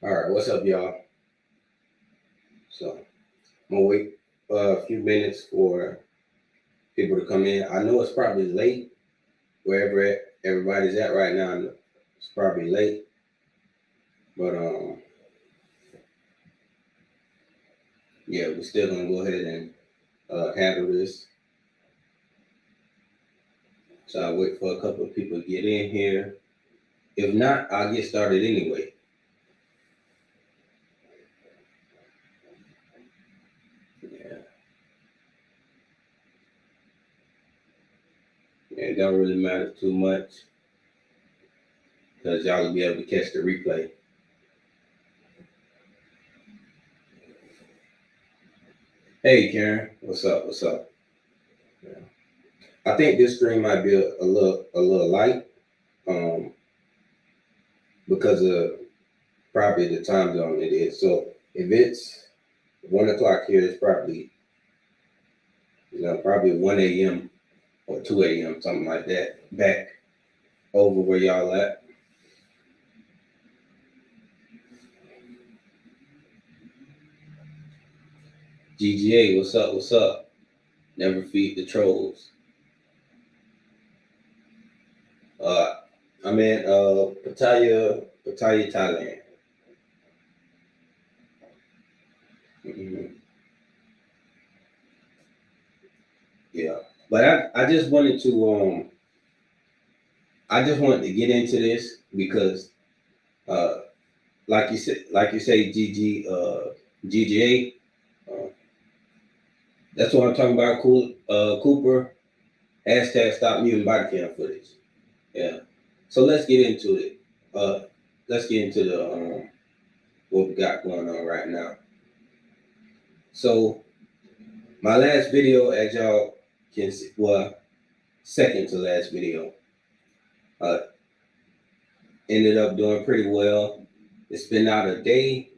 All right, what's up, y'all? So I'm gonna wait a few minutes for people to come in. I know it's probably late wherever everybody's at right now. It's probably late, but yeah, we're still gonna go ahead and handle this. So I'll wait for a couple of people to get in here. If not, I'll get started anyway. Yeah, yeah, it don't really matter too much because y'all will be able to catch the replay. Hey, Karen, what's up? What's up? Yeah. I think this stream might be a little light, um, because of probably the time zone it is. So if it's 1 o'clock here, it's probably probably 1 a.m. or 2 a.m. something like that back over where y'all at. GGA, what's up? What's up? Never feed the trolls. I'm in Pattaya, Thailand. Mm-hmm. Yeah, but I just wanted to get into this because uh like you say GGA, that's what I'm talking about. Cool, Cooper. Hashtag stop muting body cam footage. Yeah. So let's get into it. Let's get into the what we got going on right now. So my last video, as y'all can see, well, second to last video, uh, ended up doing pretty well. It's been out a day,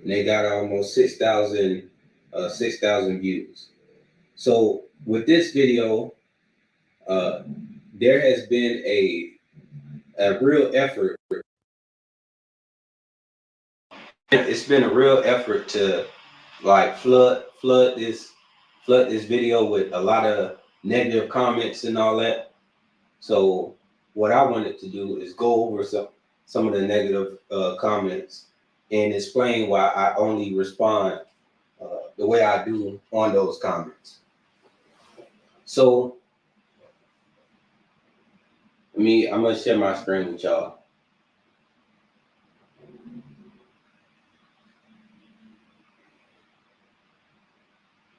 and they got almost 6,000 views. So with this video, there has been a real effort. It's been a real effort to like flood this video with a lot of negative comments and all that. So what I wanted to do is go over some of the negative comments and explain why I only respond the way I do on those comments. So I'm gonna share my screen with y'all.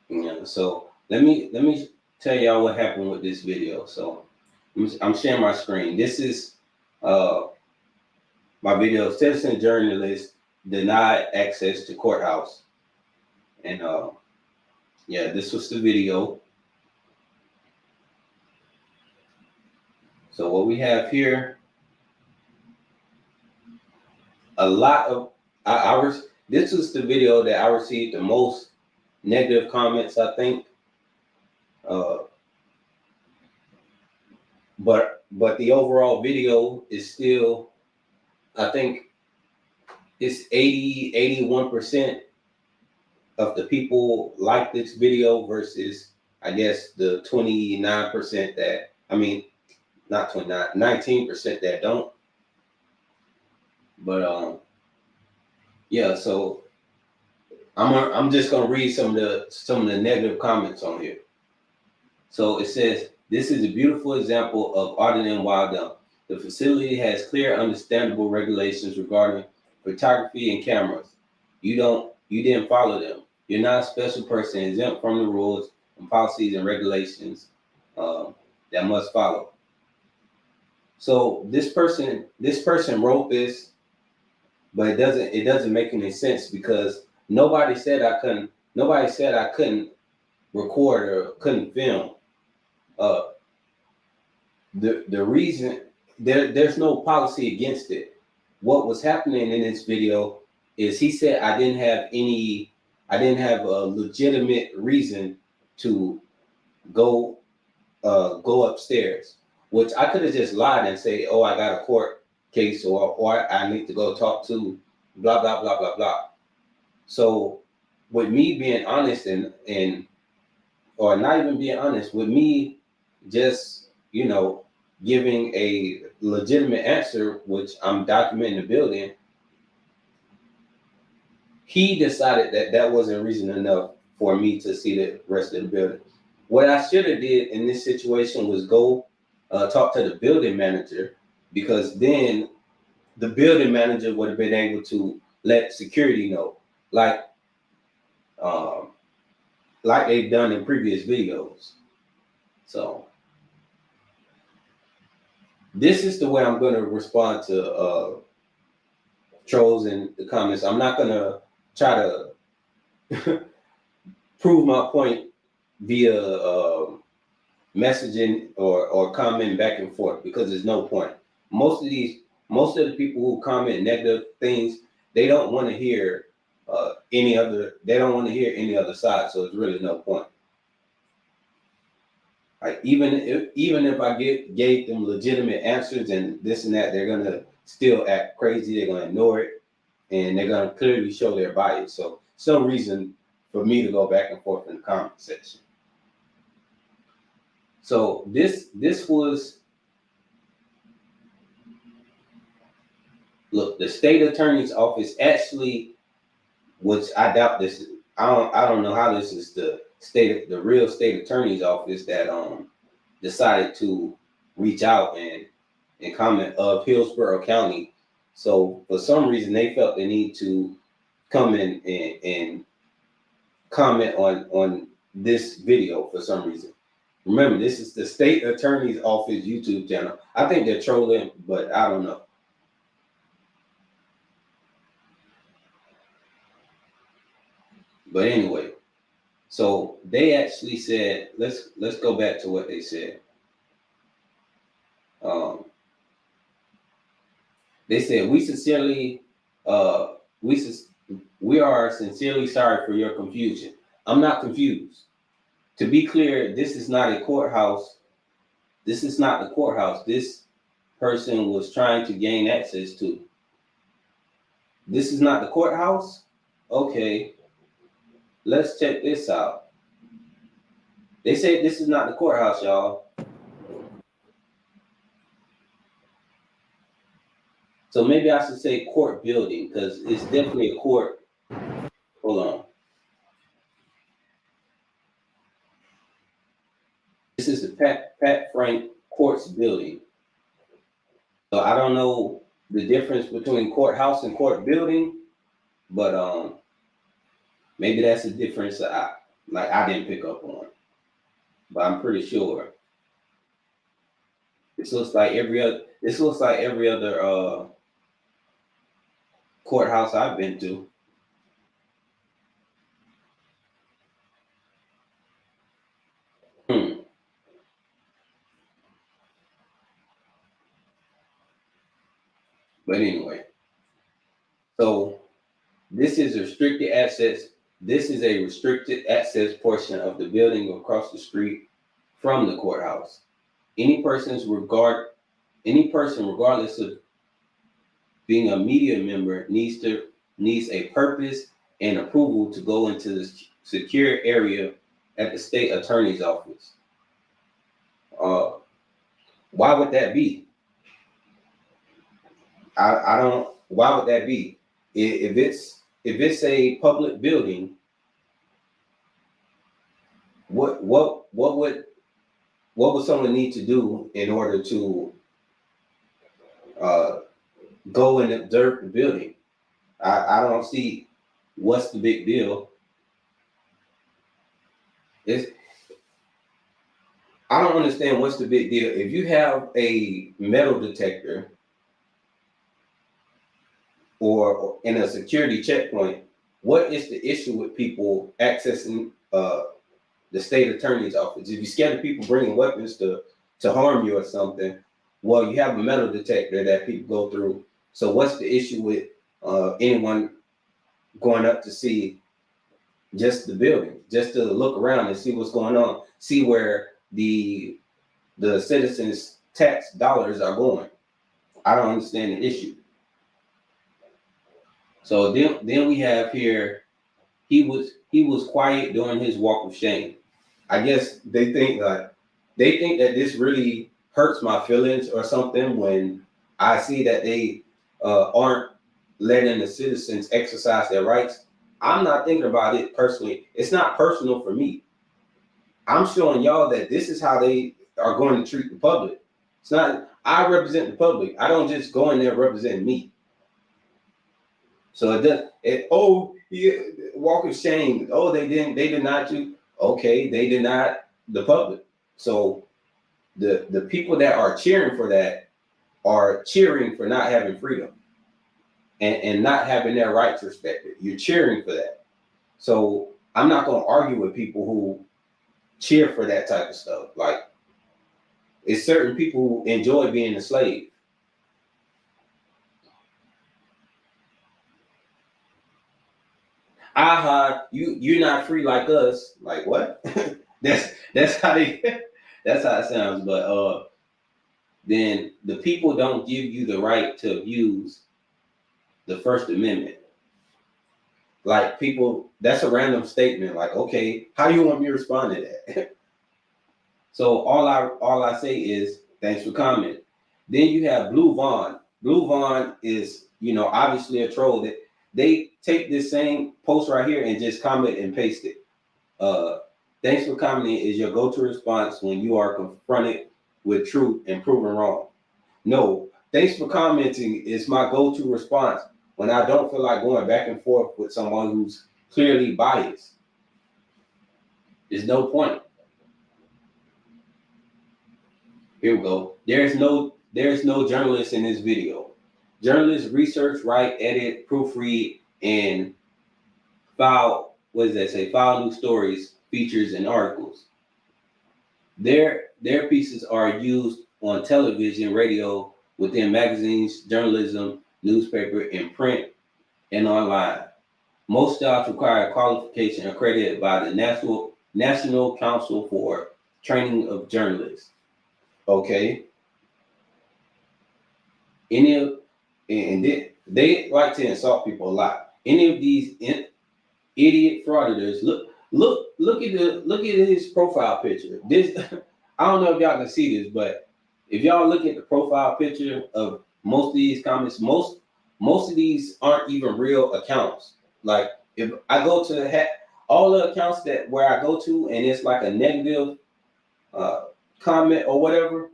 Yeah, so let me tell y'all what happened with this video. So I'm sharing my screen. This is my video. Citizen journalist denied access to courthouse, and yeah, this was the video. So what we have here, a lot of this was the video that I received the most negative comments, I think. But the overall video is still, I think it's 81% of the people like this video versus, I guess, the 29% that, not 29, 19% that don't. But yeah, so I'm just gonna read some of the negative comments on here. So it says, this is a beautiful example of auditing while done. The facility has clear, understandable regulations regarding photography and cameras. You didn't follow them. You're not a special person exempt from the rules and policies and regulations that must follow. So this person wrote this, but it doesn't make any sense because nobody said I couldn't record or couldn't film. The reason there's no policy against it. What was happening in this video is he said I didn't have a legitimate reason to go upstairs, which I could have just lied and say, oh, I got a court case or I need to go talk to blah, blah, blah, blah, blah. So with me being honest and or not even being honest, with me just, giving a legitimate answer, which I'm documenting the building, he decided that that wasn't reason enough for me to see the rest of the building. What I should have did in this situation was go talk to the building manager, because then the building manager would have been able to let security know, like um, like they've done in previous videos. So this is the way I'm going to respond to trolls in the comments. I'm not going to try to prove my point via messaging or commenting back and forth, because there's no point. Most of the people who comment negative things, they don't want to hear any other side. So it's really no point. Like even if I gave them legitimate answers and this and that, they're gonna still act crazy. They're gonna ignore it, and they're gonna clearly show their bias. So some reason for me to go back and forth in the comment section. So this was, look, the state attorney's office actually, which I doubt this. I don't know how this is the real state attorney's office that decided to reach out and comment of Hillsborough County. So for some reason they felt the need to come in and comment on this video for some reason. Remember, this is the state attorney's office YouTube channel. I think they're trolling, but I don't know. But anyway, so they actually said, let's go back to what they said. They said, we are sincerely sorry for your confusion. I'm not confused. To be clear, this is not a courthouse. This is not the courthouse this person was trying to gain access to. This is not the courthouse? Okay, let's check this out. They said this is not the courthouse, y'all. So maybe I should say court building, because it's definitely a court. Hold on. This is the Pat Frank Courts building. So I don't know the difference between courthouse and court building, but maybe that's a difference I didn't pick up on. But I'm pretty sure. This looks like every other courthouse I've been to. But anyway, so this is restricted access. This is a restricted access portion of the building across the street from the courthouse. Any person, regardless of being a media member, needs a purpose and approval to go into the secure area at the state attorney's office. Why would that be? I don't. Why would that be? If it's a public building, what would someone need to do in order to go and observe the building? I don't see what's the big deal. I don't understand what's the big deal. If you have a metal detector or in a security checkpoint, what is the issue with people accessing the state attorney's office? If you're scared of people bringing weapons to harm you or something, well, you have a metal detector that people go through. So what's the issue with anyone going up to see just the building, just to look around and see what's going on, see where the citizens' tax dollars are going? I don't understand the issue. So then we have here, he was quiet during his walk of shame. I guess they think that this really hurts my feelings or something when I see that they aren't letting the citizens exercise their rights. I'm not thinking about it personally. It's not personal for me. I'm showing y'all that this is how they are going to treat the public. It's not, I represent the public. I don't just go in there representing me. So it does walk of shame. Oh, they denied you. Okay, they denied the public. So the people that are cheering for that are cheering for not having freedom and not having their rights respected. You're cheering for that. So I'm not going to argue with people who cheer for that type of stuff. Like, it's certain people who enjoy being a slave. Aha, you're not free like us. Like what? that's how they that's how it sounds. But then the people don't give you the right to abuse the First Amendment. Like people, that's a random statement. Like, okay, how do you want me to respond to that? So all I say is thanks for commenting. Then you have Blue Vaughn. Blue Vaughn is, obviously a troll. That they take this same post right here and just comment and paste it. Thanks for commenting is your go-to response when you are confronted with truth and proven wrong. No, thanks for commenting is my go-to response when I don't feel like going back and forth with someone who's clearly biased. There's no point. Here we go. There's no journalist in this video. Journalists research, write, edit, proofread, and file, what does that say? File new stories, features, and articles. Their pieces are used on television, radio, within magazines, journalism, newspaper, and print, and online. Most jobs require qualification accredited by the National Council for Training of Journalists. Okay. They like to insult people a lot. Any of these idiot frauditors, look at his profile picture. This I don't know if y'all can see this, but if y'all look at the profile picture of most of these comments, most of these aren't even real accounts. Like if I go to all the accounts where I go to and it's like a negative comment or whatever,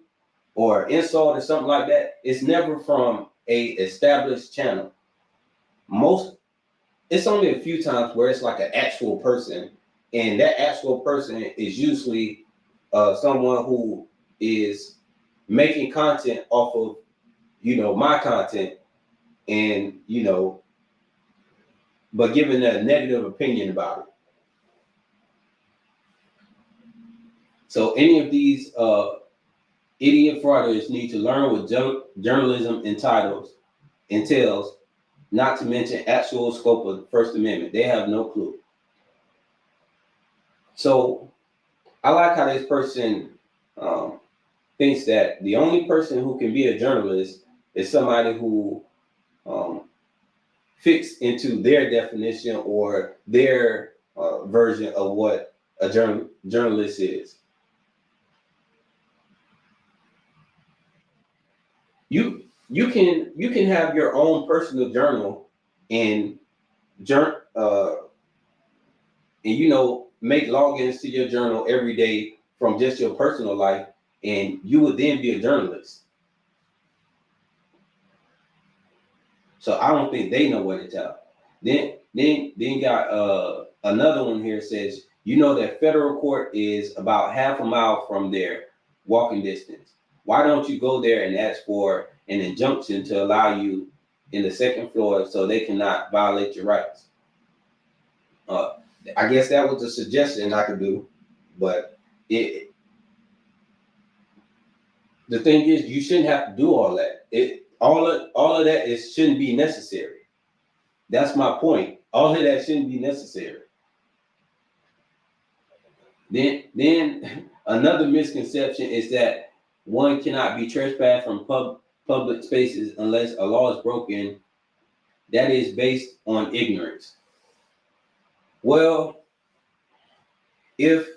or insult or something like that, it's never from a established channel. It's only a few times where it's like an actual person, and that actual person is usually someone who is making content off of, my content, and but giving a negative opinion about it. So any of these idiot fraudsters need to learn what journalism entails, not to mention actual scope of the First Amendment. They have no clue. So I like how this person thinks that the only person who can be a journalist is somebody who fits into their definition or their version of what a journalist is. You can have your own personal journal and make logins to your journal every day from just your personal life, and you would then be a journalist. So I don't think they know what to tell. Then got another one here says, that federal court is about half a mile from their walking distance. Why don't you go there and ask for an injunction to allow you in the second floor so they cannot violate your rights? I guess that was a suggestion I could do, but the thing is, you shouldn't have to do all that. All of that shouldn't be necessary. That's my point. All of that shouldn't be necessary. Then another misconception is that one cannot be trespassed from public spaces unless a law is broken that is based on ignorance. Well, if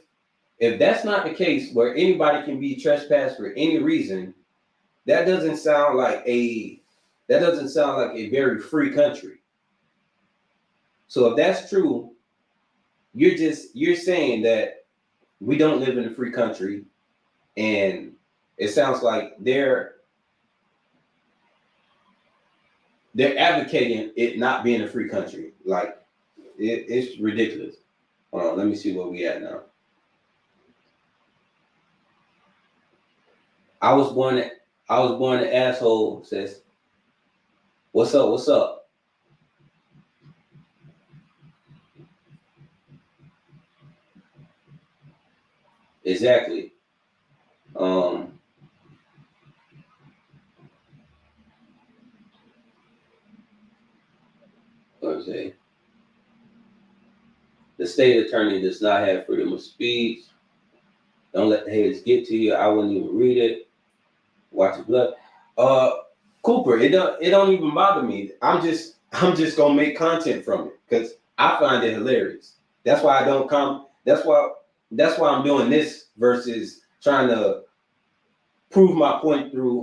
that's not the case, where anybody can be trespassed for any reason, that doesn't sound like a very free country. So if that's true, you're saying that we don't live in a free country, and it sounds like they're advocating it not being a free country. Like it's ridiculous. Hold on, let me see where we at now. I was born an asshole, says, what's up? What's up? Exactly. What was it? The state attorney does not have freedom of speech. Don't let the haters get to you. I wouldn't even read it. Watch it blood. Cooper, it don't even bother me. I'm just gonna make content from it because I find it hilarious. That's why I don't come. That's why I'm doing this versus trying to prove my point through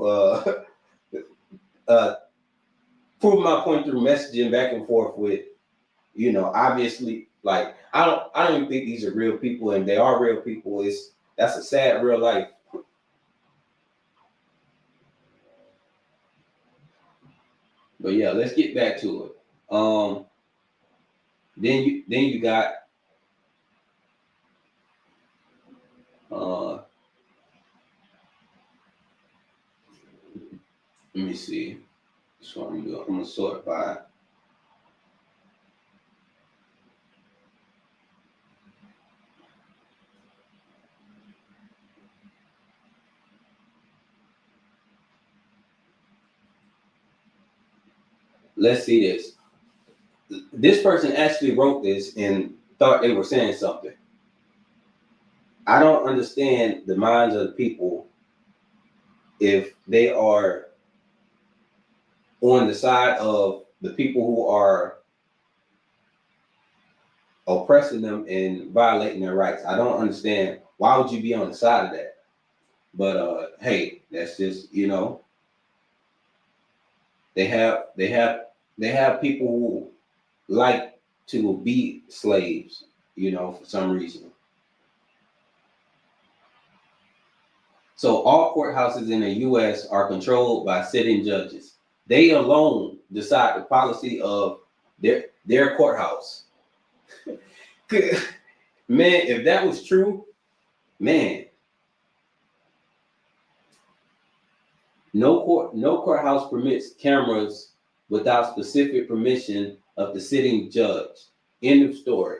messaging back and forth with, obviously, like I don't even think these are real people, and they are real people. That's a sad real life. But yeah, let's get back to it. Then you got let me see. So I'm gonna sort by. Let's see this. This person actually wrote this and thought they were saying something. I don't understand the minds of the people if they are on the side of the people who are oppressing them and violating their rights. I don't understand, why would you be on the side of that? But hey, that's just, they have people who like to be slaves, for some reason. So all courthouses in the U.S. are controlled by sitting judges. They alone decide the policy of their courthouse. Man, if that was true, man, no courthouse permits cameras without specific permission of the sitting judge. End of story.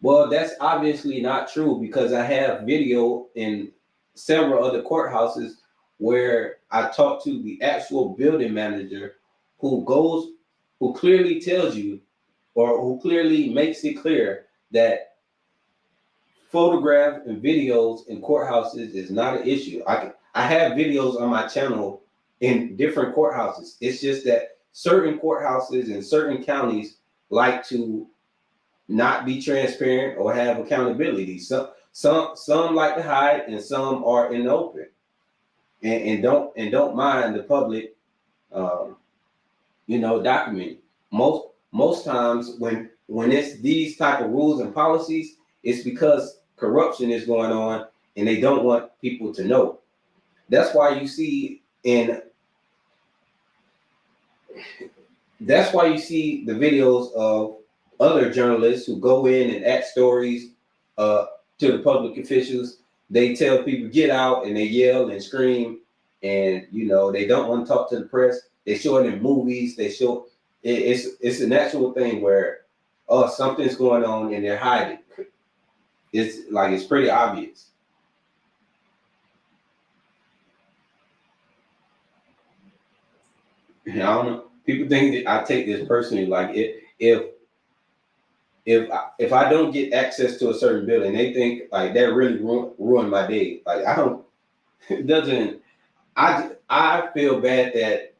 Well, that's obviously not true, because I have video in several other courthouses where I talked to the actual building manager who clearly tells you, or who clearly makes it clear that photographs and videos in courthouses is not an issue. I have videos on my channel in different courthouses. It's just that certain courthouses in certain counties like to not be transparent or have accountability. Some like to hide, and some are in the open, and don't mind the public, documenting. Most times when it's these type of rules and policies, it's because corruption is going on, and they don't want people to know. That's why you see the videos of other journalists who go in and act stories to the public officials. They tell people get out, and they yell and scream, and they don't want to talk to the press. They show it in movies. They show it's an actual thing where something's going on and they're hiding. It's pretty obvious. I don't know. People think that I take this personally. Like if I don't get access to a certain building, they think like that really ruined my day. Like it doesn't. I feel bad that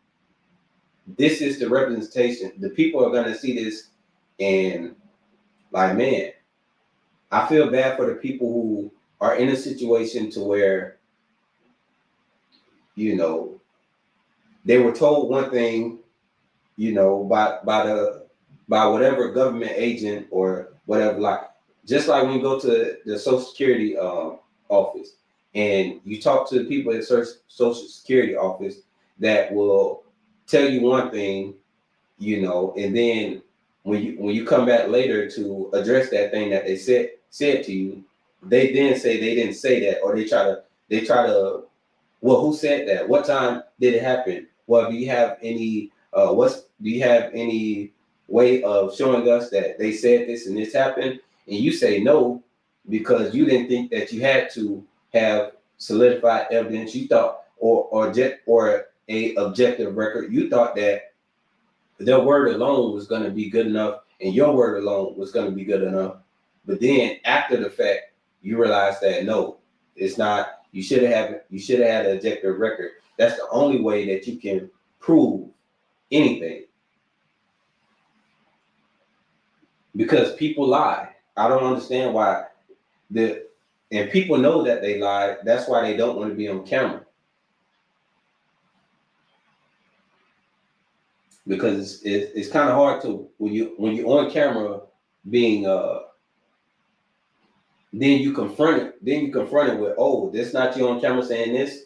this is the representation. The people are gonna see this and like, man, I feel bad for the people who are in a situation to where, you know, they were told one thing, you know, by whatever government agent or whatever, like just like when you go to the Social Security office and you talk to the people at the Social Security office that will tell you one thing, you know, and then when you come back later to address that thing that they said to you, they then say they didn't say that, or they try to well, who said that? What time did it happen? Well, do you have any do you have any way of showing us that they said this and this happened? And you say no, because you didn't think that you had to have solidified evidence. You thought or a objective record. You thought that their word alone was going to be good enough and your word alone was going to be good enough. But then after the fact, you realize that no, it's not. You should have had an objective record. That's the only way that you can prove anything, because people lie. I don't understand why and people know that they lie. That's why they don't want to be on camera, because it's kind of hard to when you're on camera being then you confront it with, oh, this not you on camera saying this.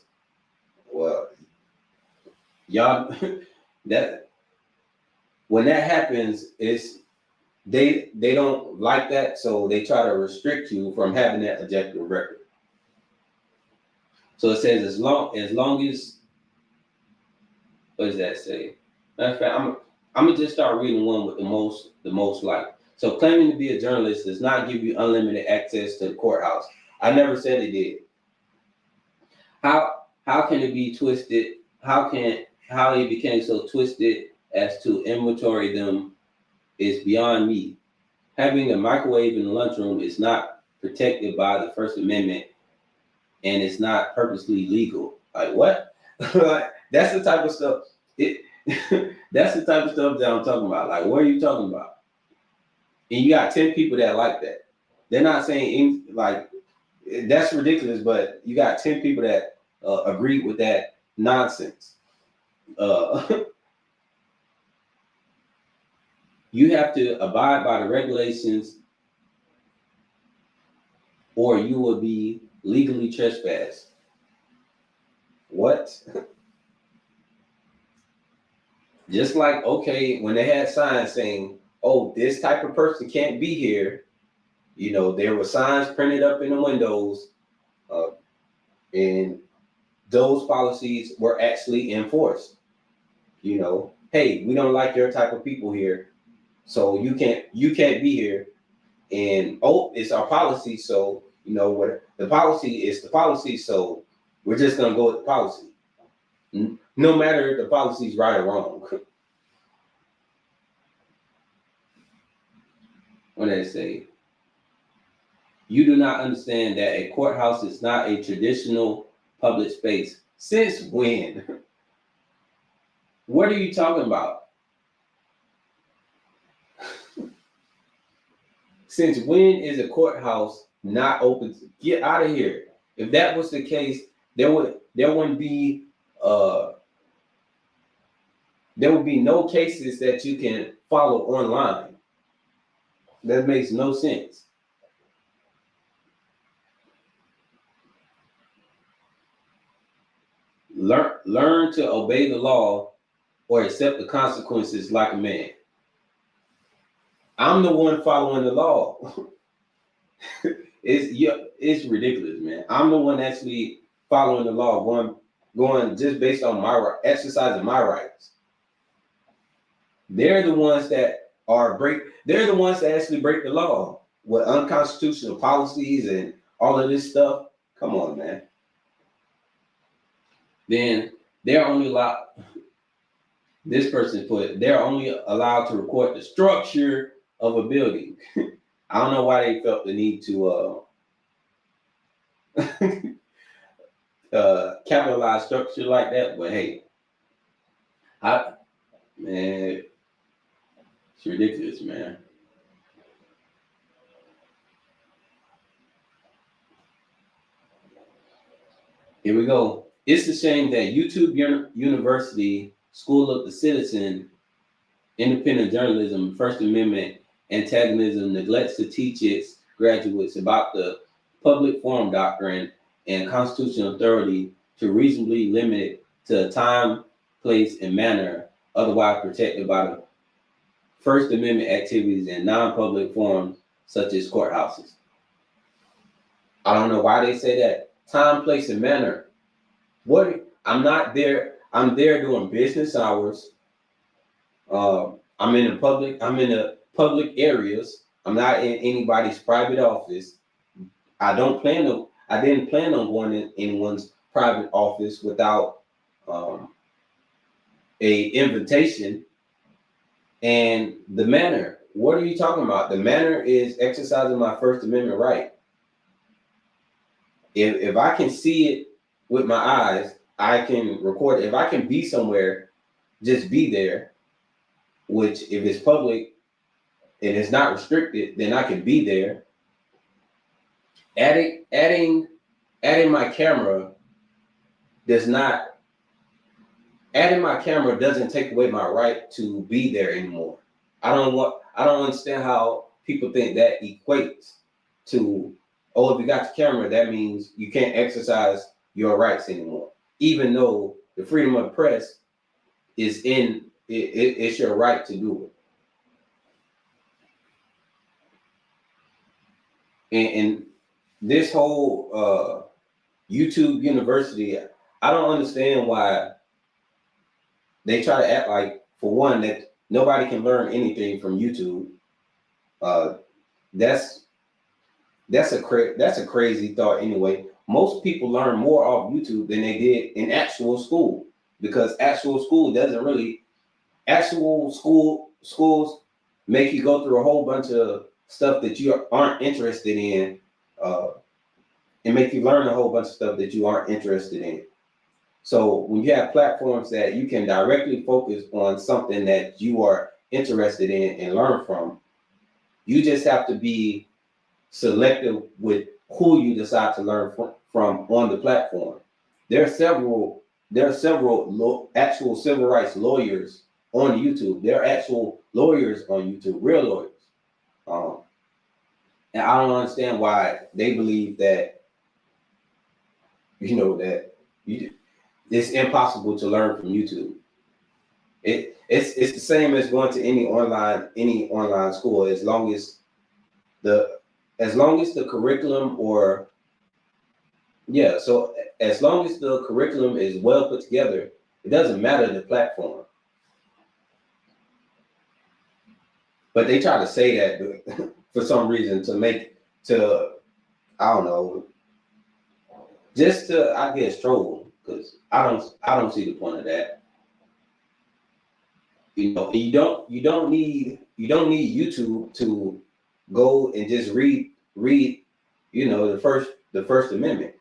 Well, y'all that when that happens, it's they don't like that, so they try to restrict you from having that objective record. So it says as long as what does that say? Matter of fact, I'm gonna just start reading one with the most like. So claiming to be a journalist does not give you unlimited access to the courthouse. I never said it did. How can it be twisted? How it became so twisted as to inventory them is beyond me. Having a microwave in the lunchroom is not protected by the First Amendment, and it's not purposely legal. Like what? That's the type of stuff. That's the type of stuff that I'm talking about. Like, what are you talking about? And you got 10 people that like that. They're not saying like that's ridiculous, but you got 10 people that agree with that nonsense. You have to abide by the regulations, or you will be legally trespassed. What? Just like, okay, when they had signs saying, oh, this type of person can't be here, you know, there were signs printed up in the windows, and those policies were actually enforced. You know, hey, we don't like your type of people here, so you can't be here. And oh, it's our policy, so you know what the policy is. The policy, so we're just gonna go with the policy, no matter if the policy is right or wrong. When they say, you do not understand that a courthouse is not a traditional public space. Since when? What are you talking about? Since when is a courthouse not open? Get out of here. If that was the case, there wouldn't be no cases that you can follow online. That makes no sense. Learn to obey the law or accept the consequences like a man. I'm the one following the law. It's ridiculous, man. I'm the one actually following the law, going just based on my exercising my rights. They're the ones that they're the ones that actually break the law with unconstitutional policies and all of this stuff. Come on, man. Then they're only allowed, this person put, they're only allowed to record the structure of a building. I don't know why they felt the need to capitalize structure like that, but hey, Man, it's ridiculous, man. Here we go. It's a shame that YouTube University School of the Citizen, independent journalism, First Amendment antagonism neglects to teach its graduates about the public forum doctrine and constitutional authority to reasonably limit it to a time, place, and manner otherwise protected by the First Amendment activities in non-public forums such as courthouses. I don't know why they say that. Time, place, and manner. What? I'm not there. I'm there doing business hours. I'm in the public areas. I'm not in anybody's private office. I didn't plan on going in anyone's private office without a invitation. And the manner. What are you talking about? The manner is exercising my First Amendment right. If I can see it with my eyes, I can record it. If I can be somewhere, just be there, which if it's public and it's not restricted, then I can be there. Adding my camera doesn't take away my right to be there anymore. I don't understand how people think that equates to, oh, if you got the camera, that means you can't exercise your rights anymore. Even though the freedom of the press is it's your right to do it. And this whole YouTube University, I don't understand why they try to act like, for one, that nobody can learn anything from YouTube. That's a crazy thought anyway. Most people learn more off YouTube than they did in actual school, because schools make you go through a whole bunch of stuff that you aren't interested in, and make you learn a whole bunch of stuff that you aren't interested in. So when you have platforms that you can directly focus on something that you are interested in and learn from, you just have to be selective with who you decide to learn from on the platform. There are several actual civil rights lawyers on YouTube. There are actual lawyers on YouTube, real lawyers. And I don't understand why they believe that, it's impossible to learn from YouTube. It's the same as going to any online school. As long as the curriculum as long as the curriculum is well put together, it doesn't matter the platform. But they try to say that for some reason I don't know, just to, I guess, troll, because I don't see the point of that. You don't need YouTube to go and just read the First Amendment.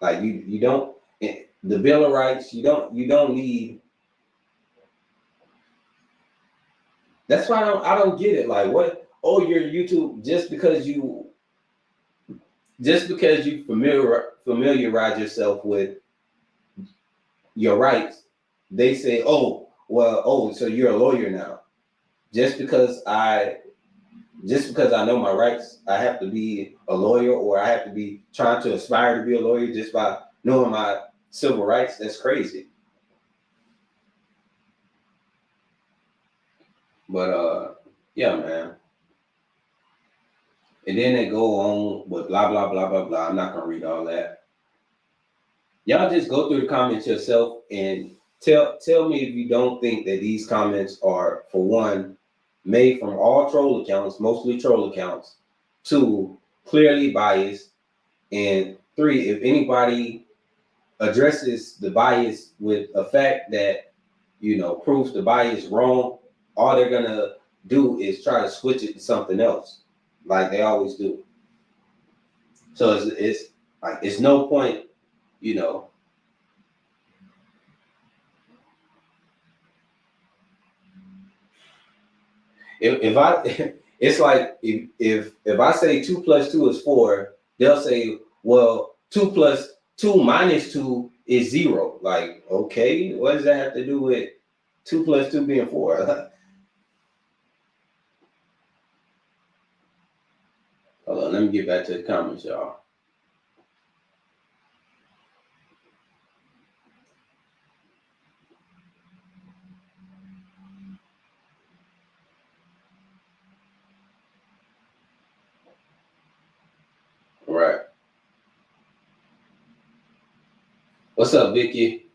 Like you don't, the Bill of Rights, you don't need. That's why I don't get it. Like, what? Oh, your YouTube, just because you familiarize yourself with your rights, they say, oh, well, oh, so you're a lawyer now. Just because I know my rights, I have to be a lawyer, or I have to be trying to aspire to be a lawyer just by knowing my civil rights. That's crazy. But yeah, man. And then they go on with blah blah blah blah blah. I'm not gonna read all that. Y'all just go through the comments yourself and tell me if you don't think that these comments are, for one, made from all troll accounts, mostly troll accounts, two, clearly biased, and three, if anybody addresses the bias with a fact that proves the bias wrong, all they're gonna do is try to switch it to something else, like they always do. So it's like, it's no point, if I, it's like if I say 2 plus 2 is 4, they'll say, well, 2 plus 2 minus 2 is 0. Like, okay, what does that have to do with 2 plus 2 being 4? Hold on, let me get back to the comments, y'all. All right. What's up, Vicky?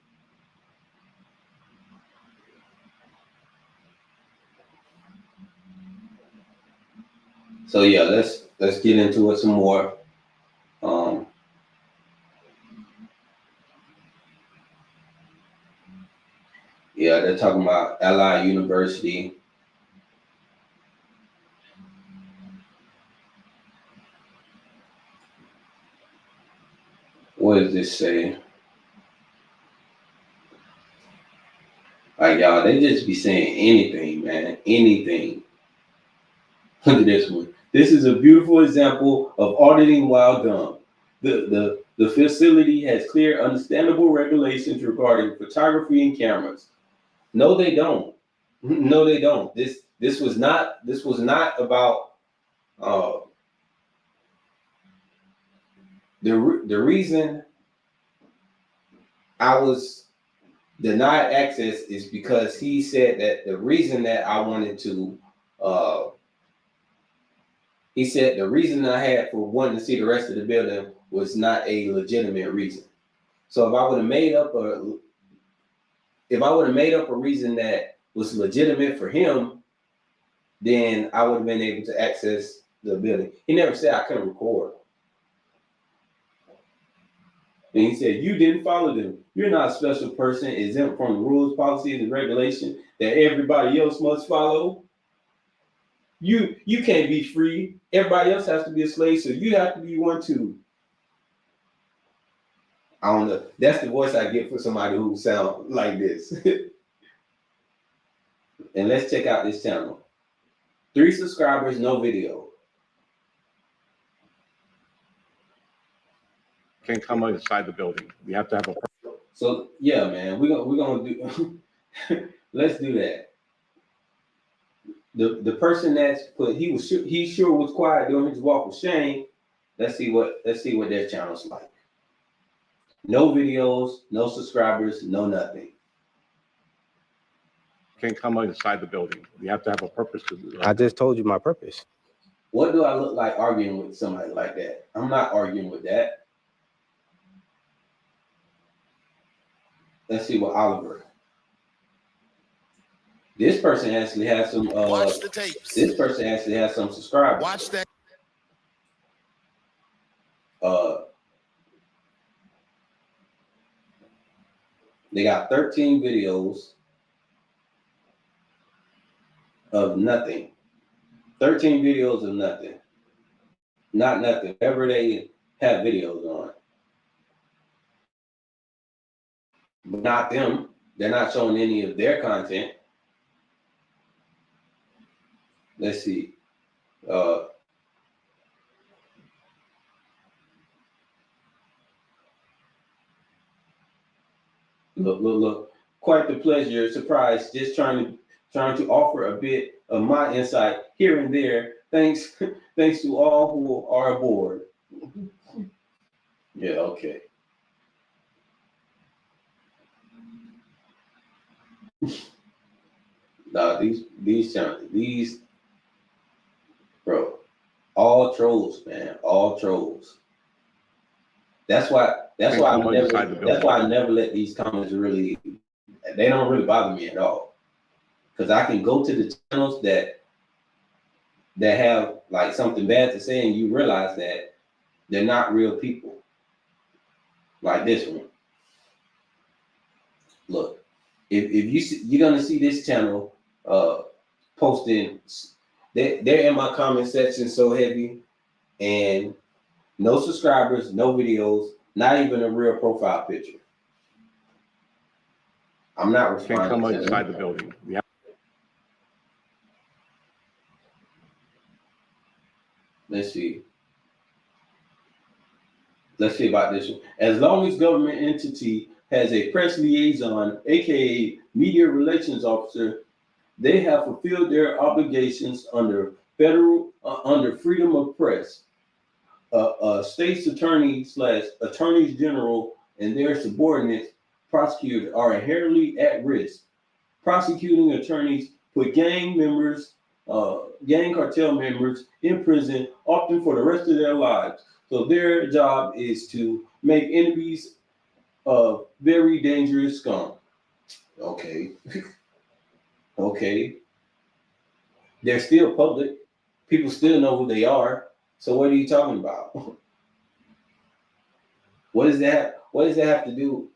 So yeah, let's get into it some more. Yeah, they're talking about Ally University. What does this say? Like, y'all, they just be saying anything, man, anything. Look at this one. This is a beautiful example of auditing while dumb. The facility has clear, understandable regulations regarding photography and cameras. No, they don't. No, they don't. This was not about the reason I was denied access is because he said that the reason that I wanted to he said the reason I had for wanting to see the rest of the building was not a legitimate reason. So if I would have made up a reason that was legitimate for him, then I would have been able to access the building. He never said I couldn't record. And he said, you didn't follow them. You're not a special person exempt from the rules, policies, and regulations that everybody else must follow. You can't be free. Everybody else has to be a slave, so you have to be one too. I don't know. That's the voice I get for somebody who sounds like this. And let's check out this channel. 3 subscribers, no video. Can't come inside the building. We have to have a. So yeah, man, we're gonna do. Let's do that. The person that's put he sure was quiet during his walk of shame. Let's see what their channel's like. No videos, no subscribers, no nothing. Can't come inside the building. We have to have a purpose to do that. I just told you my purpose. What do I look like arguing with somebody like that? I'm not arguing with that. Let's see what Oliver. This person actually has some. Watch the tapes. This person actually has some subscribers. Watch that. They got 13 videos of nothing. 13 videos of nothing. Not nothing. Whatever they have videos on. But not them. They're not showing any of their content. Let's see. Look. Quite the pleasure, surprise. Just trying to offer a bit of my insight here and there. Thanks to all who are aboard. Yeah, okay. Nah, these channels, bro, all trolls, man, all trolls. That's why I never let these comments really. They don't really bother me at all, because I can go to the channels that have like something bad to say, and you realize that they're not real people. Like this one. Look, if you see, you're gonna see this channel posting. They're in my comment section so heavy, and no subscribers, no videos, not even a real profile picture. I'm not responding. Can't come inside the building. Yeah. Let's see. Let's see about this one. As long as government entity has a press liaison, aka media relations officer, they have fulfilled their obligations under under freedom of press. State's attorney / attorneys general and their subordinates, prosecutors, are inherently at risk. Prosecuting attorneys put gang cartel members in prison, often for the rest of their lives. So their job is to make enemies of very dangerous scum. Okay. Okay. They're still public. People still know who they are. So what are you talking about? What does that have to do?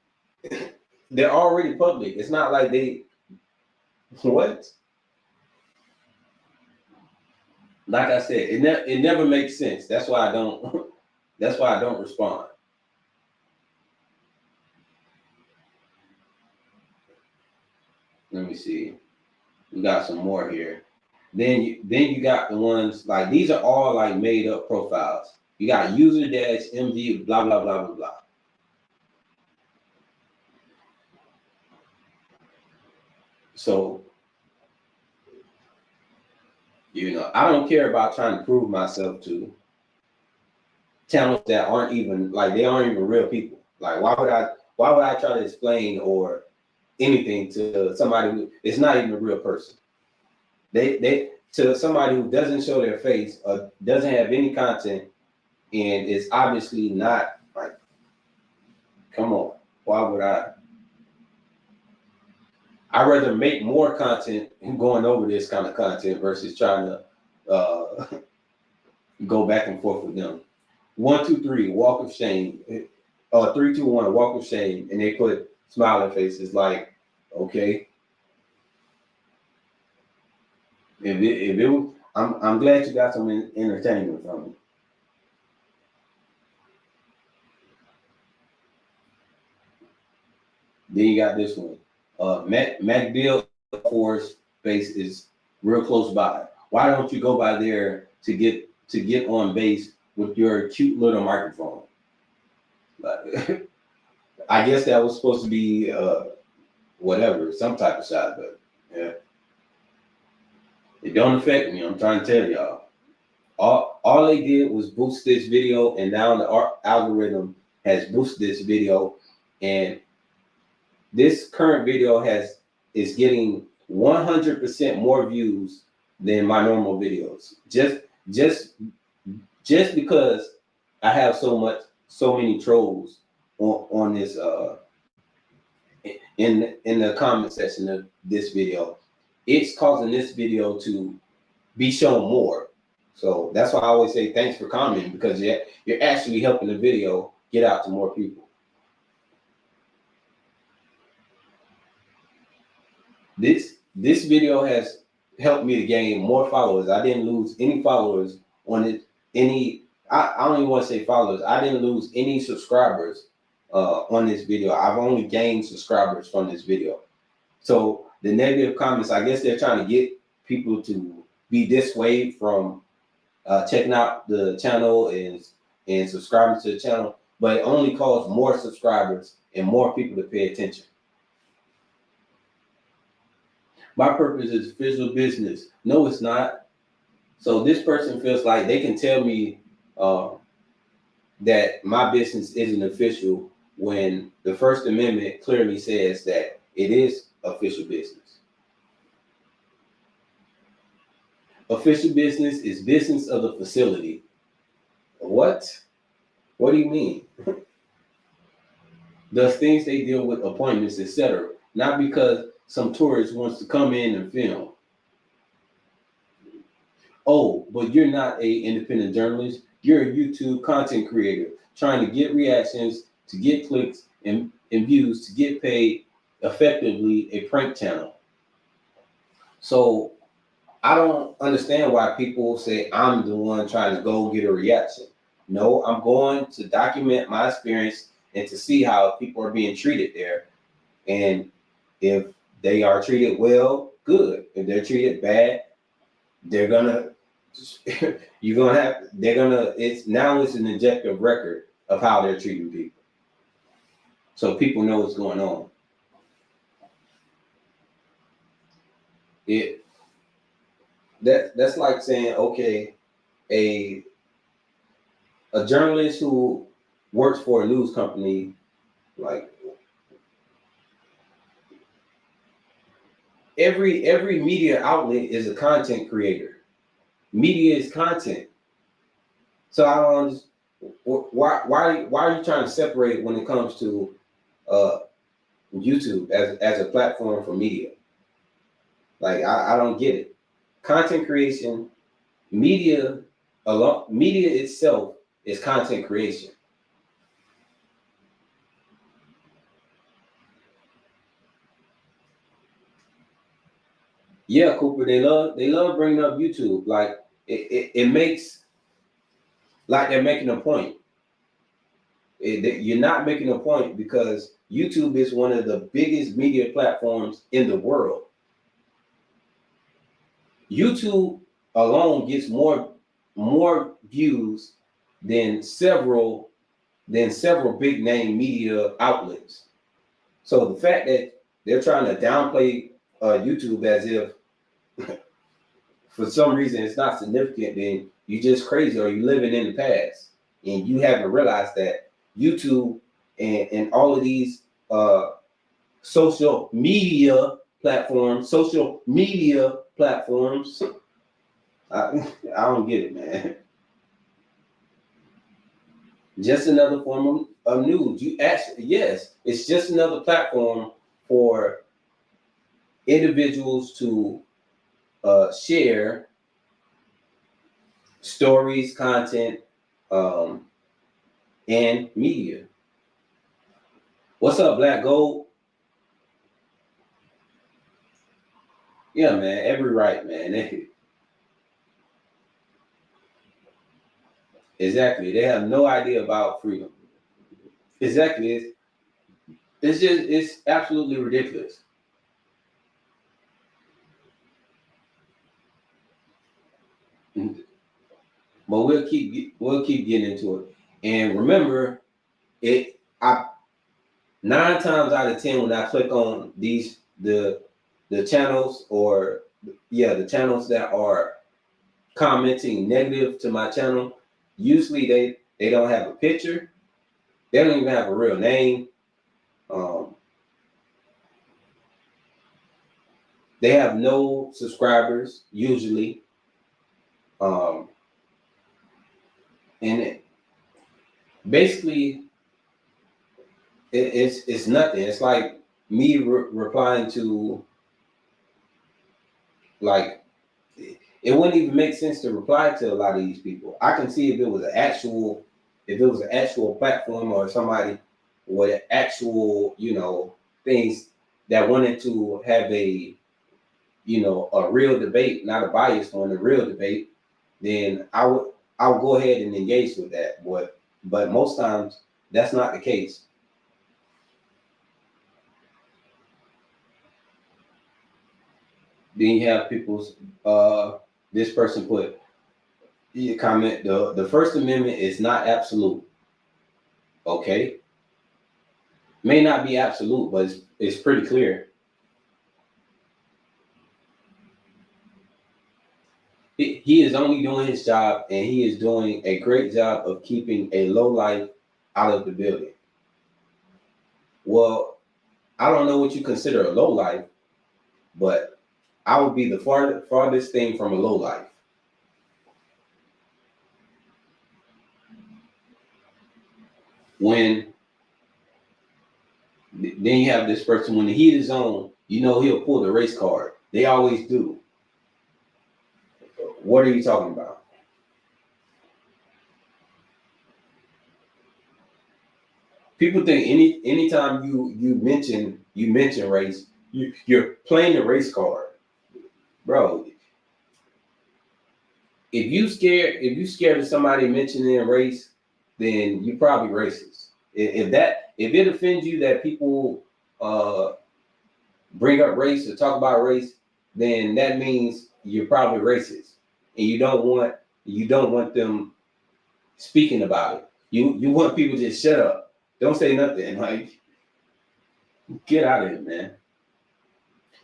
They're already public. It's not like they what? Like I said, it never makes sense. That's why I don't that's why I don't respond. Let me see. We got some more here. Then you got the ones like these are all like made up profiles. You got user dash MV blah blah blah blah blah. So I don't care about trying to prove myself to channels that aren't even like they aren't even real people. Like why would I try to explain or anything to somebody who is not even a real person? They to somebody who doesn't show their face or doesn't have any content and is obviously not like, come on, why would I? I'd rather make more content going over this kind of content versus trying to go back and forth with them. 1, 2, 3, walk of shame. 3, 2, 1, walk of shame, and they put smiling faces. Like, okay, if it was, I'm glad you got some entertainment from me. Then you got this one. MacBill Force base is real close by. Why don't you go by there to get on base with your cute little microphone? Like, I guess that was supposed to be whatever, some type of shot, but yeah. It don't affect me. I'm trying to tell y'all. All they did was boost this video, and now the algorithm has boosted this video, and this current video is getting 100% more views than my normal videos. Just because I have so many trolls on this in the comment section of this video, it's causing this video to be shown more. So that's why I always say thanks for commenting, because you're actually helping the video get out to more people. This video has helped me to gain more followers. I didn't lose any followers on it. I don't even want to say followers. I didn't lose any subscribers on this video. I've only gained subscribers from this video. So the negative comments, I guess they're trying to get people to be dissuaded from checking out the channel and subscribing to the channel, but it only caused more subscribers and more people to pay attention. My purpose is official business. No, it's not. So this person feels like they can tell me that my business isn't official when the First Amendment clearly says that it is official business. Official business is business of the facility. What? What do you mean? The things they deal with, appointments, etc. Not because some tourist wants to come in and film. Oh, but you're not a independent journalist. You're a YouTube content creator trying to get reactions, to get clicks and views, to get paid, effectively a prank channel. So I don't understand why people say I'm the one trying to go get a reaction. No, I'm going to document my experience and to see how people are being treated there. And if they are treated well, good. If they're treated bad, they're gonna you're gonna have, it's an objective record of how they're treating people. So people know what's going on. That's like saying, okay, a journalist who works for a news company, like every media outlet is a content creator. Media is content. So I don't why are you trying to separate when it comes to YouTube as a platform for media? Like I don't get it. Content creation, media itself is content creation. Yeah, Cooper, they love bringing up YouTube. Like it makes like they're making a point. You're not making a point because YouTube is one of the biggest media platforms in the world. YouTube alone gets more views than several big name media outlets. So the fact that they're trying to downplay YouTube as if for some reason it's not significant, then you're just crazy or you're living in the past and you haven't realized that YouTube and all of these social media platforms, I don't get it, man. Just another form of news. Yes, it's just another platform for individuals to share stories, content, and media. What's up, Black Gold? Yeah, man, every right, man. Exactly. They have no idea about freedom. Exactly. It's absolutely ridiculous. But we'll keep getting into it. And remember, I 9 times out of 10 when I click on the channels or the channels that are commenting negative to my channel, usually they don't have a picture. They don't even have a real name. They have no subscribers usually. And basically it's nothing. It's like me replying to, like, it wouldn't even make sense to reply to a lot of these people. I can see if it was an actual platform or somebody with actual, things that wanted to have a real debate, not a biased one, a real debate, then I would go ahead and engage with that. But most times that's not the case. Then you have people's this person put a comment, the First Amendment is not absolute. Okay. May not be absolute, but it's pretty clear. He is only doing his job, and he is doing a great job of keeping a lowlife out of the building. Well, I don't know what you consider a lowlife, but I would be the farthest thing from a lowlife. Then you have this person, when the heat is on, he'll pull the race card. They always do. What are you talking about? People think anytime you mention race, you're playing the race card, bro. If you scared of somebody mentioning race, then you probably racist. If it offends you that people bring up race or talk about race, then that means you're probably racist. and you don't want them speaking about it. You want people to just shut up. Don't say nothing. Like, get out of it, man.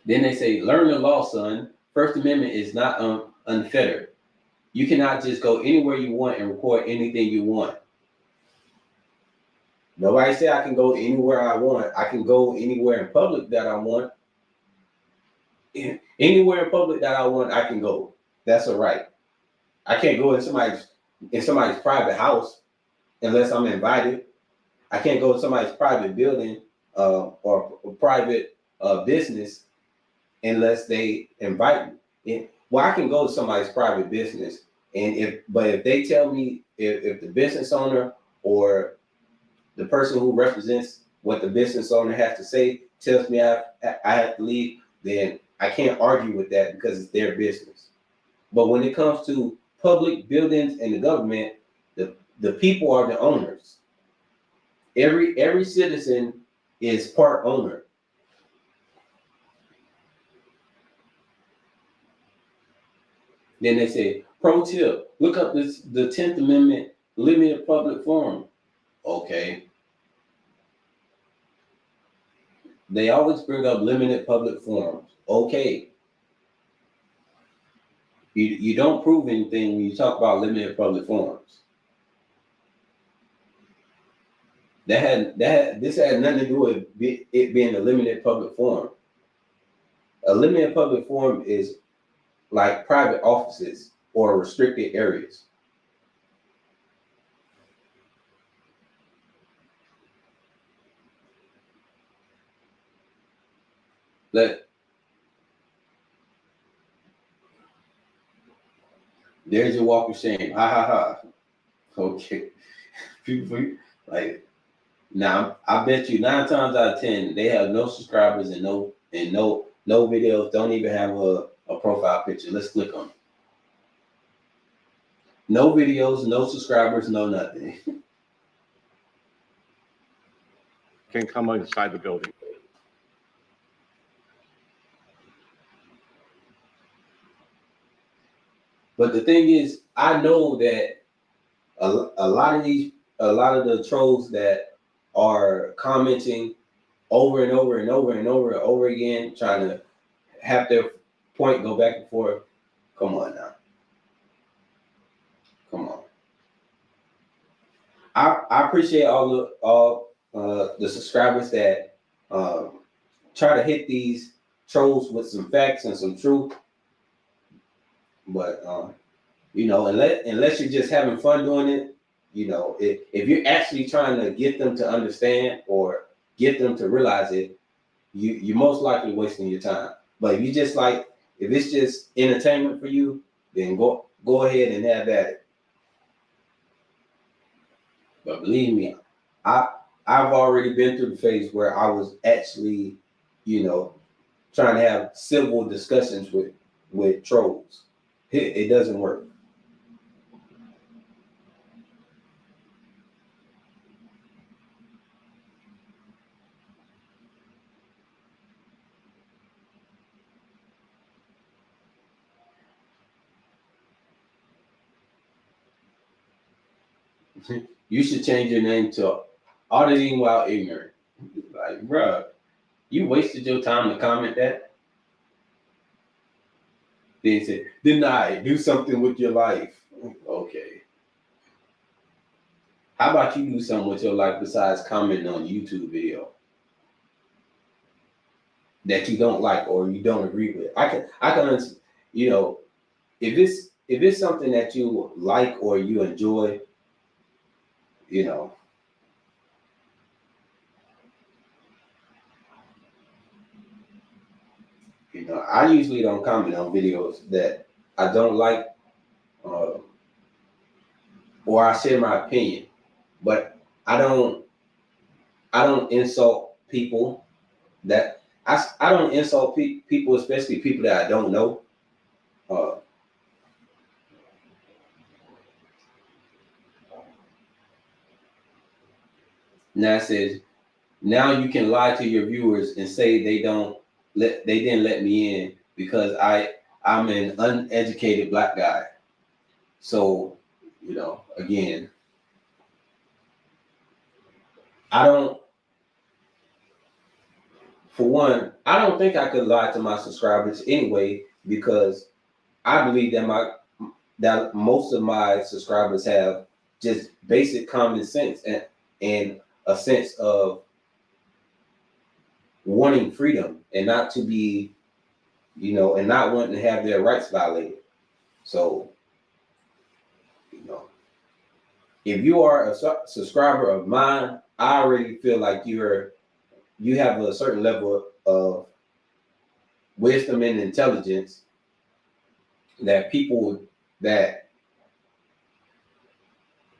Then they say, learn the law, son. First Amendment is not unfettered. You cannot just go anywhere you want and record anything you want. Nobody said I can go anywhere I want. I can go anywhere in public that I want. Anywhere in public that I want, I can go. That's a right. I can't go in somebody's private house unless I'm invited. I can't go to somebody's private building or private business unless they invite me. Well, I can go to somebody's private business, and if they tell me if the business owner or the person who represents what the business owner has to say tells me I have to leave, then I can't argue with that because it's their business. But when it comes to public buildings and the government, the people are the owners. Every citizen is part owner. Then they say, pro tip, look up the 10th Amendment, limited public forum. Okay. They always bring up limited public forums. Okay. You don't prove anything when you talk about limited public forums. This had nothing to do with it being a limited public forum. A limited public forum is like private offices or restricted areas. There's your walk of shame. Ha ha ha. Okay. People like now I bet you 9 times out of 10 they have no subscribers and no videos, don't even have a profile picture. Let's click on it. No videos, no subscribers, no nothing. Can't come inside the building. But the thing is, I know that a lot of the trolls that are commenting over and over and over and over and over again, trying to have their point go back and forth. Come on now. Come on. I appreciate all the subscribers that try to hit these trolls with some facts and some truth. But unless you're just having fun doing it, if you're actually trying to get them to understand or get them to realize it, you're most likely wasting your time. But if it's just entertainment for you, then go ahead and have at it. But believe me, I've already been through the phase where I was actually, trying to have civil discussions with trolls. It doesn't work. You should change your name to Auditing While Ignorant. Like, bruh, you wasted your time to comment that. Then say, deny, do something with your life. Okay. How about you do something with your life besides commenting on YouTube video that you don't like or you don't agree with? I can, if it's something that you like or you enjoy, I usually don't comment on videos that I don't like, or I share my opinion, but I don't insult people that I don't insult people, especially people that I don't know. Now it says, now you can lie to your viewers and say they didn't let me in because I'm an uneducated black guy. So, again, I don't, for one, I don't think I could lie to my subscribers anyway, because I believe that most of my subscribers have just basic common sense and a sense of wanting freedom and not to be, and not wanting to have their rights violated. So, if you are a subscriber of mine, I already feel like you have a certain level of wisdom and intelligence that people that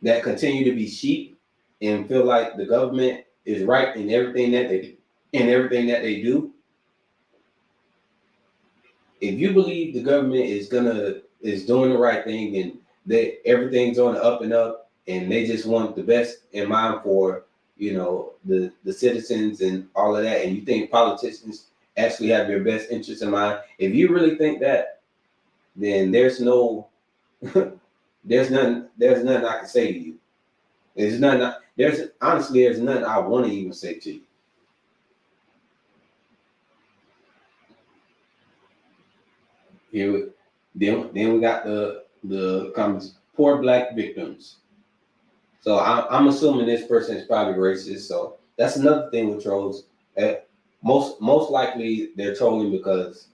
continue to be sheep and feel like the government is right in everything that they do. If you believe the government is doing the right thing and that everything's on the up and up and they just want the best in mind for the citizens and all of that, and you think politicians actually have your best interest in mind, if you really think that, then there's nothing I can say to you. There's nothing I want to even say to you. Then we got the comments, poor black victims. So I'm assuming this person is probably racist. So that's another thing with trolls. Most likely they're trolling because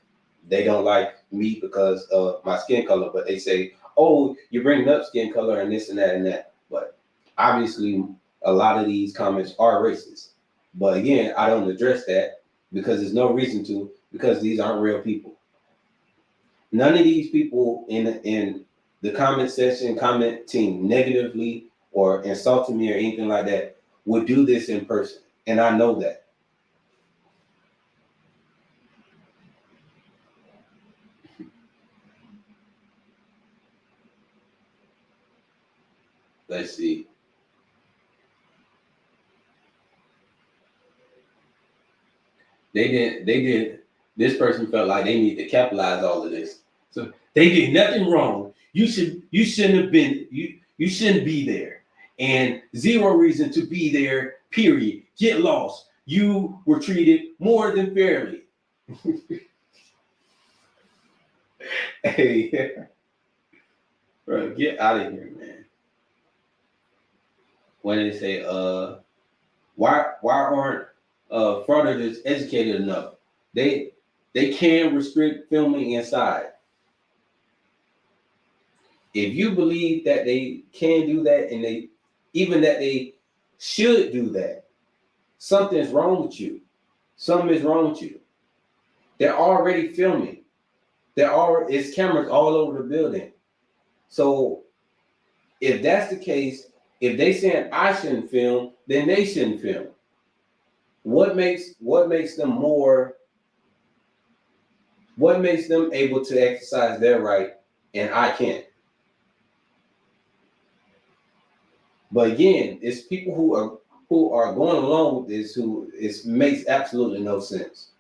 they don't like me because of my skin color, but they say, "Oh, you're bringing up skin color and this and that and that." But obviously, a lot of these comments are racist. But again, I don't address that because there's no reason to, because these aren't real people. None of these people in the comment section commenting negatively or insulting me or anything like that would do this in person, and I know that. Let's see. They did. This person felt like they need to capitalize all of this. So they did nothing wrong. You shouldn't have been, you shouldn't be there. And zero reason to be there, period. Get lost. You were treated more than fairly. Hey, bro, get out of here, man. When they say, why aren't fraudsters educated enough? They can restrict filming inside. If you believe that they can do that and that they should do that, something's wrong with you. Something is wrong with you. They're already filming. It's cameras all over the building. So if that's the case, if they saying I shouldn't film, then they shouldn't film. What makes them able to exercise their right and I can't? But again, it's people who are going along with this who it makes absolutely no sense.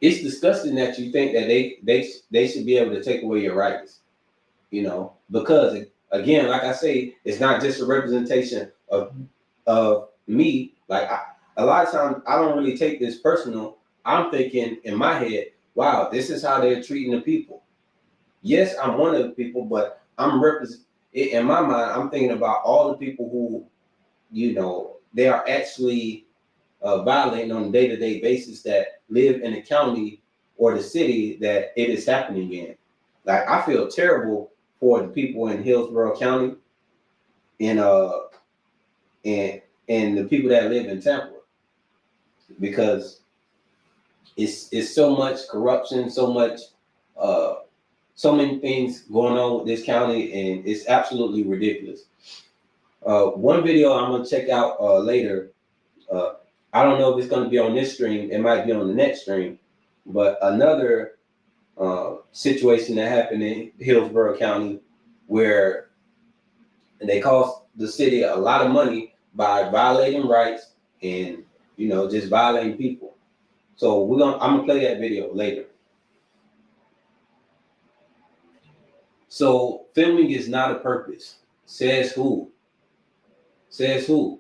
It's disgusting that you think that they should be able to take away your rights, because again, like I say, it's not just a representation of me. Like a lot of times, I don't really take this personal. I'm thinking in my head, wow, this is how they're treating the people. Yes, I'm one of the people, but in my mind, I'm thinking about all the people who, they are actually violating on a day-to-day basis that live in the county or the city that it is happening in. Like, I feel terrible for the people in Hillsborough County and the people that live in Tampa, because it's so much corruption, so many things going on with this county, and it's absolutely ridiculous. One video I'm gonna check out later. I don't know if it's gonna be on this stream. It might be on the next stream. But another situation that happened in Hillsborough County, where they cost the city a lot of money by violating rights and just violating people. So I'm gonna play that video later. So filming is not a purpose. Says who? Says who?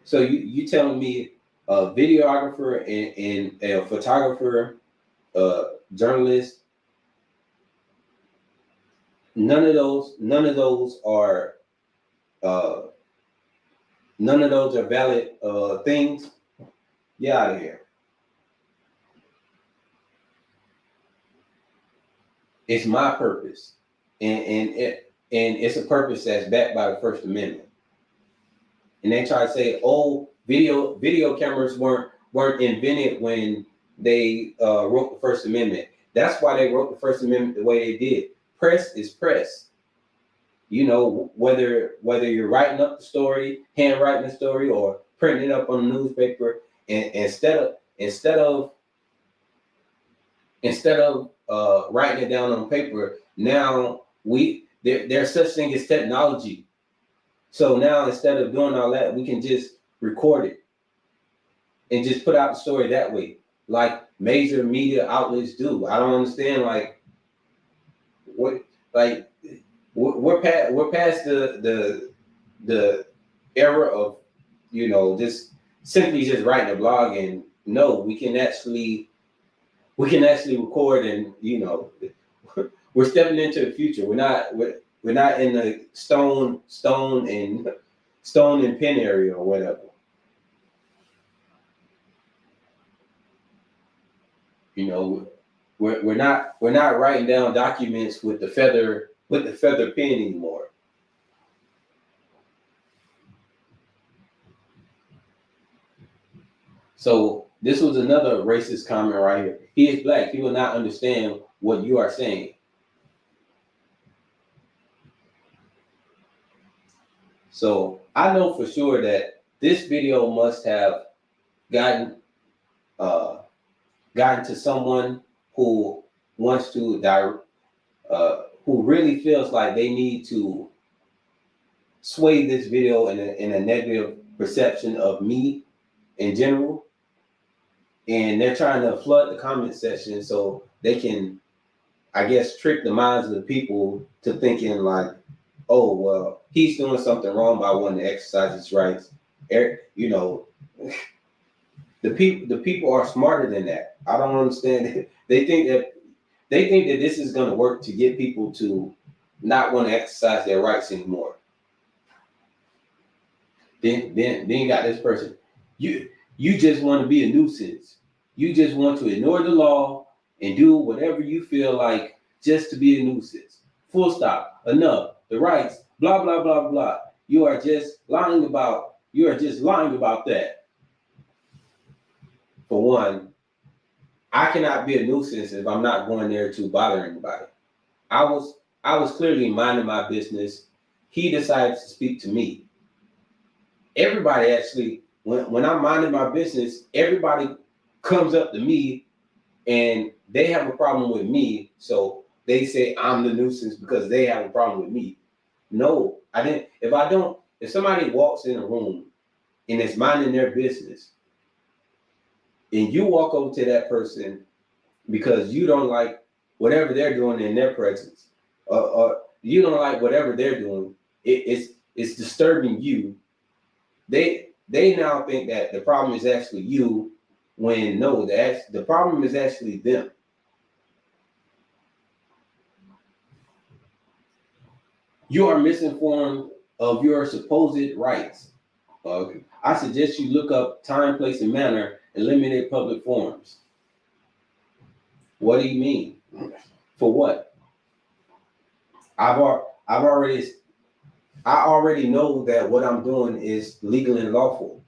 So you telling me a videographer and a photographer, journalist, none of those are valid things? Get out of here. It's my purpose, and it's a purpose that's backed by the First Amendment. And they try to say, oh, video cameras weren't invented when they wrote the First Amendment. That's why they wrote the First Amendment the way they did. Press is press. You know, whether you're writing up the story, handwriting the story, or printing it up on the newspaper, and instead of writing it down on paper, now there's such thing as technology. So now instead of doing all that, we can just record it and just put out the story that way, like major media outlets do. I don't understand, we're past the era of, just simply just writing a blog. And no, we can actually record, and we're stepping into the future. We're not in the stone and pen area or whatever. We're not writing down documents with the feather pen anymore. So this was another racist comment right here. He is black. He will not understand what you are saying. So I know for sure that this video must have gotten to someone who wants to who really feels like they need to sway this video in a negative perception of me in general. And they're trying to flood the comment section so they can, I guess, trick the minds of the people to thinking like, oh, well, he's doing something wrong by wanting to exercise his rights. The people are smarter than that. I don't understand it. They think that this is going to work to get people to not want to exercise their rights anymore. Then you got this person. You just want to be a nuisance. You just want to ignore the law and do whatever you feel like just to be a nuisance. Full stop. Enough. The rights. Blah blah blah blah. You are just lying about that. For one, I cannot be a nuisance if I'm not going there to bother anybody. I was clearly minding my business. He decided to speak to me. Everybody actually, when I'm minding my business, everybody comes up to me and they have a problem with me. So they say I'm the nuisance because they have a problem with me. No, I didn't. If somebody walks in a room and is minding their business, and you walk over to that person because you don't like whatever they're doing in their presence, or you don't like whatever they're doing, it's disturbing you. They now think that the problem is actually you, when no, the problem is actually them. You are misinformed of your supposed rights. I suggest you look up time, place, and manner and eliminate public forums. What do you mean? For what? I already know that what I'm doing is legal and lawful.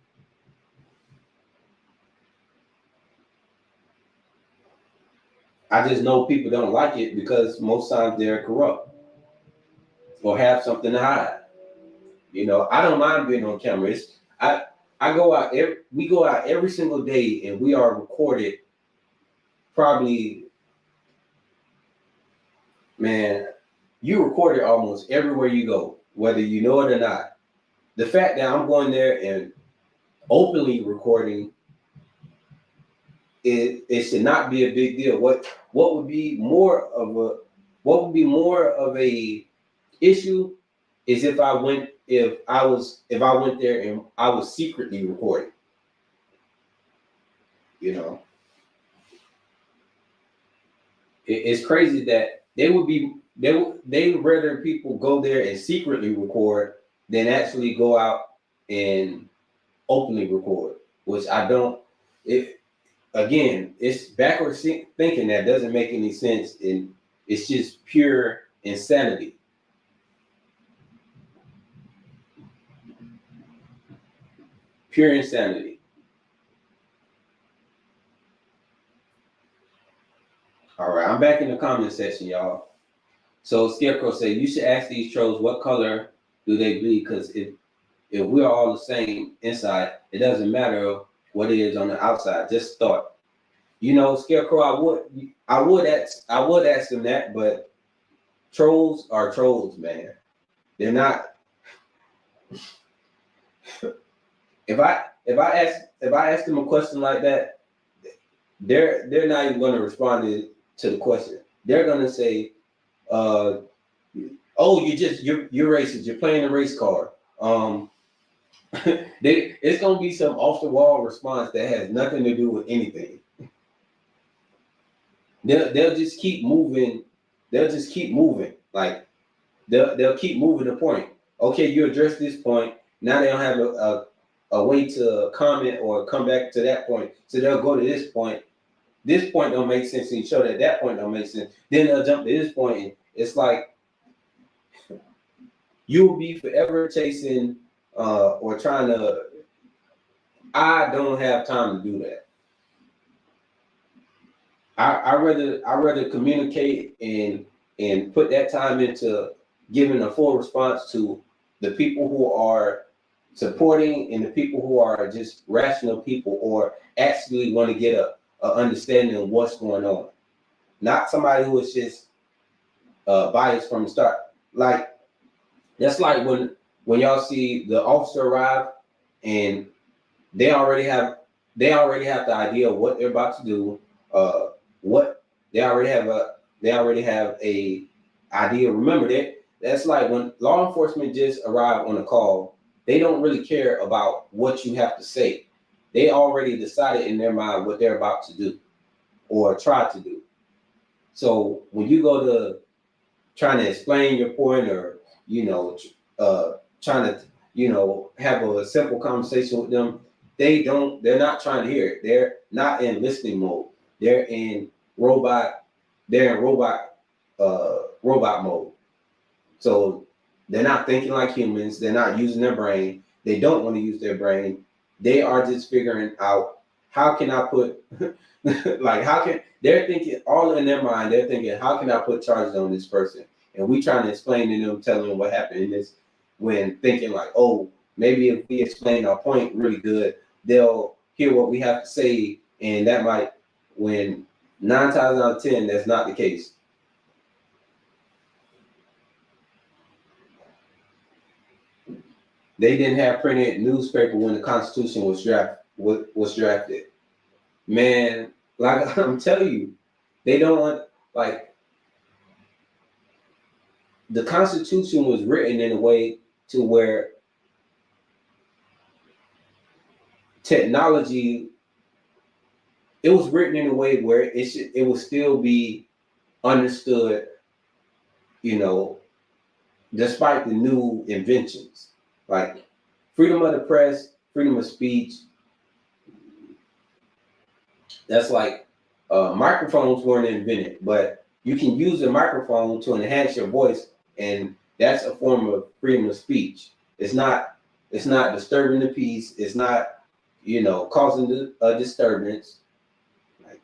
I just know people don't like it because most times they're corrupt or have something to hide. I don't mind being on camera. We go out every single day and we are recorded probably, man, you recorded almost everywhere you go, whether you know it or not. The fact that I'm going there and openly recording, it should not be a big deal. What would be more of what would be more of a issue is if I went there and I was secretly recording. You know, it's crazy that they would rather people go there and secretly record than actually go out and openly record, which I don't. Again, it's backwards thinking that doesn't make any sense, and it's just pure insanity. Pure insanity. All right, I'm back in the comment section, y'all. So Scarecrow said, you should ask these trolls what color do they bleed, because if we're all the same inside, it doesn't matter what it is on the outside. Just thought. You know, Scarecrow, I would ask them that, but trolls are trolls, man. They're not. If I ask them a question like that, they're not even going to respond to the question. They're going to say, "Oh, you're racist. You're playing a race card." It's going to be some off the wall response that has nothing to do with anything. They'll just keep moving. They'll just keep moving. Like they'll keep moving the point. Okay, you address this point. Now they don't have a way to comment or come back to that point. So they'll go to this point. This point don't make sense, and show that point don't make sense. Then they'll jump to this point, and it's like you'll be forever chasing or trying to. I don't have time to do that. I rather communicate and put that time into giving a full response to the people who are supporting and the people who are just rational people or actually want to get a understanding of what's going on. Not somebody who is just biased from the start. Like that's like when y'all see the officer arrive and they already have the idea of what they're about to do. They already have a idea. Remember that's like when law enforcement just arrive on a call, they don't really care about what you have to say. They already decided in their mind what they're about to do or try to do. So when you go to trying to explain your point or, trying to, have a simple conversation with them, they're not trying to hear it. They're not in listening mode. They're in robot mode. So they're not thinking like humans. They're not using their brain. They don't want to use their brain. They are just figuring out how can I put they're thinking all in their mind, they're thinking, how can I put charges on this person? And we trying to explain to them, telling them what happened in this, when thinking like, oh, maybe if we explain our point really good, they'll hear what we have to say, and that might, when 9 times out of 10, that's not the case. They didn't have printed newspaper when the Constitution was drafted. Man, like I'm telling you, they don't want, like, the Constitution was written in a way to where technology, it was written in a way where it will still be understood, despite the new inventions, like freedom of the press, freedom of speech. That's like microphones weren't invented, but you can use a microphone to enhance your voice, and that's a form of freedom of speech. It's not disturbing the peace. It's not, causing a disturbance. Like,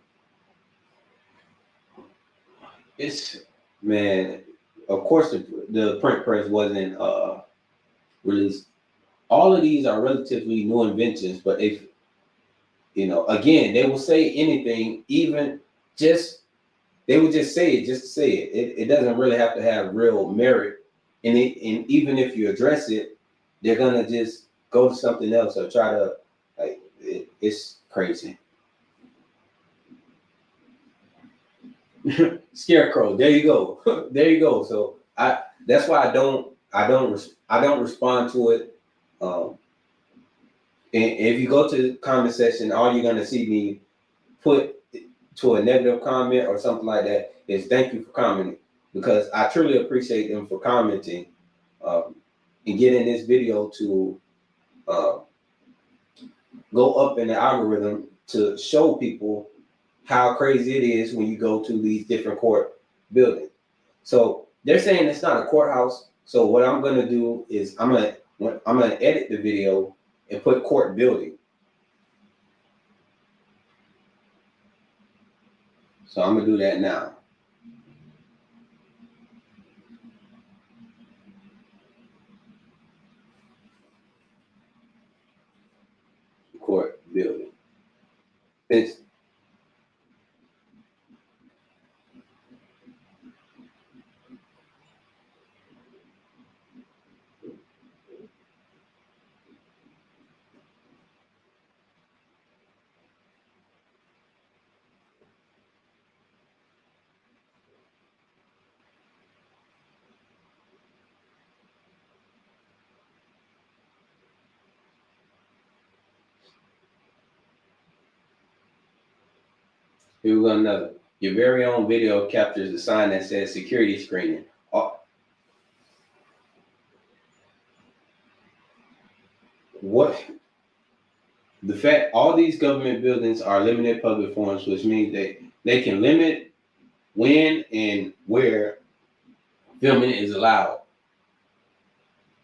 it's, man, of course the print press wasn't released. All of these are relatively new inventions, but if again, they will say anything, they would just say it just to say it. It doesn't really have to have real merit in it. And even if you address it, they're gonna just go to something else or try to, it's crazy. Scarecrow. There you go. There you go. So that's why I don't respond to it. And if you go to the comment section, all you're gonna see me put to a negative comment or something like that is thank you for commenting, because I truly appreciate them for commenting and getting this video to uh, go up in the algorithm to show people how crazy it is when you go to these different court buildings. So they're saying it's not a courthouse. So what I'm gonna do is I'm gonna edit the video and put court building. So I'm gonna do that now. Court building. It's here we go another. Your very own video captures the sign that says security screening. What the fact all these government buildings are limited public forums, which means they can limit when and where filming is allowed.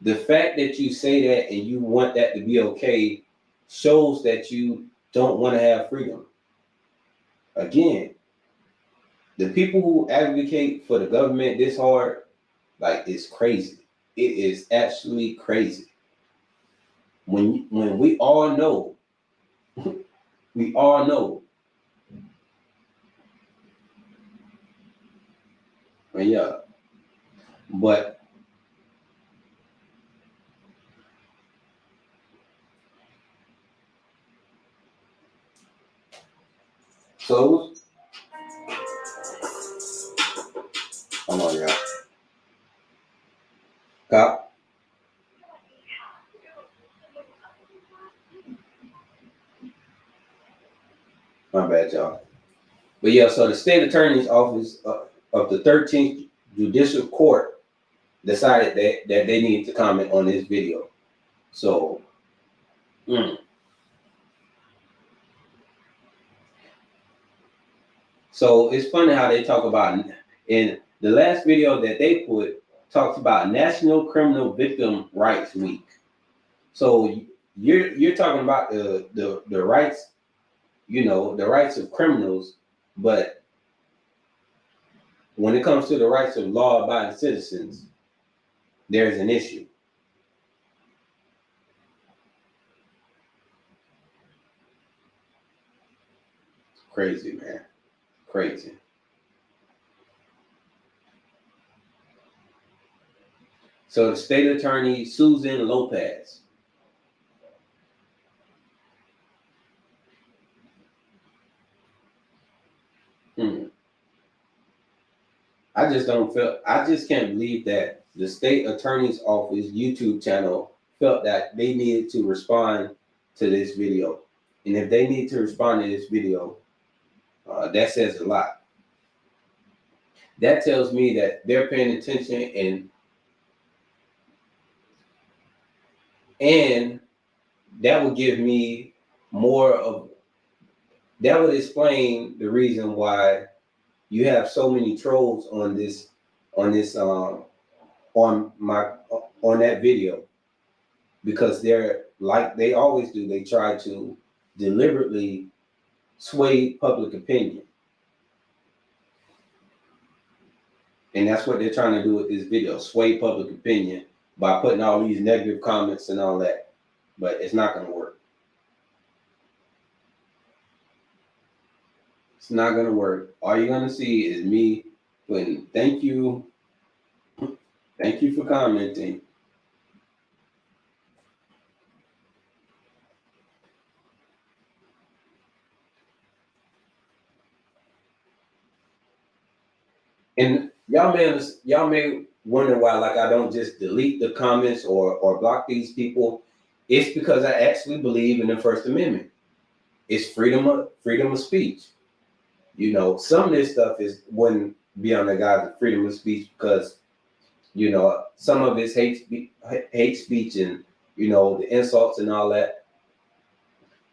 The fact that you say that and you want that to be okay shows that you don't want to have freedom. Again, the people who advocate for the government this hard, like, it's crazy. It is actually crazy. When we all know, we all know. But yeah, but so come on, y'all. Cop. My bad, y'all. But yeah, so the state attorney's office of the 13th Judicial Court decided that they need to comment on this video. So, so it's funny how they talk about, in the last video that they put talks about National Criminal Victim Rights Week. So you're talking about the rights, the rights of criminals, but when it comes to the rights of law-abiding citizens, there's an issue. Crazy, man. Crazy. So the state attorney, Susan Lopez. I just can't believe that the state attorney's office YouTube channel felt that they needed to respond to this video. And if they need to respond to this video, that says a lot. That tells me that they're paying attention, and that would give me that would explain the reason why you have so many trolls on that video, because they're like they always do. They try to deliberately sway public opinion, and that's what they're trying to do with this video: sway public opinion by putting all these negative comments and all that. But it's not going to work. It's not going to work. All you're going to see is me putting thank you for commenting. And y'all may wonder why, like, I don't just delete the comments or block these people. It's because I actually believe in the First Amendment. It's freedom of speech. You know, some of this stuff wouldn't be on the guise of freedom of speech because, you know, some of it's hate speech and, you know, the insults and all that.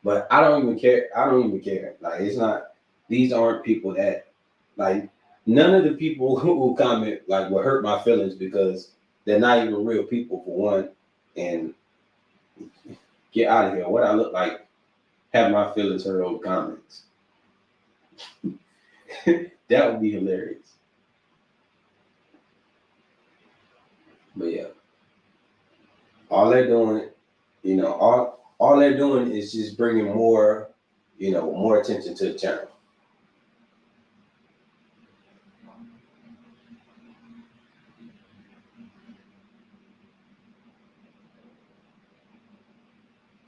But I don't even care. I don't even care. Like, it's not. These aren't people that, like, none of the people who comment like will hurt my feelings because they're not even real people for one. And get out of here. What I look like, have my feelings hurt over comments. That would be hilarious. But yeah, all they're doing, you know, all they're doing is just bringing more, you know, more attention to the channel.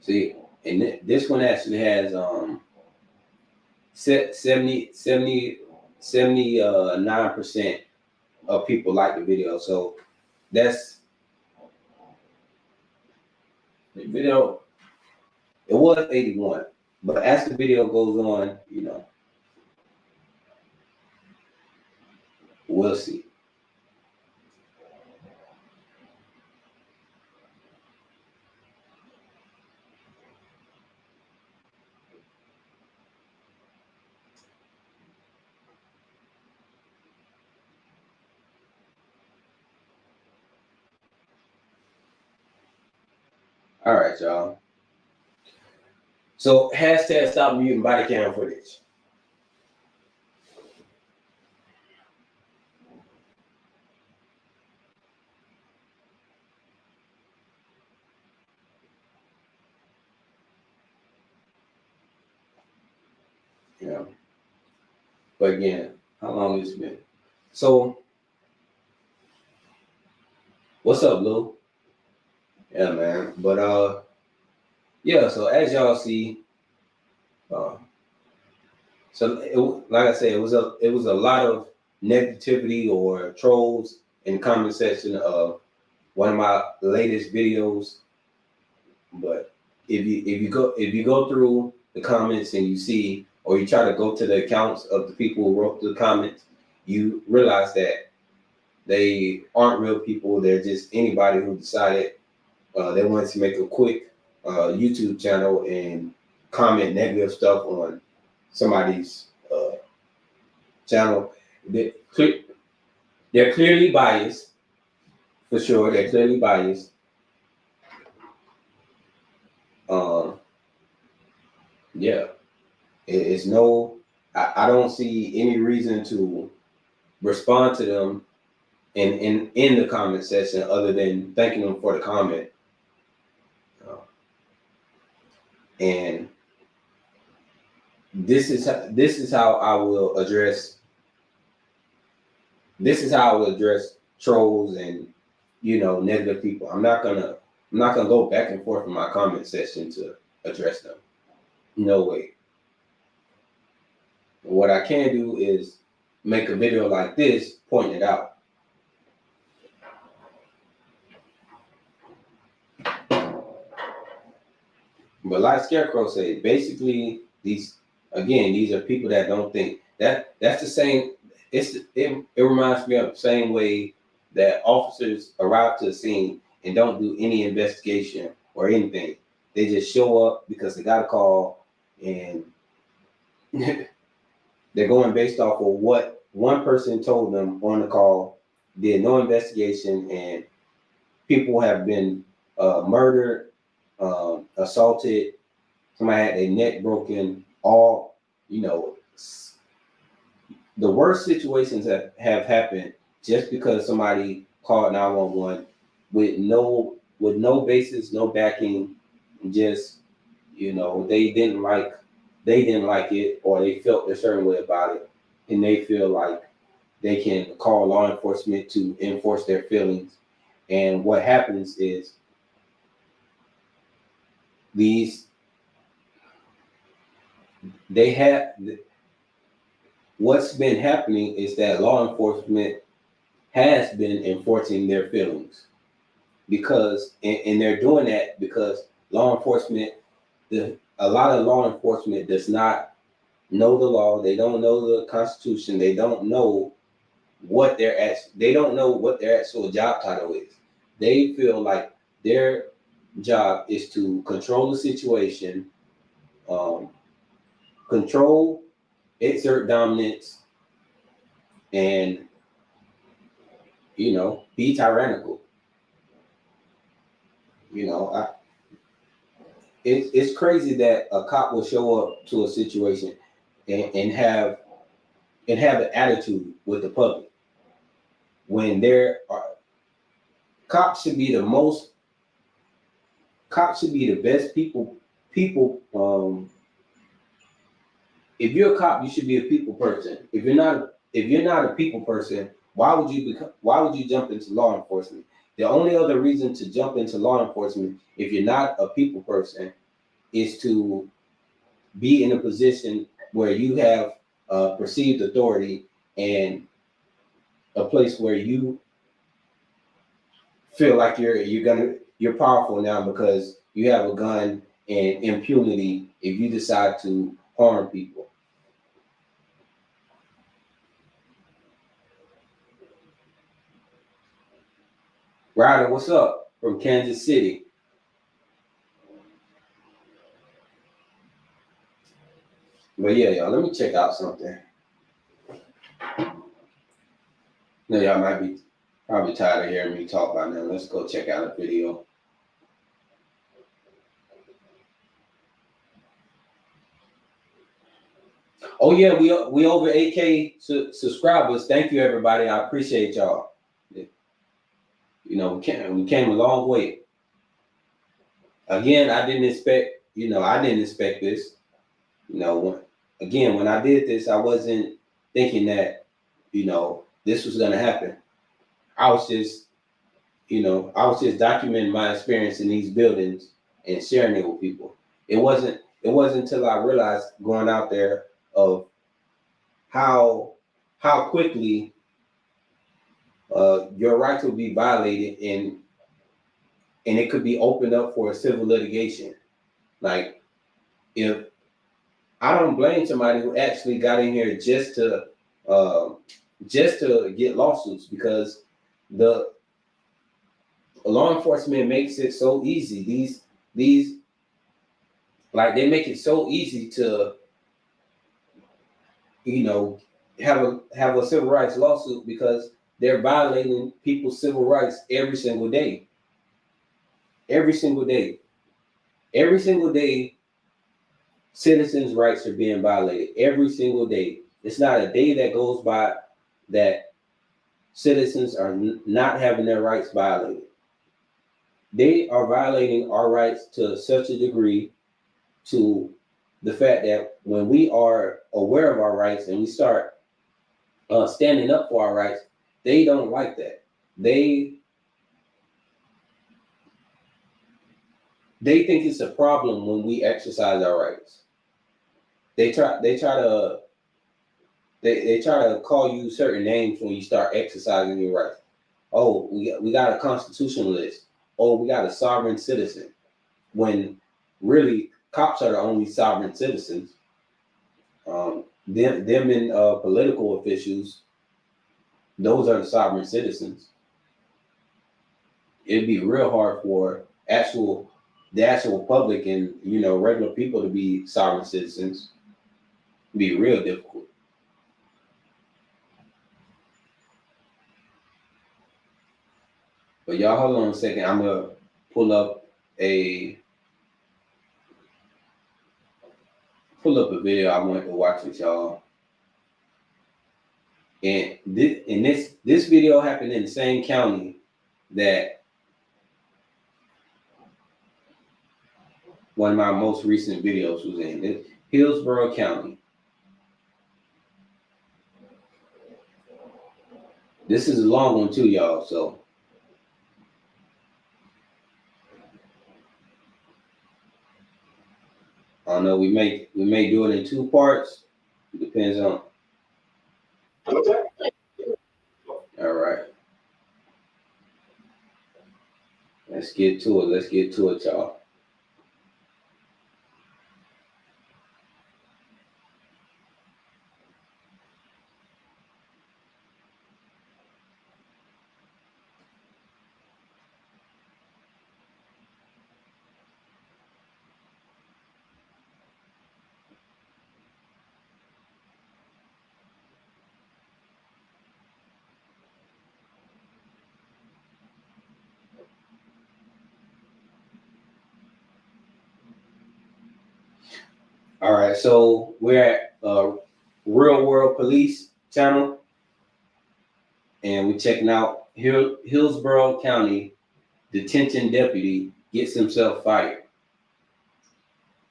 See, and this one actually has 79% of people like the video. So that's the video. It was 81, but as the video goes on, you know, we'll see. All right, y'all. So hashtag stop muting body cam footage. You know, but again, how long has it been? So what's up, Lou? Yeah, man. But yeah. So as y'all see, uh, like I said, it was a lot of negativity or trolls in the comment section of one of my latest videos. But if you go through the comments and you see, or you try to go to the accounts of the people who wrote the comments, you realize that they aren't real people. They're just anybody who decided they wanted to make a quick YouTube channel and comment negative stuff on somebody's channel. They, they're clearly biased, for sure. They're clearly biased. Yeah, it's no. I don't see any reason to respond to them in the comment section other than thanking them for the comment. And this is how I will address. This is how I will address trolls and, you know, negative people. I'm not gonna go back and forth in my comment section to address them. No way. What I can do is make a video like this, point it out. But like Scarecrow said, basically these are people that don't think that's the same. It reminds me of the same way that officers arrive to the scene and don't do any investigation or anything. They just show up because they got a call and they're going based off of what one person told them on the call, did no investigation, and people have been murdered, assaulted, somebody had their neck broken, all, you know, the worst situations have happened just because somebody called 911 with no basis, no backing, just, you know, they didn't like it, or they felt a certain way about it, and they feel like they can call law enforcement to enforce their feelings. And what happens is these they have what's been happening is that law enforcement has been enforcing their feelings because, and they're doing that because law enforcement, a lot of law enforcement does not know the law. They don't know the Constitution. They don't know they don't know what their actual job title is. They feel like their job is to control the situation, um, control, exert dominance, and be tyrannical. It's crazy that a cop will show up to a situation and have an attitude with the public when there are cops should be the most cops should be the best people. If you're a cop, you should be a people person. If you're not a people person, why would you jump into law enforcement? The only other reason to jump into law enforcement if you're not a people person is to be in a position where you have perceived authority and a place where you feel like you're powerful now because you have a gun and impunity if you decide to harm people. Ryder, what's up from Kansas City? But yeah, y'all, let me check out something. Now y'all might be probably tired of hearing me talk by now. Let's go check out a video. Oh yeah, we over 8K subscribers. Thank you everybody. I appreciate y'all. We came a long way. Again, I didn't expect this. When I did this, I wasn't thinking that, this was gonna happen. I was just, documenting my experience in these buildings and sharing it with people. It wasn't until I realized going out there of how quickly your rights will be violated and it could be opened up for a civil litigation. Like, if I don't blame somebody who actually got in here just to get lawsuits, because the law enforcement makes it so easy. These like they make it so easy to have a civil rights lawsuit because they're violating people's civil rights every single day. Every single day. Every single day, citizens' rights are being violated. Every single day. It's not a day that goes by that citizens are not having their rights violated. They are violating our rights to such a degree, to the fact that when we are aware of our rights and we start standing up for our rights, they don't like that. They think it's a problem when we exercise our rights. They try to call you certain names when you start exercising your rights. Oh, we got a constitutionalist. Oh, we got a sovereign citizen. When really cops are the only sovereign citizens. Them and political officials, those are the sovereign citizens. It'd be real hard for the actual public and regular people to be sovereign citizens. It'd be real difficult. But y'all hold on a second. I'm gonna pull up a video I wanted to watch with y'all. And this video happened in the same county that one of my most recent videos was in. It's Hillsborough County. This is a long one too, y'all. So I don't know. We may do it in two parts. It depends on All right. Let's get to it. Let's get to it, y'all. All right, so we're at Real World Police channel, and we're checking out Hillsborough County detention deputy gets himself fired.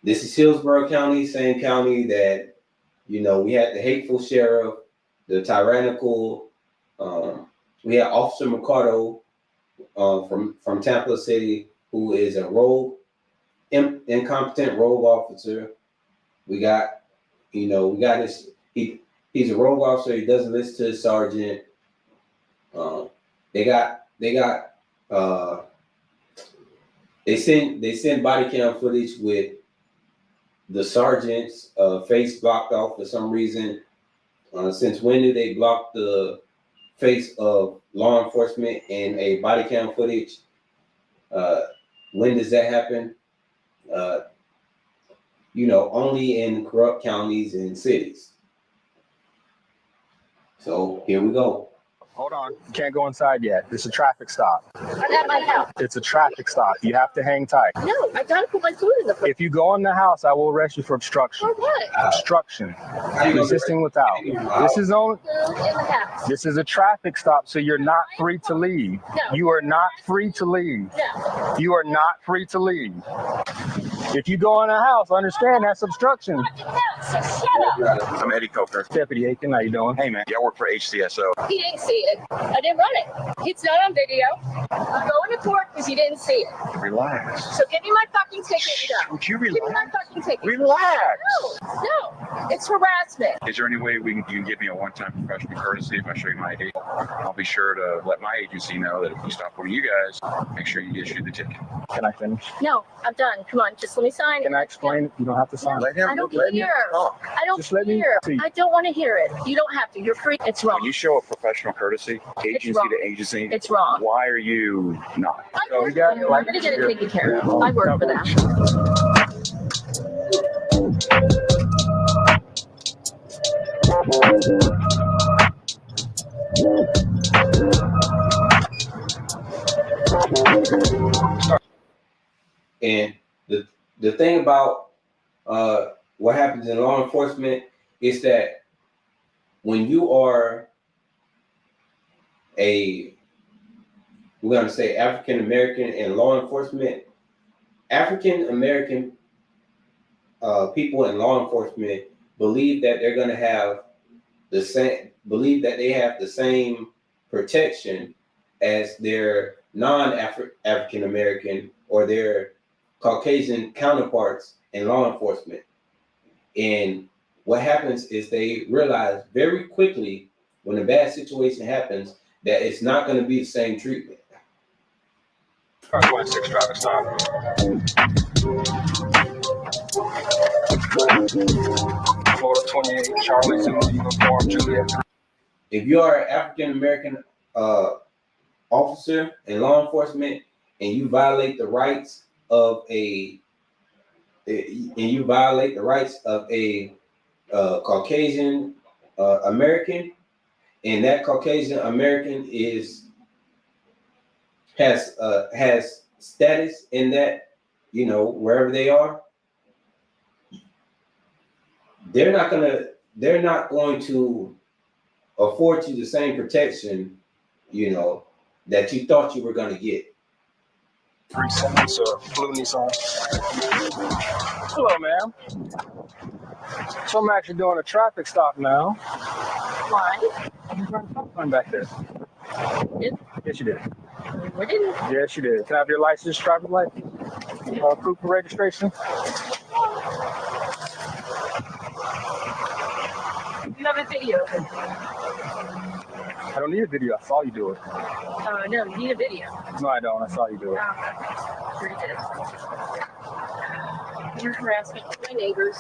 This is Hillsborough County, same county that, you know, we had the hateful sheriff, the tyrannical, we had Officer Mercado from Tampa City, who is a rogue, incompetent rogue officer. We got, you know, we got this, he's a rogue officer, he doesn't listen to his sergeant. They send body cam footage with the sergeant's face blocked off for some reason. Since when do they block the face of law enforcement in a body cam footage? When does that happen? You know, only in corrupt counties and cities. So here we go. Hold on. You can't go inside yet. It's a traffic stop. I'm at my house. It's a traffic stop. You have to hang tight. No, I gotta put my food in the fridge. If you go in the house, I will arrest you for obstruction. For what? Obstruction. Resisting without. This is only. Food in the house. This is a traffic stop, so you're not free to leave. No. You are not free to leave. No. You are not free to leave. If you go in a house, understand that's obstruction. Fucking house, so shut up. I'm Eddie Coker. Deputy Aiken, how you doing? Hey man, I work for HCSO. He didn't see it. I didn't run it. It's not on video. I'm going to court because he didn't see it. Relax. So give me my fucking ticket and go. Would you Give me my relax? fucking ticket. Relax. No, it's harassment. Is there any way you can give me a one-time professional courtesy if I show you my ID? I'll be sure to let my agency know that if we stop one of you guys, make sure you issue the ticket. Can I finish? No, I'm done. Come on, just let me sign it. Can I explain? You don't have to sign. Let him. I don't let him care. talk. I don't Just let me care. see. I don't want to hear it. You don't have to. You're free. It's wrong. When you show a professional courtesy, agency wrong. to agency, It's wrong. why are you not? I So work you got- for them. I'm going to get it taken care of. I work for them. And the thing about what happens in law enforcement is that when you are we're going to say African American in law enforcement, African American people in law enforcement believe that they're going to have the same protection as their non-African American or their Caucasian counterparts in law enforcement. And what happens is they realize very quickly when a bad situation happens that it's not going to be the same treatment. 516 traffic stop. 428 Charlie Zulu uniform Juliet. If you are an African American officer in law enforcement and you violate the rights of a Caucasian American, and that Caucasian American has status in that, you know, wherever they are, they're not going to afford you the same protection, you know, that you thought you were going to get. 37, sir. Blue Nissan. Hello, ma'am. So I'm actually doing a traffic stop now. Why? I'm back there. Did? Yes, you did. We didn't. Yes, you did. Can I have your license, driver's license? Proof of registration? You have a video. I don't need a video. I saw you do it. No, you need a video. No, I don't. I saw you do it. Sure you did. You're harassment with my neighbors.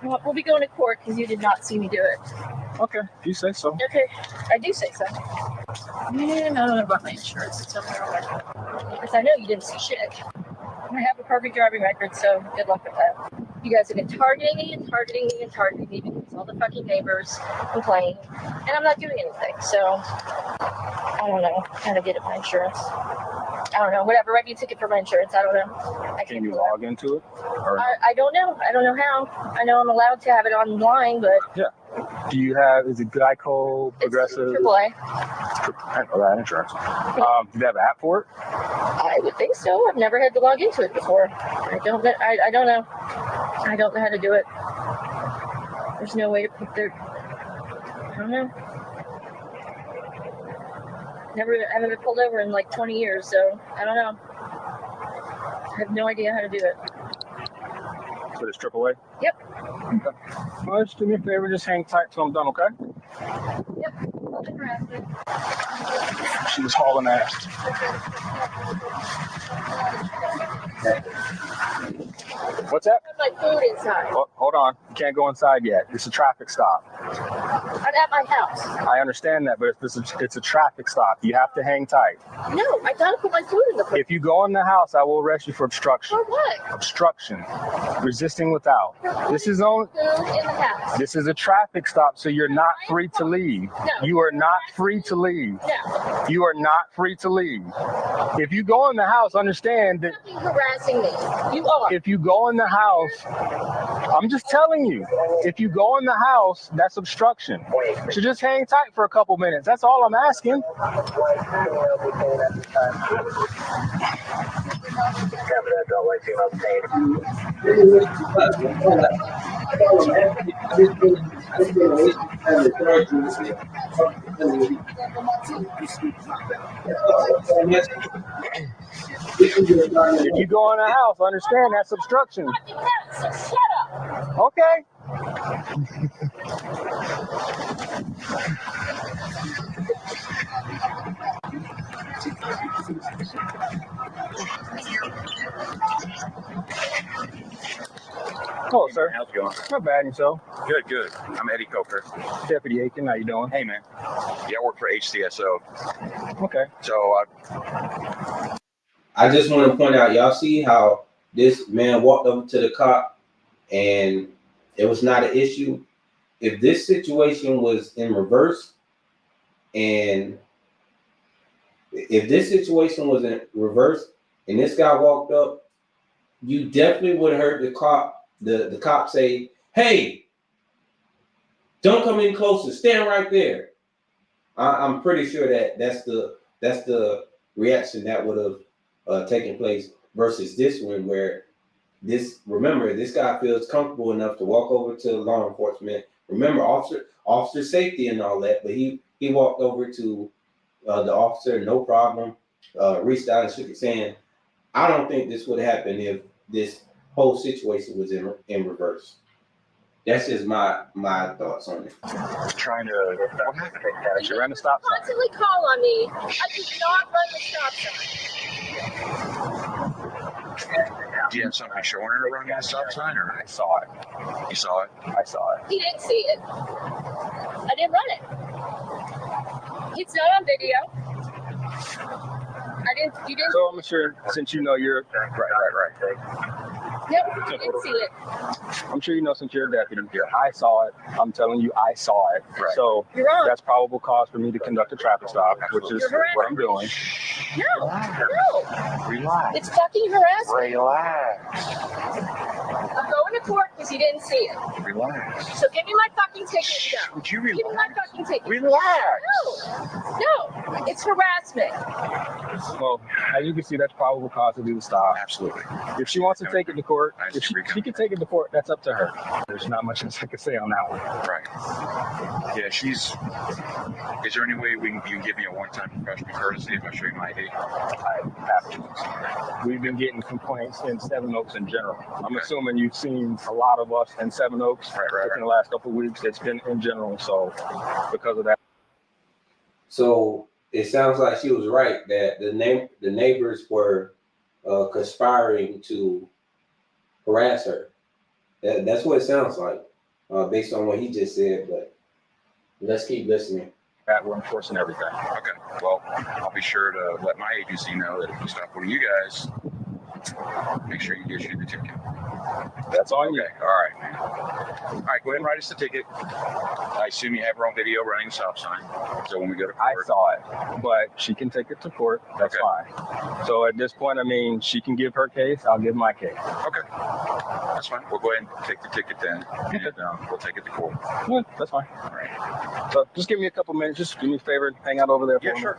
Well, we'll be going to court because you did not see me do it. Okay, you say so. Okay, I do say so. And I don't know about my insurance. It's somewhere over there. Because I know you didn't see shit. I have a perfect driving record, so good luck with that. You guys have been targeting me and targeting me and targeting me because all the fucking neighbors complain, and I'm not doing anything. So I don't know how to get at my insurance. I don't know. Whatever. Write me a ticket for my insurance. I don't know. Can you log into it? Or I don't know. I don't know how. I know I'm allowed to have it online, but yeah. Do you have? Is it Geico, Progressive? It's AAA. I know that insurance. Do they have an app for it? I would think so. I've never had to log into it before. I don't know. I don't know. I don't know how to do it. There's no way to put their. I don't know. I haven't been pulled over in like 20 years, so I don't know. I have no idea how to do it. So it's AAA? Yep. Okay. Well, just do me a favor, just hang tight till I'm done, okay? Yep. Nothing harassment. She was hauling ass. What's that? I have my food inside. Oh, hold on. You can't go inside yet. It's a traffic stop. I'm at my house. I understand that, but it's a traffic stop. You have to hang tight. No, I gotta put my food in the fridge. If you go in the house, I will arrest you for obstruction. For what? Obstruction. Resisting without. This is on. Food in the house. This is a traffic stop, so you're not free to leave. No. You are not free to leave. No. You are not free to leave. If you go in the house, understand that. You're harassing me. You are. If you go in the house, I'm just telling you, if you go in the house, that's obstruction. So just hang tight for a couple minutes. That's all I'm asking. If you go in the house, understand that's obstruction. Shut up. Okay. Hello, sir. How's it going? Not bad, yourself. Good, good. I'm Eddie Coker. Deputy Aiken, how you doing? Hey, man. Yeah, I work for HCSO. Okay. So I just want to point out, y'all see how this man walked over to the cop and it was not an issue? If this situation was in reverse, and if this situation was in reverse and this guy walked up, you definitely would have heard the cop say, "Hey, don't come in closer, stand right there." I'm pretty sure that's the reaction that would have taken place versus this one, where this guy feels comfortable enough to walk over to law enforcement. Remember, officer safety and all that, but he walked over to the officer, no problem, reached out and shook his hand. I don't think this would happen if this whole situation was in reverse. That's just my thoughts on it. Trying to. What happened? She ran the stop sign. Constantly call on me. I did not run the stop sign. do you have somebody showing her running a stop sign, or I saw it. you saw it? I saw it. He didn't see it. I didn't run it. It's not on video. You didn't. So I'm sure, since you know you're right. Nope, you didn't see it. I'm sure you know, since you're a deputy here, I saw it. I'm telling you, I saw it. Right. So You're wrong. that's probable cause for me to conduct a traffic stop, which is what I'm doing. No. Relax. It's fucking harassment. Relax. I'm going to court because you didn't see it. Relax. So give me my fucking ticket and go. Would you Give me my relax? fucking ticket. Relax. No, it's harassment. Well, as you can see, that's probable cause to do the stop. Absolutely. If she wants to take it to court, I if she agree. can take it to court, that's up to her. There's not much else I can say on that one. Right. Yeah, is there any way you can give me a one-time professional courtesy if I show you my ID? I have to. We've been getting complaints in Seven Oaks in general. I'm assuming you've seen a lot lot of us in Seven Oaks in the last couple of weeks. It's been in general, so because of that. So it sounds like she was right that the neighbors were conspiring to harass her. That's what it sounds like, based on what he just said. But let's keep listening. That we're enforcing everything. Okay. Well, I'll be sure to let my agency know that if we stop one of you guys, make sure you issue the ticket. That's all you Okay. All right, man. All right, go ahead and write us the ticket. I assume you have her on video running the stop sign. So when we go to I court, saw it, but she can take it to court. That's fine. So at this point, I mean, she can give her case. I'll give my case. okay, that's fine. We'll go ahead and take the ticket then, and we'll take it to court. Yeah, that's fine. All right. So just give me a couple minutes. Just do me a favor and hang out over there for Yeah, me. sure.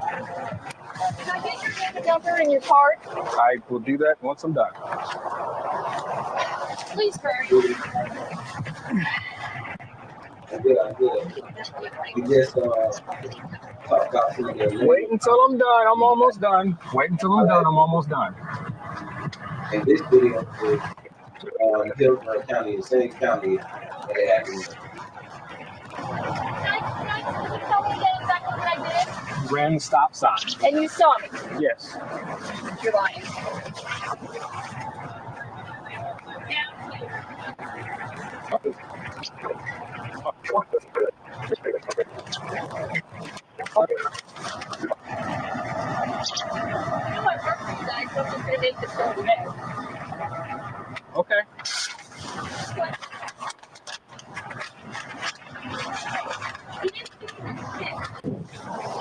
Can I get your name and number and your card? I will do that once I'm done. Please, hurry. I'm good. We just talked about some of the Wait until I'm done. I'm almost done. Wait until I'm done. I'm almost done. And this video is on Hillsborough County, the same county that it happened. Can you tell me again exactly what I did? Ran the stop sign. And you saw me. Yes. You're lying. Okay.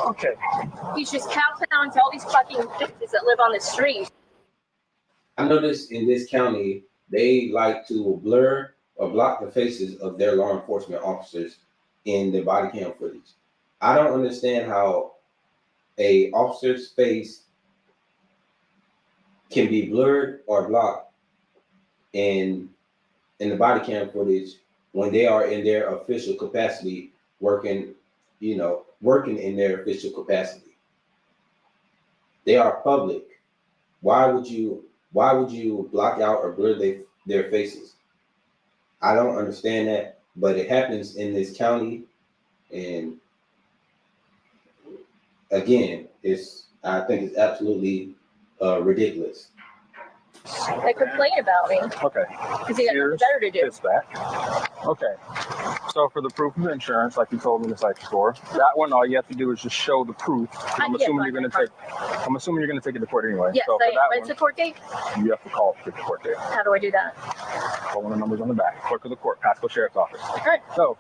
Okay. He's just kowtowing to all these fucking bitches that live on the street. I noticed in this county, they like to blur or block the faces of their law enforcement officers in the body cam footage. I don't understand how a officer's face can be blurred or blocked in the body cam footage when they are in their official capacity working in their official capacity. They are public. Why would you block out or blur their faces? I don't understand that, but it happens in this county, and again, I think it's absolutely ridiculous. They complain about me Okay. because they got nothing better to do. It's that. Okay. So for the proof of insurance, like you told me in the cycle store, that one, all you have to do is just show the proof. I'm assuming you're going to take it to court anyway. Yes, so I am. When's the court date? You have to call to get the court date. How do I do that? Call one of the numbers on the back. Clerk of the court, Pasco Sheriff's Office. All right. So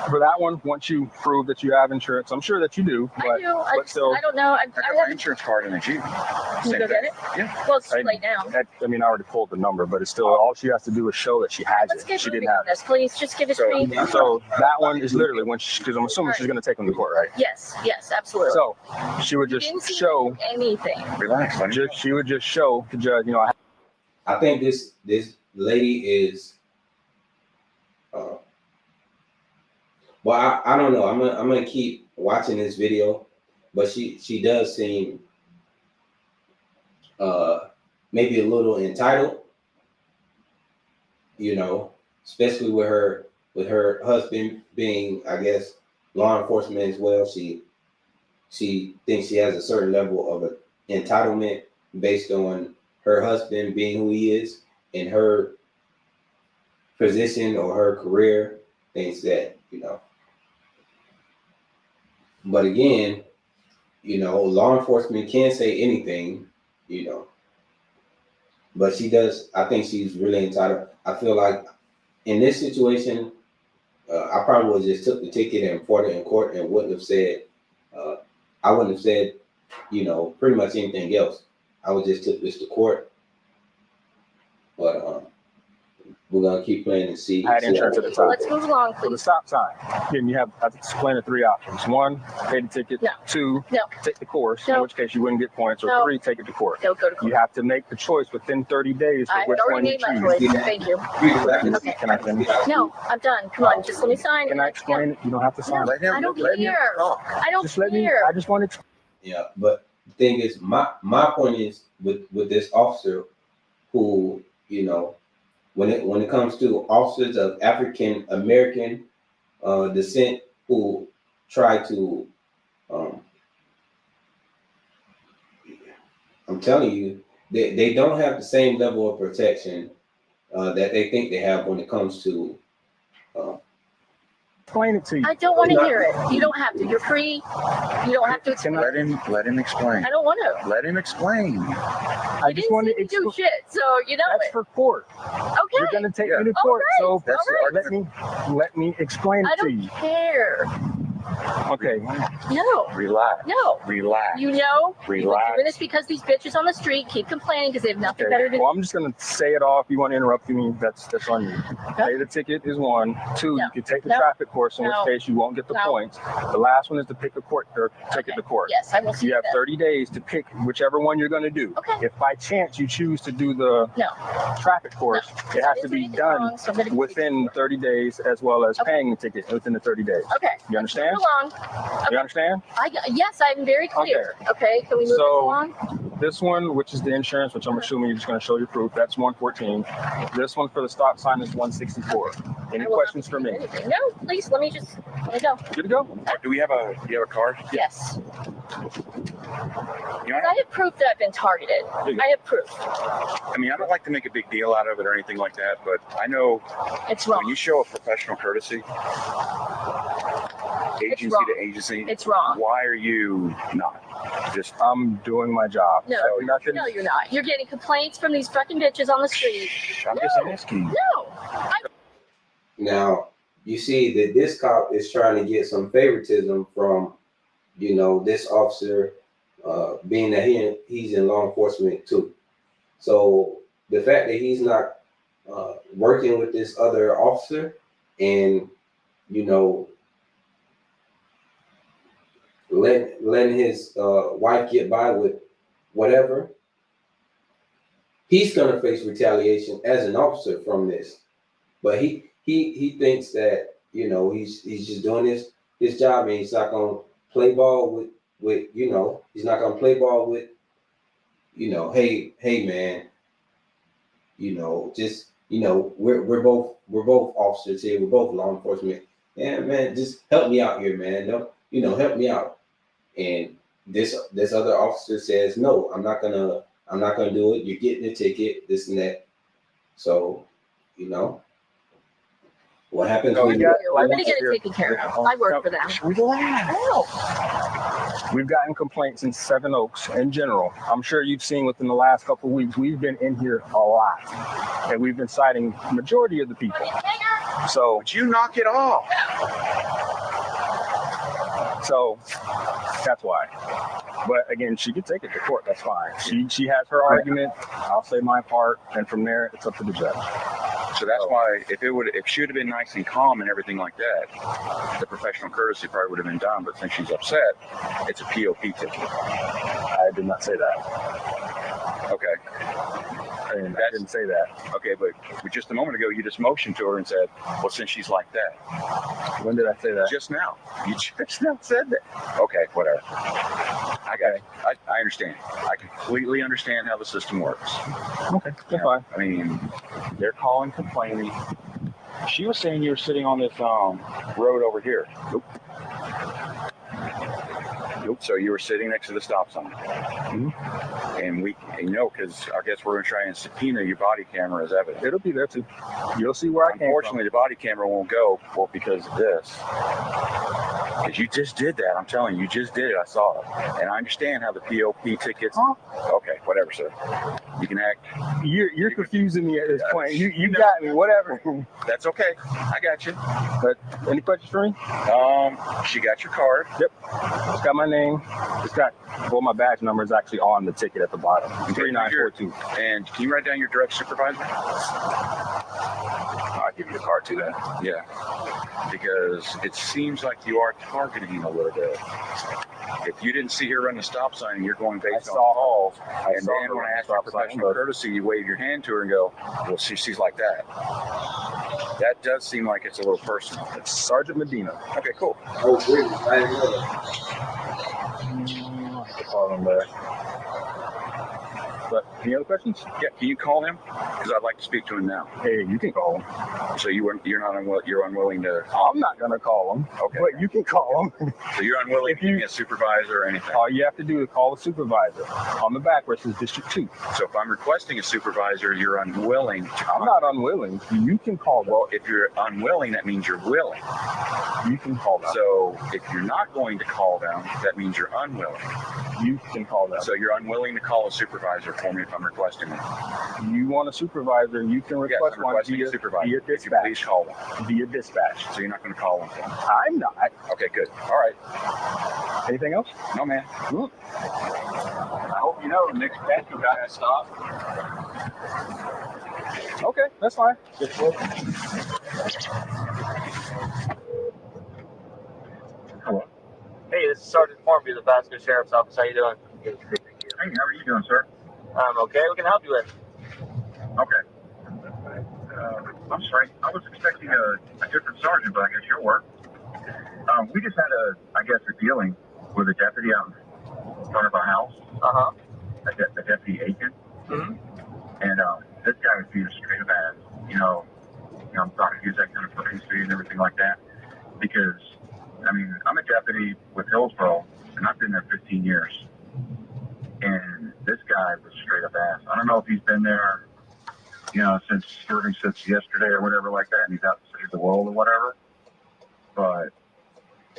for that one, once you prove that you have insurance, I'm sure that you do. But, I do. still, I don't know. I I got my have insurance card in the Jeep. Can you go get it? Yeah. Well, it's too late now. I mean, I already pulled the number, but it's still, all she has to do is show that she has Let's it. get She moving didn't have on this, please. Just give it to me. So that one is literally when because I'm assuming she's going to take them to court, right? Yes, absolutely. So she would You just didn't see show. anything. Relax, buddy. She would just show the judge, I think this lady is, well, I don't know. I'm gonna keep watching this video, but she does seem maybe a little entitled, especially with her husband being, I guess, law enforcement as well. She thinks she has a certain level of entitlement based on her husband being who he is in her position or her career, thinks that, But again, law enforcement can say anything, but she does. I think she's really entitled. I feel like in this situation, I probably would have just took the ticket and fought it in court and wouldn't have said, I wouldn't have said, pretty much anything else. I would just took this to court. But we're gonna keep playing and see. I had insurance at the time. Let's move along, For the please. stop sign, again, I have to explain the three options. One, pay the ticket. No. Two, No. take the course, No. in which case you wouldn't get points. Or No. three, take it to court. Don't go to court. You have to make the choice within 30 days for I've which one already you made my choose. choice. Thank you. Okay. Can I finish? No, I'm done. Come on, just let me sign. Can I explain it? You don't have to sign. No, I don't let him care. talk. I don't Just let me. care. I just wanted to. Yeah, but the thing is, my point is with this officer who, you know, when it comes to officers of African American descent who try to, I'm telling you, they don't have the same level of protection that they think they have when it comes to. Explain it to you. I don't want to hear it. You don't have to. You're free. You don't have to explain. Let him explain. I don't want to. Let him explain. I just want to do shit, so you know That's it. for court. Okay. You're gonna take me to court, so That's let me explain I it to don't you. care. Okay. No. Relax. No. Relax. You know, you've been Relax. doing this because these bitches on the street keep complaining because they have nothing Okay. better to do. Well, I'm just gonna say it off. You want to interrupt me? That's on you. Pay the ticket is one. Two, No. you can take the No. traffic course, in No. which case you won't get the No. points. The last one is to pick a court or take it to court. Yes, I will see You have that. 30 days to pick whichever one you're going to do. Okay. If by chance you choose to do the No. traffic course, No. it has to be done within 30 days as well as paying the ticket within the 30 days. Okay. You understand? Move along. You understand? Yes, I'm very clear. Okay, can we move along? This one, which is the insurance, which I'm assuming you're just going to show your proof, that's 114. This one for the stop sign is 164. Any questions for me? No, please, let me go. Good to go? Do you have a card? Yes. You know, I have proof that I've been targeted. I have proof. I mean, I don't like to make a big deal out of it or anything like that, but I know It's wrong. when you show a professional courtesy, agency to agency, It's wrong. why are you not? Just I'm doing my job. No, So nothing. no, you're not. You're getting complaints from these fucking bitches on the street. I'm just asking. No. Now, you see that this cop is trying to get some favoritism from, you know, this officer, being that he's in law enforcement too. So the fact that he's not working with this other officer and, you know, letting his wife get by with whatever, he's gonna face retaliation as an officer from this. But he thinks that, you know, he's just doing his job, and he's not gonna play ball with you know, he's not gonna play ball with, you know, hey man, you know, just, you know, we're both officers here, we're both law enforcement. Yeah, man, just help me out here, man. Don't, you know, help me out. And this other officer says, no, I'm not gonna do it. You're getting a ticket, this and that. So, you know, what happens when I'm gonna get it taken care of. I work for them. Relax. No. We've gotten complaints in Seven Oaks in general. I'm sure you've seen within the last couple of weeks, we've been in here a lot. And we've been citing the majority of the people. So, Would you knock it off? so that's why. But again, she could take it to court. That's fine. She has her argument. I'll say my part. And from there, it's up to the judge. So that's why if she would have been nice and calm and everything like that, the professional courtesy probably would have been done. But since she's upset, it's a POP ticket. I did not say that. Okay. I didn't say that. Okay, but just a moment ago, you just motioned to her and said, well, since she's like that. When did I say that? Just now. You just now said that. Okay, whatever. I got it. I understand. I completely understand how the system works. Okay, that's fine. I mean, they're calling, complaining. She was saying you were sitting on this road over here. Nope. So you were sitting next to the stop sign. Mm-hmm. And because I guess we're going to try and subpoena your body camera as evidence. It'll be there too. You'll see where I came from. Unfortunately, the body camera won't go because of this. Because you just did that. I'm telling you, you just did it. I saw it. And I understand how the POP tickets. Huh? Okay, whatever, sir. You can act. You're confusing me at this point. You got me. Whatever. That's okay. I got you. But any questions for me? She got your card. Yep. It's got my name. It's got, well, my badge number is actually on the ticket at the bottom. 3942. And can you write down your direct supervisor? I'll give you the card too then. Yeah. Because it seems like you are targeting a little bit. If you didn't see her run the stop sign and you're going based on calls, and then when I ask for professional courtesy, you wave your hand to her and go, well, she's like that. That does seem like it's a little personal. It's Sergeant Medina. Okay, cool. Oh, really? I didn't know that. Call him back. But any other questions? Yeah, can you call him? Because I'd like to speak to him now. Hey, you can call him. So you're unwilling to. I'm not gonna call him. Okay. But you can call him. So you're unwilling If to you- be a supervisor or anything. All you have to do is call the supervisor on the back where it says District 2. So if I'm requesting a supervisor, you're unwilling to. I'm not unwilling. You can call them. Well, if you're unwilling, that means you're willing. You can call them. So if you're not going to call them, that means you're unwilling. You can call them. So you're unwilling to call a supervisor for me if I'm requesting one. You want a supervisor, you can Yes, request I'm one requesting via, a supervisor. via If you dispatch. please call one. Via dispatch. So you're not going to call one for me. I'm not. Okay, good. All right. Anything else? No, man. Good. I hope you know the next batch you got to stop. Okay, that's fine. Hello. Hey, this is Sergeant Formby of the Vasco Sheriff's Office. How you doing? Hey, how are you doing, sir? I'm okay. What can I help you with? Okay. I'm sorry. I was expecting a different sergeant, but I guess your work. We just had a dealing with a deputy out in front of our house. Uh-huh. A deputy Aiken. Mm-hmm. And this guy was being straight up ass. I'm sorry to use that kind of courtesy and everything like that. Because, I'm a deputy with Hillsborough, and I've been there 15 years. And this guy was straight up ass. I don't know if he's been there, since yesterday or whatever like that, and he's out to save the world or whatever. But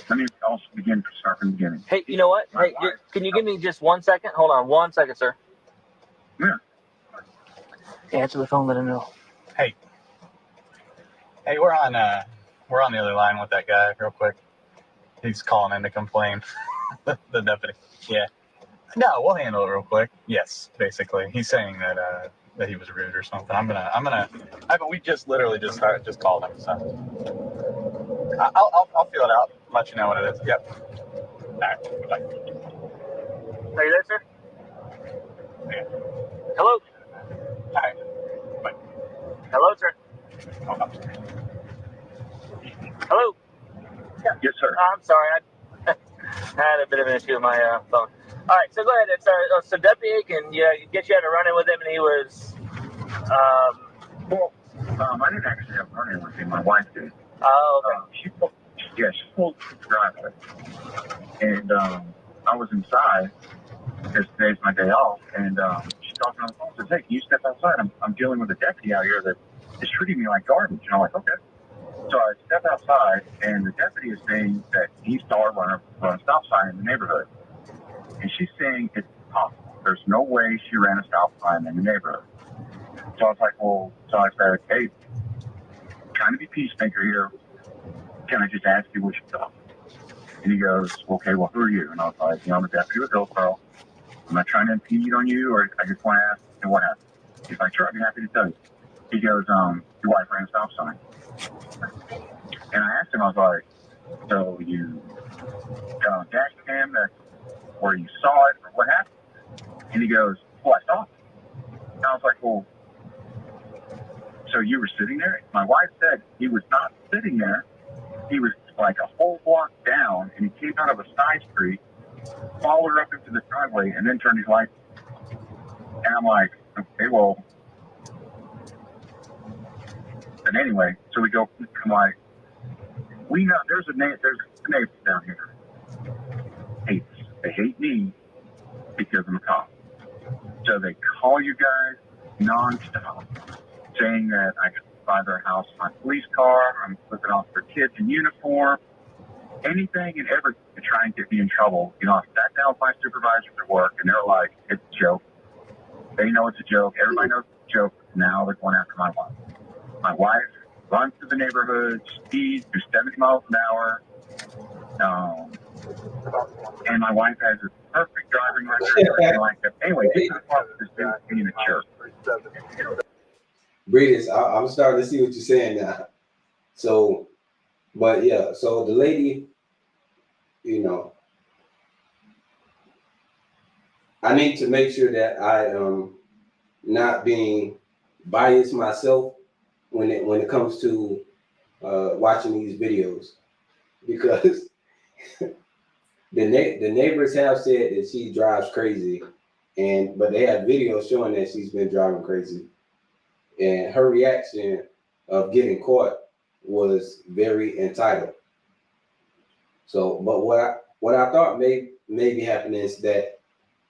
let me also start from the beginning. Hey, you know what? Hey, can you give me just 1 second? Hold on 1 second, sir. Yeah. Answer the phone, let him know. Hey, we're on the other line with that guy real quick. He's calling in to complain. The deputy. Yeah. No, we'll handle it real quick. Yes, basically. He's saying that he was rude or something. But we just literally just called him. So I'll feel it out. Let you know what it is. Yep. All right. Bye. Are you there, sir? Yeah. Hello? All right. Bye. Hello, sir? Hold on. Hello? Yes, sir. I'm sorry. I had a bit of an issue with my phone. All right, so go ahead. It's so Deputy Aiken, you had a run-in with him, and he was. I didn't actually have a run-in with him. My wife did. Oh, okay. She pulled through the driveway. And I was inside because today's my day off. And she's talking on the phone. Says, "Hey, can you step outside? I'm dealing with a deputy out here that is treating me like garbage." And I'm like, "Okay." So I step outside, and the deputy is saying that he saw her run a stop sign in the neighborhood. And she's saying it's impossible. There's no way she ran a stop sign in the neighborhood. So I was like, I said, "Hey, trying to be peacemaker here. Can I just ask you what you thought?" And he goes, "Okay, well, who are you?" And I was like, "I'm a deputy with Hillsborough. I'm not trying to impede on you, or I just want to ask you what happened." He's like, "Sure, I'd be happy to tell you." He goes, "Your wife ran a stop sign." And I asked him, I was like, "So you got on dash cam or you saw it, or what happened?" And he goes, "Well, I saw it." And I was like, "Well, so you were sitting there?" My wife said he was not sitting there. He was like a whole block down, and he came out of a side street, followed her up into the driveway, and then turned his lights. And I'm like, "Okay, well." And anyway, so we go, I'm like, we know there's a neighbor down here. They hate me because I'm a cop. So they call you guys nonstop, saying that I can buy their house in my police car, I'm flipping off their kids in uniform, anything and everything to try and get me in trouble. I sat down with my supervisors at work, and they're like, "It's a joke." They know it's a joke. Everybody knows it's a joke. Now they're going after my wife. My wife runs through the neighborhood, speeds through 70 miles an hour. And my wife has a perfect driving record and everything like that. Anyway, get to the part of this dude being a jerk. Breeders, I'm starting to see what you're saying now. So, but yeah, so the lady, I need to make sure that I am not being biased myself when it comes to watching these videos, because the neighbors have said that she drives crazy, but they have videos showing that she's been driving crazy, and her reaction of getting caught was very entitled. So, but what I thought may be happening is that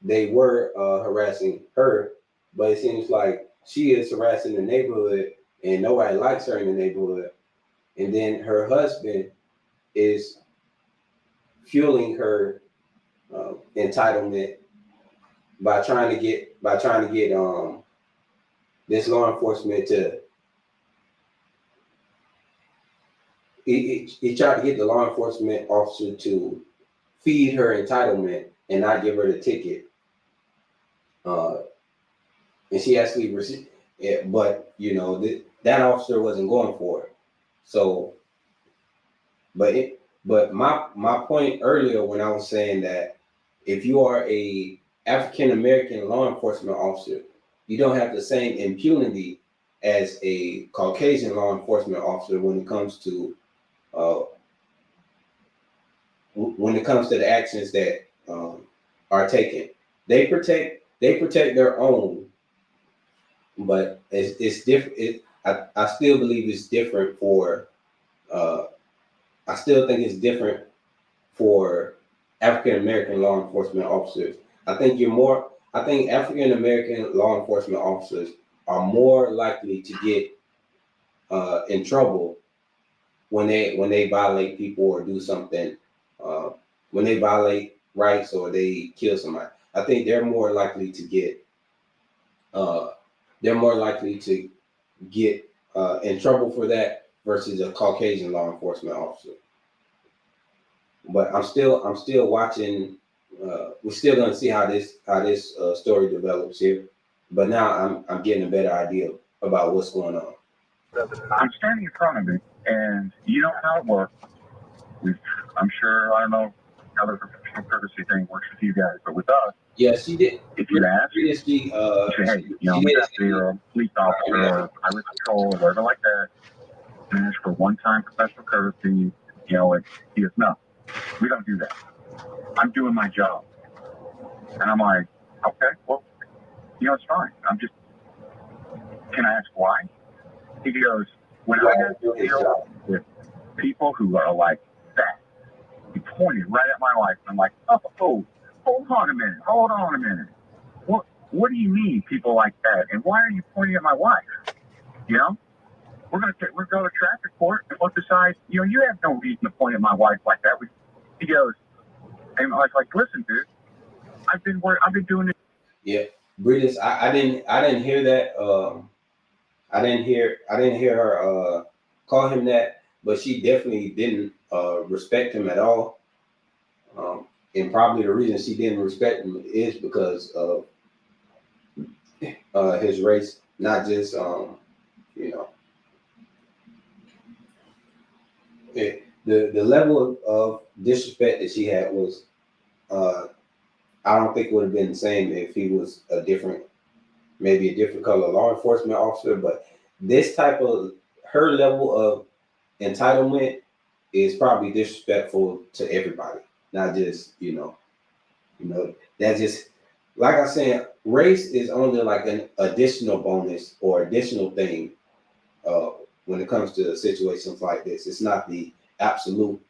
they were harassing her, but it seems like she is harassing the neighborhood, and nobody likes her in the neighborhood. And then her husband is fueling her entitlement by trying to get this law enforcement to he tried to get the law enforcement officer to feed her entitlement and not give her the ticket. And she actually received it, but you know that officer wasn't going for it. So, but my point earlier when I was saying that if you are a African American law enforcement officer, you don't have the same impunity as a Caucasian law enforcement officer when it comes to the actions that are taken. They protect their own, but it's different. I still believe it's different for. I still think it's different for African American law enforcement officers. I think African American law enforcement officers are more likely to get in trouble when they violate people or do something, when they violate rights or they kill somebody. I think they're more likely to get in trouble for that versus a Caucasian law enforcement officer. But I'm still watching. We're still going to see how this story develops here. But now I'm getting a better idea about what's going on. I'm standing in front of me, and you know how it works. I'm sure, I don't know how the professional courtesy thing works with you guys, but with us, yeah, she did. If you ask, you say, hey, I'm a deputy or a police officer or highway patrol or whatever like that, and it's for one-time professional courtesy, he goes, no, we don't do that. I'm doing my job. And I'm like, okay, well, it's fine. Can I ask why? He goes, when I have to deal with people who are like that, he pointed right at my wife. And I'm like, oh, hold on a minute. What do you mean, people like that? And why are you pointing at my wife? We're gonna go to traffic court and we'll decide. You have no reason to point at my wife like that. He goes, and I was like, listen, dude, I've been doing it. Yeah, Britis, I didn't hear that. I didn't hear her call him that, but she definitely didn't respect him at all. And probably the reason she didn't respect him is because of his race, not just the level of disrespect that she had was I don't think it would have been the same if he was maybe a different color law enforcement officer, but this type of her level of entitlement is probably disrespectful to everybody, not just that just like I said, race is only like an additional bonus or additional thing when it comes to situations like this. It's not the absolute.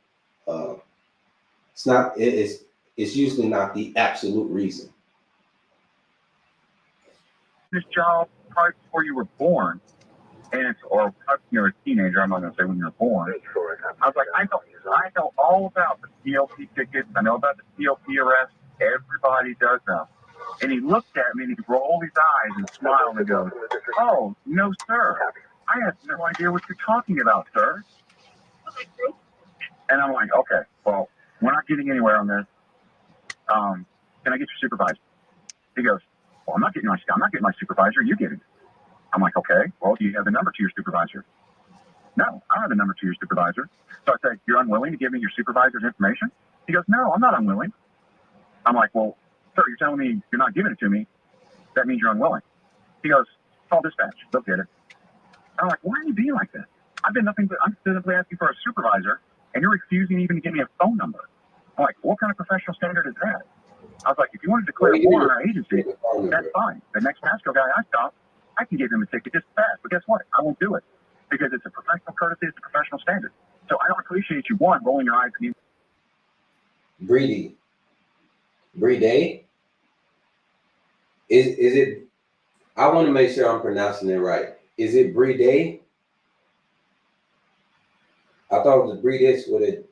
It's usually not the absolute reason. This job probably before you were born, or you're a teenager. I'm not going to say when you were born. I was like, I know all about the CLP tickets. I know about the CLP arrest. Everybody does them. And he looked at me and he rolled his eyes and smiled and goes, "Oh no, sir. I have no idea what you're talking about, sir." And I'm like, okay, well, we're not getting anywhere on this. Can I get your supervisor? He goes, well, I'm not getting my supervisor. You get it. I'm like, okay, well, do you have the number to your supervisor? No, I don't have the number to your supervisor. So I say, you're unwilling to give me your supervisor's information? He goes, no, I'm not unwilling. I'm like, well, sir, you're telling me you're not giving it to me. That means you're unwilling. He goes, call dispatch. They'll get it. And I'm like, why are you being like this? I'm simply asking for a supervisor, and you're refusing even to give me a phone number. I'm like, what kind of professional standard is that? I was like, if you want to declare war on our agency, that's fine. The next Pasco guy I stop, I can give him a ticket just fast. But guess what? I won't do it because it's a professional courtesy, it's a professional standard. So I don't appreciate you, one, rolling your eyes at me. Breedy. Breedy? Is it, I want to make sure I'm pronouncing it right. Is it Breedy? I thought it was Breedis with a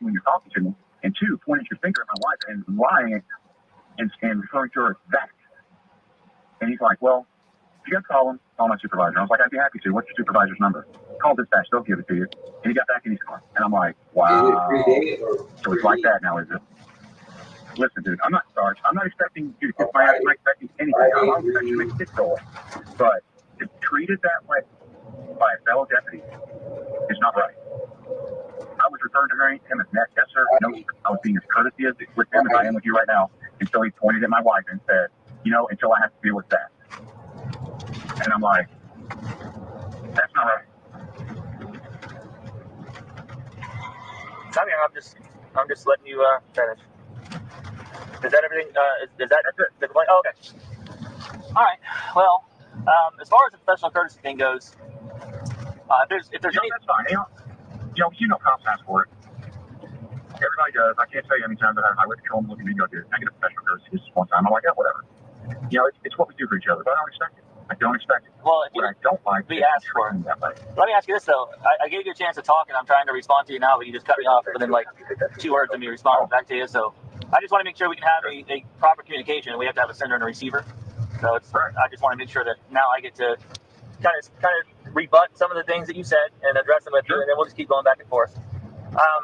when you're talking to me, and two, pointing your finger at my wife and lying and referring to her as that. And he's like, well, you got to call my supervisor. I was like, I'd be happy to. What's your supervisor's number? Call dispatch, they'll give it to you. And he got back in his car. And I'm like, wow. So it's like that now, is it? Listen, dude, I'm not Sarge. I'm not expecting you to kiss my ass. I'm not expecting anything. I'm not expecting you to make a kick goal. But to treat it that way by a fellow deputy is not right. I was referring to him as Ned. Yes, sir. No, I was being as courteous with him as I am with you right now. Until he pointed at my wife and said, you know, until I have to deal with that. And I'm like, that's not right. I mean, I'm just letting you finish. Is that everything? Is that the complaint? Oh, okay. All right. Well, as far as the professional courtesy thing goes, if there's any, that's fine. You know, cops ask for it. Everybody does. I can't tell you how many times I have highway patrol looking at me go, dude, I get a professional courtesy just one time. I'm like, yeah, whatever. You know, it's what we do for each other, but I don't expect it. I don't expect it. well, if What I don't like be is asked for. that way. Let me ask you this though. I gave you a chance to talk, and I'm trying to respond to you now, but you just cut me off within like 2 words of me responding back to you. So I just want to make sure we can have a proper communication. We have to have a sender and a receiver. So I just want to make sure that now I get to kind of rebut some of the things that you said and address them with you, and then we'll just keep going back and forth. All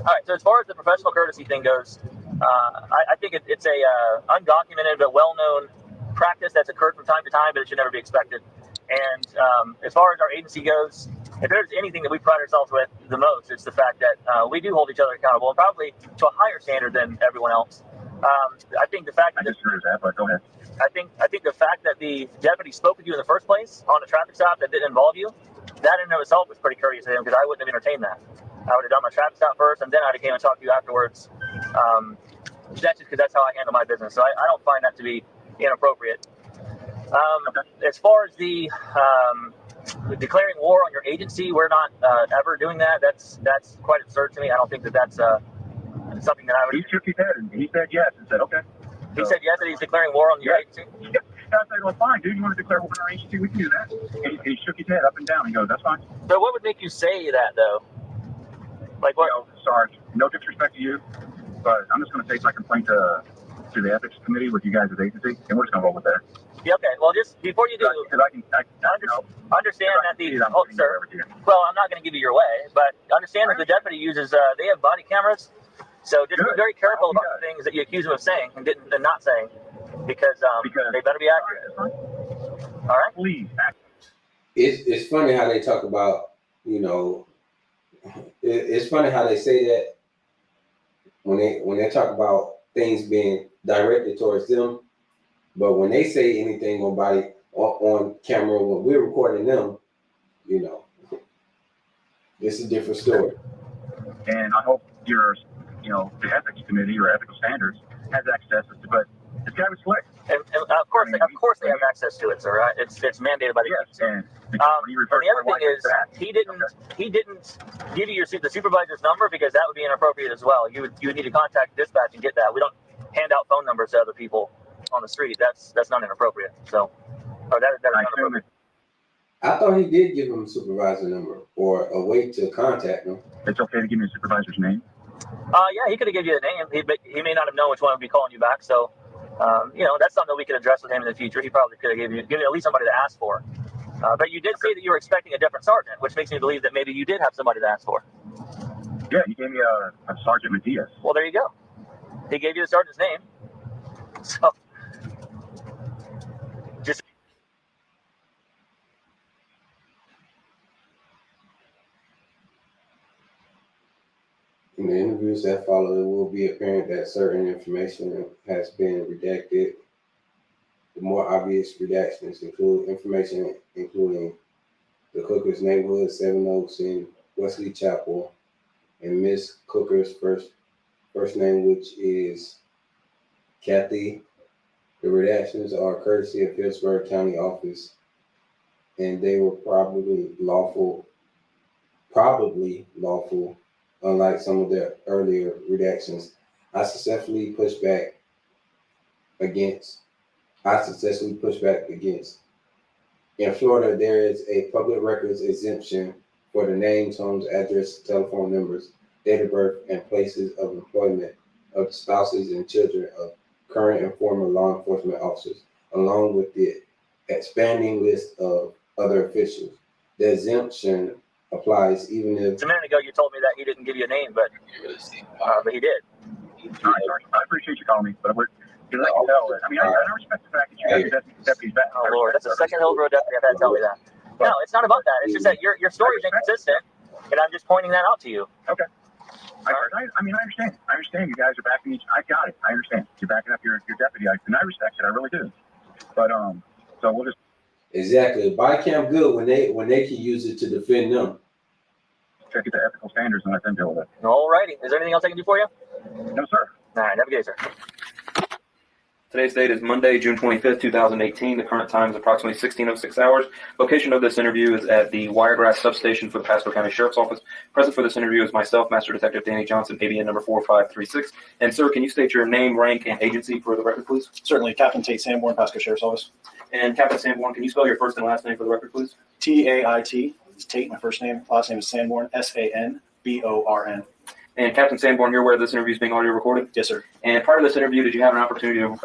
right. So as far as the professional courtesy thing goes, I think it's a undocumented but well-known practice that's occurred from time to time, but it should never be expected. And as far as our agency goes, if there's anything that we pride ourselves with the most, it's the fact that we do hold each other accountable, and probably to a higher standard than everyone else. I think the fact that but go ahead. I think the fact that the deputy spoke with you in the first place on a traffic stop that didn't involve you, that in and of itself was pretty courteous of him, because I wouldn't have entertained that. I would have done my traffic stop first, and then I'd have came and talked to you afterwards. That's just because that's how I handle my business. So I don't find that to be inappropriate. As far as the declaring war on your agency, we're not ever doing that. That's quite absurd to me. I don't think that's something that I would. He shook his head and he said yes and said okay. He said yes, that he's declaring war on your agency. Yeah. I said, well, fine, dude. You want to declare war on our agency? We can do that. And he shook his head up and down. He goes, that's fine. So what would make you say that though? Like what? Sarge, no disrespect to you, but I'm just going to take my complaint to the ethics committee with you guys as agency, and we're just going to roll with that. Yeah, okay. Well, just before you do, understand that the sir. Well, I'm not going to give you your way, but understand that the deputy uses. They have body cameras, so just be very careful about the things that you accuse them of saying and not saying, because they better be accurate. All right. Please. It's funny how they talk about, you know, it's funny how they say that when they talk about things being directed towards them, but when they say anything on camera when we're recording them, you know, it's a different story. And I hope the ethics committee or ethical standards has access to, but this guy was slick. And of course they have access to it, sir. Right? It's mandated by the agency. And the other thing is, he didn't give you the supervisor's number, because that would be inappropriate as well. You would need to contact dispatch and get that. We don't hand out phone numbers to other people on the street. That's not inappropriate. So, that is not appropriate. I thought he did give him a supervisor number or a way to contact him. It's okay to give me a supervisor's name? Yeah, he could have given you a name. He may not have known which one would be calling you back. So, that's something that we could address with him in the future. He probably could have given you at least somebody to ask for. But you did say that you were expecting a different sergeant, which makes me believe that maybe you did have somebody to ask for. Yeah, he gave me a Sergeant Matias. Well, there you go. He gave you the sergeant's name. So, just. In the interviews that follow, it will be apparent that certain information has been redacted. The more obvious redactions include information including the Cooker's neighborhood, Seven Oaks, and Wesley Chapel, and Miss Cooker's first name, which is Kathy. The redactions are courtesy of Pittsburgh County Office, and they were probably lawful, unlike some of their earlier redactions. I successfully pushed back against. In Florida, there is a public records exemption for the names, homes, address, telephone numbers, date of birth, and places of employment of spouses and children of current and former law enforcement officers, along with the expanding list of other officials. The exemption applies even if... A minute ago, you told me that he didn't give you a name, but he did. I appreciate you calling me, but we're you let you know that. I mean, I respect the fact that you got your deputies back. Oh, Lord, that's the second Hillsborough deputy I've had to tell me that. No, it's not about that. It's just that your story is inconsistent, and I'm just pointing that out to you. Okay. I mean, I understand. I understand you guys are backing each. I got it. I understand. You're backing up your deputy, and I respect it. I really do. But so we'll just. Exactly. Buy Camp good when they can use it to defend them. Check the ethical standards and let them deal with it. All righty. Is there anything else I can do for you? No, sir. All right. Have a good day, sir. Today's date is Monday, June 25th, 2018. The current time is approximately 16:06 hours. Location of this interview is at the Wiregrass substation for the Pasco County Sheriff's Office. Present for this interview is myself, Master Detective Danny Johnson, ABN number 4536. And sir, can you state your name, rank, and agency for the record, please? Certainly. Captain Tate Sanborn, Pasco Sheriff's Office. And Captain Sanborn, can you spell your first and last name for the record, please? T-A-I-T. It's Tate, my first name. Last name is Sanborn, S-A-N-B-O-R-N. And Captain Sanborn, you're aware this interview is being audio recorded? Yes, sir. And prior to this interview, did you have an opportunity to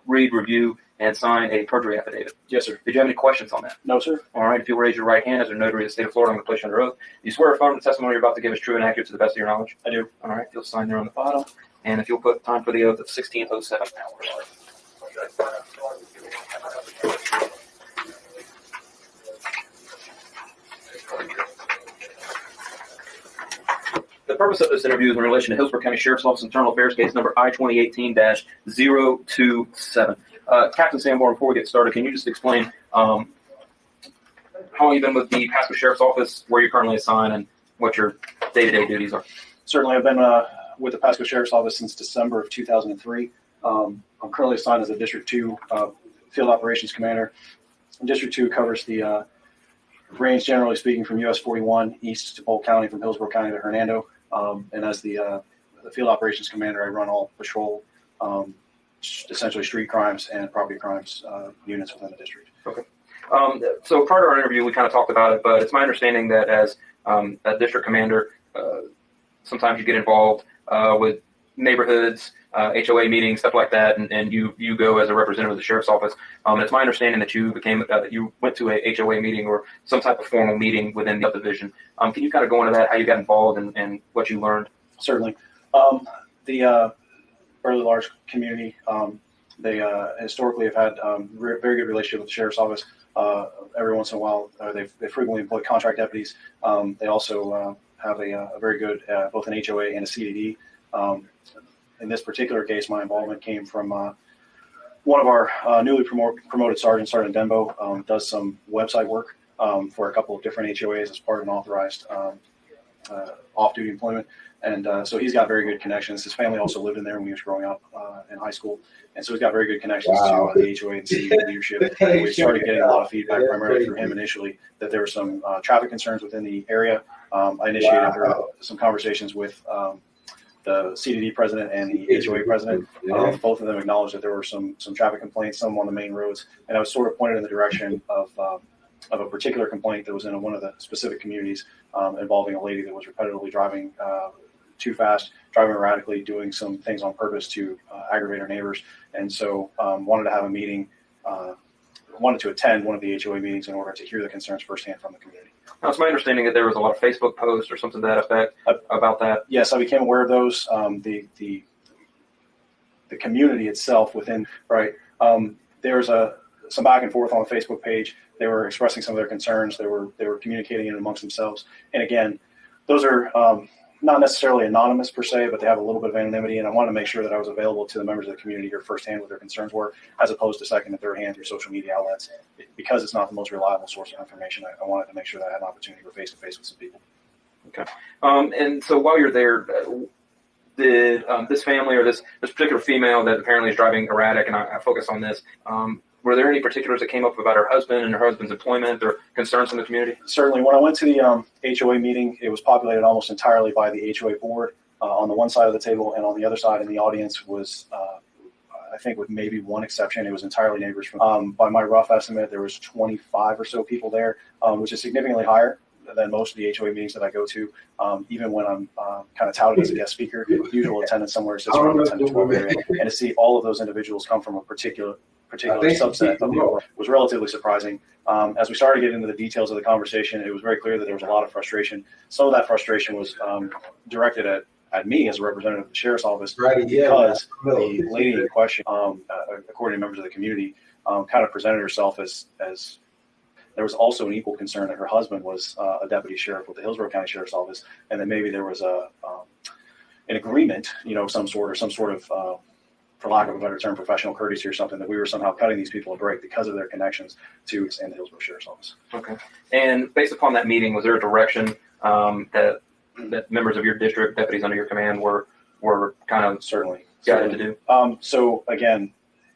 read, review, and sign a perjury affidavit? Yes, sir. Did you have any questions on that? No, sir. All right. If you'll raise your right hand as a notary of the state of Florida, I'm going to place you under oath. You swear or affirm the testimony you're about to give is true and accurate to the best of your knowledge? I do. All right. If you'll sign there on the bottom. And if you'll put time for the oath of 16:07 hours. The purpose of this interview is in relation to Hillsborough County Sheriff's Office Internal Affairs case number I-2018-027. Captain Sanborn, before we get started, can you just explain how long you've been with the Pasco Sheriff's Office, where you're currently assigned, and what your day-to-day duties are? Certainly. I've been with the Pasco Sheriff's Office since December of 2003. I'm currently assigned as a District 2 Field Operations Commander. And District 2 covers the range, generally speaking, from US 41 east to Polk County, from Hillsborough County to Hernando. And as the Field Operations Commander, I run all patrol, essentially street crimes and property crimes units within the district. Okay. So prior to our interview, we kind of talked about it, but it's my understanding that as a district commander, sometimes you get involved with neighborhoods, HOA meetings, stuff like that, and you go as a representative of the sheriff's office. And it's my understanding that you you went to a HOA meeting or some type of formal meeting within the subdivision. Can you kind of go into that, how you got involved and what you learned? Certainly. The fairly large community, they historically have had very good relationship with the sheriff's office. Every once in a while, they frequently employ contract deputies. They also have a very good both an HOA and a CDD. In this particular case, my involvement came from one of our newly promoted sergeants, Sergeant Denbo, does some website work for a couple of different HOAs as part of an authorized off-duty employment. And so he's got very good connections. His family also lived in there when he was growing up in high school. And so he's got very good connections to the HOA and CDD leadership. And we started getting a lot of feedback, primarily from him initially, that there were some traffic concerns within the area. I initiated some conversations with the CDD president and the HOA president. Both of them acknowledged that there were some traffic complaints, some on the main roads. And I was sort of pointed in the direction of a particular complaint that was in one of the specific communities involving a lady that was repetitively driving too fast, driving erratically, doing some things on purpose to aggravate her neighbors. And so wanted to have a meeting, wanted to attend one of the HOA meetings in order to hear the concerns firsthand from the community. Now, it's my understanding that there was a lot of Facebook posts or something to that effect about that. Yes, I became aware of those. The community itself within, right, there was some back and forth on the Facebook page. They were expressing some of their concerns. They were communicating it amongst themselves. And again, those are not necessarily anonymous per se, but they have a little bit of anonymity. And I wanted to make sure that I was available to the members of the community here firsthand what their concerns were, as opposed to second and third hand through social media outlets. Because it's not the most reliable source of information, I wanted to make sure that I had an opportunity to go face to face with some people. Okay. And so while you're there, did this family or this particular female that apparently is driving erratic, and I focus on this, were there any particulars that came up about her husband and her husband's employment or concerns from the community? Certainly. When I went to the HOA meeting, it was populated almost entirely by the HOA board on the one side of the table, and on the other side in the audience was, I think with maybe one exception, it was entirely neighbors. From, by my rough estimate, there was 25 or so people there, which is significantly higher than most of the HOA meetings that I go to. Even when I'm kind of touted as a guest speaker, usual attendance somewhere sits around the 10 to 12 area. And to see all of those individuals come from a particular subset of people was relatively surprising. As we started to get into the details of the conversation, it was very clear that there was a lot of frustration. Some of that frustration was directed at me as a representative of the sheriff's office, because the lady in question, according to members of the community, kind of presented herself as there was also an equal concern that her husband was a deputy sheriff with the Hillsborough County Sheriff's Office, and that maybe there was an agreement, some sort of, for lack of a better term, professional courtesy or something, that we were somehow cutting these people a break because of their connections to and the Hillsborough Sheriff's Office. Okay. And based upon that meeting, was there a direction that members of your district, deputies under your command, were kind of certainly guided to do? So again,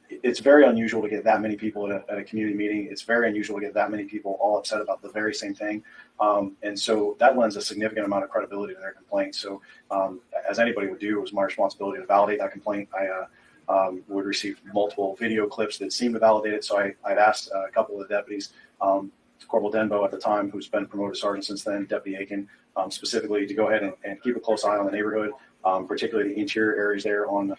it's very unusual to get that many people at a community meeting. It's very unusual to get that many people all upset about the very same thing. And so that lends a significant amount of credibility to their complaint. So as anybody would do, it was my responsibility to validate that complaint. I would receive multiple video clips that seemed to validate it. So I'd asked a couple of the deputies, Corporal Denbo at the time, who's been promoted to sergeant since then, Deputy Aiken, specifically to go ahead and keep a close eye on the neighborhood, particularly the interior areas there, on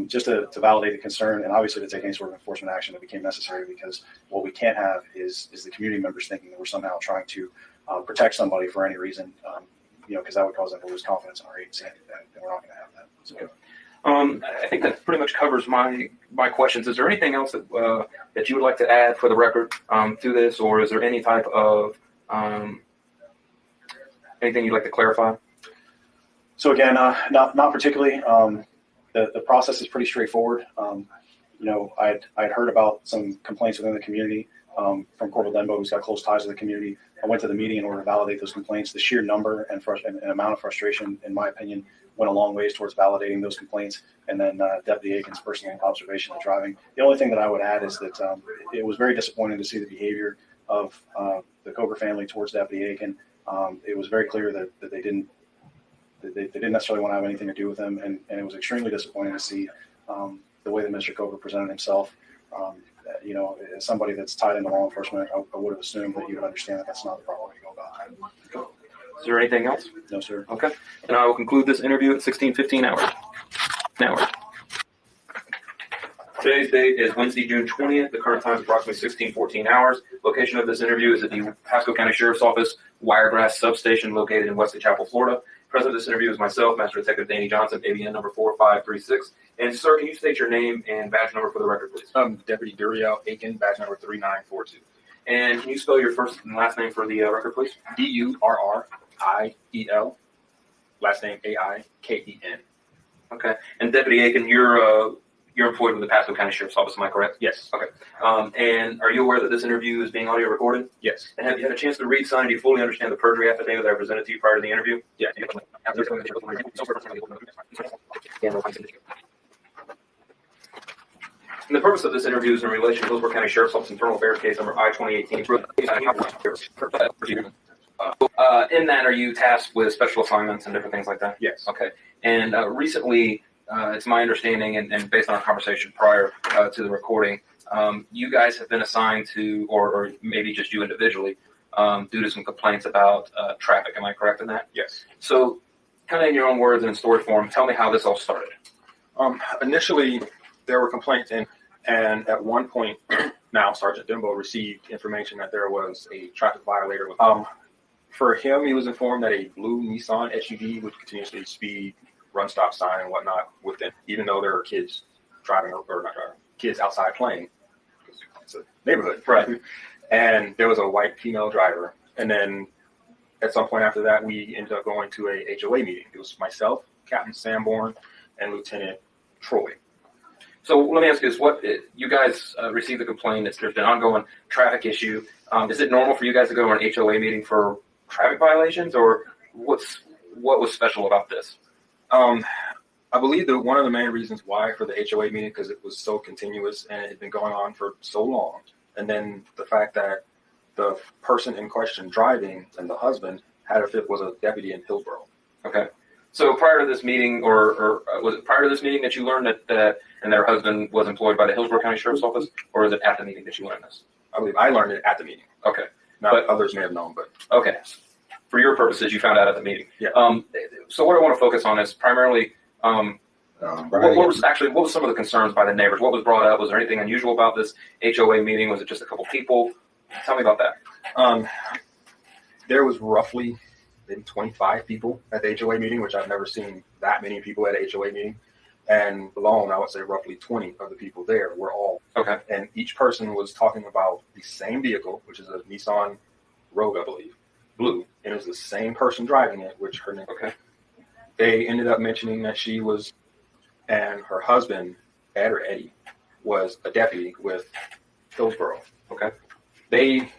just to validate the concern, and obviously to take any sort of enforcement action that became necessary, because what we can't have is the community members thinking that we're somehow trying to protect somebody for any reason, because that would cause them to lose confidence in our agency, and we're not going to have that. So. I think that pretty much covers my questions. Is there anything else that you would like to add for the record to this, or is there any type of anything you'd like to clarify? So again, not particularly. The process is pretty straightforward. I'd heard about some complaints within the community from Corporal Denbo, who's got close ties to the community. I went to the meeting in order to validate those complaints. The sheer number and amount of frustration, in my opinion, went a long ways towards validating those complaints. And then Deputy Aiken's personal observation of driving. The only thing that I would add is that it was very disappointing to see the behavior of the Coker family towards Deputy Aiken. It was very clear that they didn't necessarily want to have anything to do with him, and it was extremely disappointing to see the way that Mr. Coker presented himself. As somebody that's tied into law enforcement, I would have assumed that you would understand that that's not the proper way to go about it. Is there anything else? No, sir. Okay. And I will conclude this interview at 16:15 hours. Today's date is Wednesday, June 20th. The current time is approximately 16:14 hours. Location of this interview is at the Pasco County Sheriff's Office Wiregrass Substation located in Wesley Chapel, Florida. Present at this interview is myself, Master Detective Danny Johnson, ABN number 4536. And sir, can you state your name and badge number for the record, please? Deputy Duriel Aiken, badge number 3942. And can you spell your first and last name for the record, please? Durriel, last name Aiken. Okay. And Deputy Aiken, you're employed with the Pasco County Sheriff's Office, am I correct? Yes. Okay. And are you aware that this interview is being audio recorded? Yes. And have you had a chance to read, sign, do you fully understand the perjury affidavit that I presented to you prior to the interview? Yeah. And the purpose of this interview is in relation to Hillsborough County Sheriff's Office Internal Affairs case number I-2018. In that, are you tasked with special assignments and different things like that? Yes. Okay. And recently, it's my understanding, and based on our conversation prior to the recording, you guys have been assigned to, or maybe just you individually, due to some complaints about traffic. Am I correct in that? Yes. So, kind of in your own words and in story form, tell me how this all started. Initially, there were complaints, and at one point, now Sergeant Denbo received information that there was a traffic violator. For him, he was informed that a blue Nissan SUV would continuously speed, run stop sign and whatnot within, even though there are kids driving or not driving, kids outside playing. It's a neighborhood, right? And there was a white female driver. And then at some point after that, we ended up going to a HOA meeting. It was myself, Captain Sanborn, and Lieutenant Troy. So let me ask you this: what you guys received the complaint that there's been ongoing traffic issue? Is it normal for you guys to go to an HOA meeting for traffic violations, or what was special about this? I believe that one of the main reasons why for the HOA meeting, because it was so continuous and it had been going on for so long, and then the fact that the person in question driving and the husband was a deputy in Hillsborough. Okay. So prior to this meeting, or was it prior to this meeting that you learned that and their husband was employed by the Hillsborough County Sheriff's Office, or was it at the meeting that you learned this? I believe I learned it at the meeting. Okay. But others may have known, but. Okay. For your purposes, you found out at the meeting. Yeah. So what I want to focus on is primarily what was some of the concerns by the neighbors? What was brought up? Was there anything unusual about this HOA meeting? Was it just a couple people? Tell me about that. There was roughly maybe 25 people at the HOA meeting, which I've never seen that many people at a HOA meeting. And alone, I would say roughly 20 of the people there were all. Okay. And each person was talking about the same vehicle, which is a Nissan Rogue, I believe, blue. And it was the same person driving it, which her name. Okay. They ended up mentioning that she was, and her husband, Ed or Eddie, was a deputy with Hillsborough. Okay. They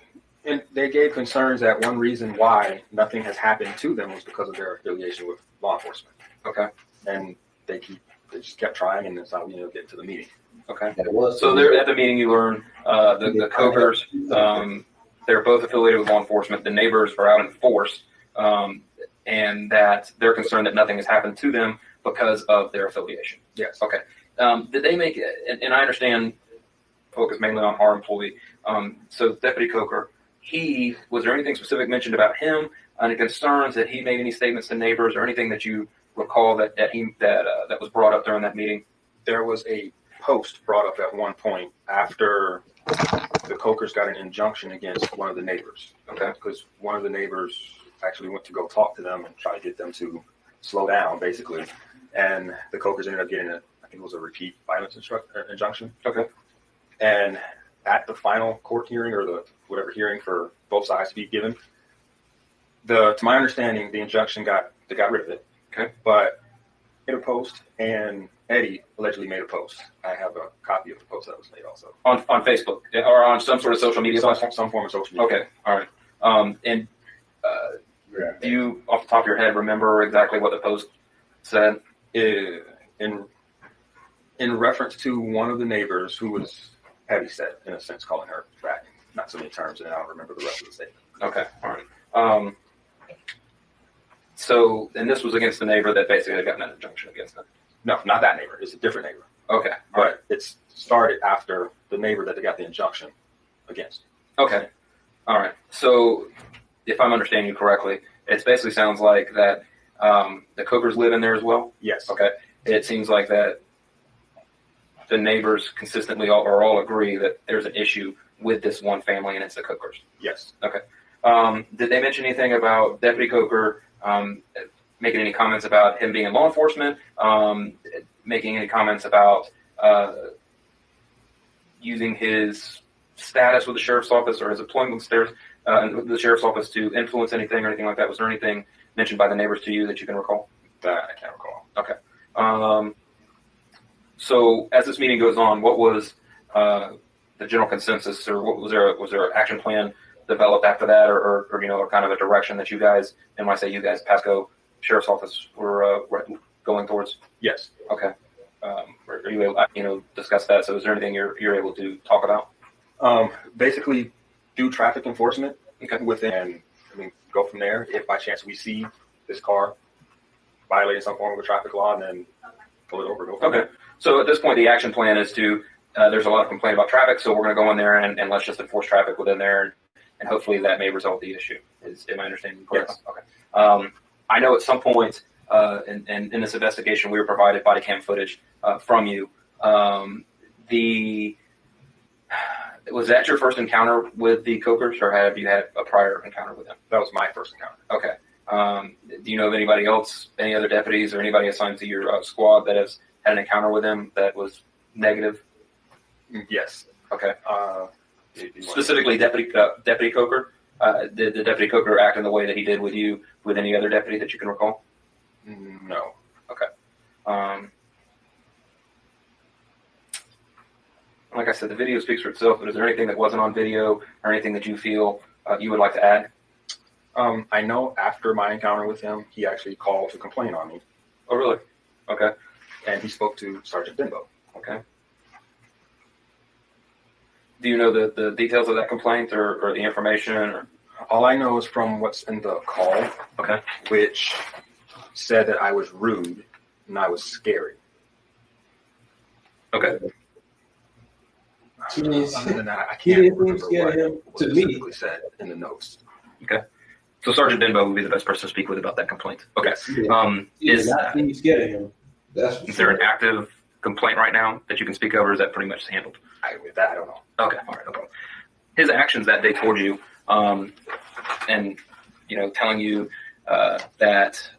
gave concerns that one reason why nothing has happened to them was because of their affiliation with law enforcement. Okay. And they just kept trying, and that's how we ended up getting to the meeting. Okay. So there at the meeting, you learned the Cokers, they're both affiliated with law enforcement. The neighbors are out in force, and that they're concerned that nothing has happened to them because of their affiliation. Yes. Okay. Did they make it? And I understand focus mainly on our employee. So Deputy Coker, was there anything specific mentioned about him? Any concerns that he made any statements to neighbors or anything that you recall that was brought up during that meeting? There was a post brought up at one point after the Cokers got an injunction against one of the neighbors. Okay. Because one of the neighbors actually went to go talk to them and try to get them to slow down, basically. And the Cokers ended up getting I think it was a repeat violence injunction. Okay. And at the final court hearing, or the whatever hearing for both sides to be given, to my understanding, the injunction they got rid of it. Okay. But made a post, and Eddie allegedly made a post. I have a copy of the post that was made also. On Facebook or on some sort of social media platform? Some form of social media. Okay. All right. And do you, off the top of your head, remember exactly what the post said? In reference to one of the neighbors who was heavy set, in a sense, calling her back, not so many terms, and I don't remember the rest of the statement. Okay. All right. So, and this was against the neighbor that basically had gotten an injunction against them? No, not that neighbor. It's a different neighbor. Okay. But it started after the neighbor that they got the injunction against. Okay. All right. So, if I'm understanding you correctly, it basically sounds like that the Cokers live in there as well? Yes. Okay. It seems like that the neighbors consistently all agree that there's an issue with this one family, and it's the Cokers. Yes. Okay. Did they mention anything about Deputy Coker making any comments about him being in law enforcement, making any comments about using his status with the sheriff's office or his employment status with the sheriff's office to influence anything or anything like that? Was there anything mentioned by the neighbors to you that you can recall? That I can't recall. Okay. So as this meeting goes on, what was the general consensus, or what was there an action plan developed after that, or kind of a direction that you guys, and when I say you guys, Pasco Sheriff's Office, were going towards? Yes. Okay. Are you able to discuss that? So is there anything you're able to talk about? Basically, do traffic enforcement. Okay. Within, go from there. If by chance we see this car violating some form of a traffic law, then pull it over. Go from there. So at this point, the action plan is to, there's a lot of complaint about traffic, so we're going to go in there and let's just enforce traffic within there, and hopefully that may resolve the issue. Am I understanding correctly? Yes. Okay. I know at some point in this investigation, we were provided body cam footage from you. Was that your first encounter with the Cokers, or have you had a prior encounter with them? That was my first encounter. Okay. Do you know of anybody else, any other deputies or anybody assigned to your squad that has had an encounter with them that was negative? Yes. Okay. Specifically Deputy Coker. Did the deputy Cooker act in the way that he did with you, with any other deputy that you can recall? No. Okay. Like I said, the video speaks for itself, but is there anything that wasn't on video or anything that you feel you would like to add? I know after my encounter with him, he actually called to complain on me. Oh, really? Okay. And he spoke to Sergeant Denbo. Okay. Do you know the details of that complaint or the information? Or? All I know is from what's in the call, Okay. which said that I was rude and I was scary. Okay. Other than that, I He can't didn't remember scare what him was to me. specifically said in the notes. Okay. So Sergeant Denbo would be the best person to speak with about that complaint. Okay. Is not being scared of him. That's Is there an active complaint right now that you can speak of, or is that pretty much handled? With that, I don't know. Okay. All right. No problem. His actions that day toward you, and telling you that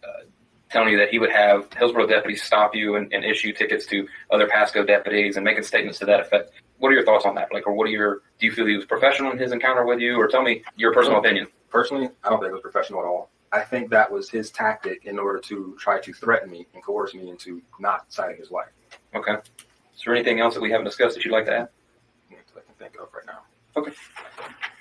he would have Hillsborough deputies stop you and issue tickets to other Pasco deputies and making statements to that effect. What are your thoughts on that? Like, or do you feel he was professional in his encounter with you, or tell me your personal opinion? Personally, I don't think it was professional at all. I think that was his tactic in order to try to threaten me and coerce me into not citing his wife. Okay. Is there anything else that we haven't discussed that you'd like to add? I can think of right now. Okay.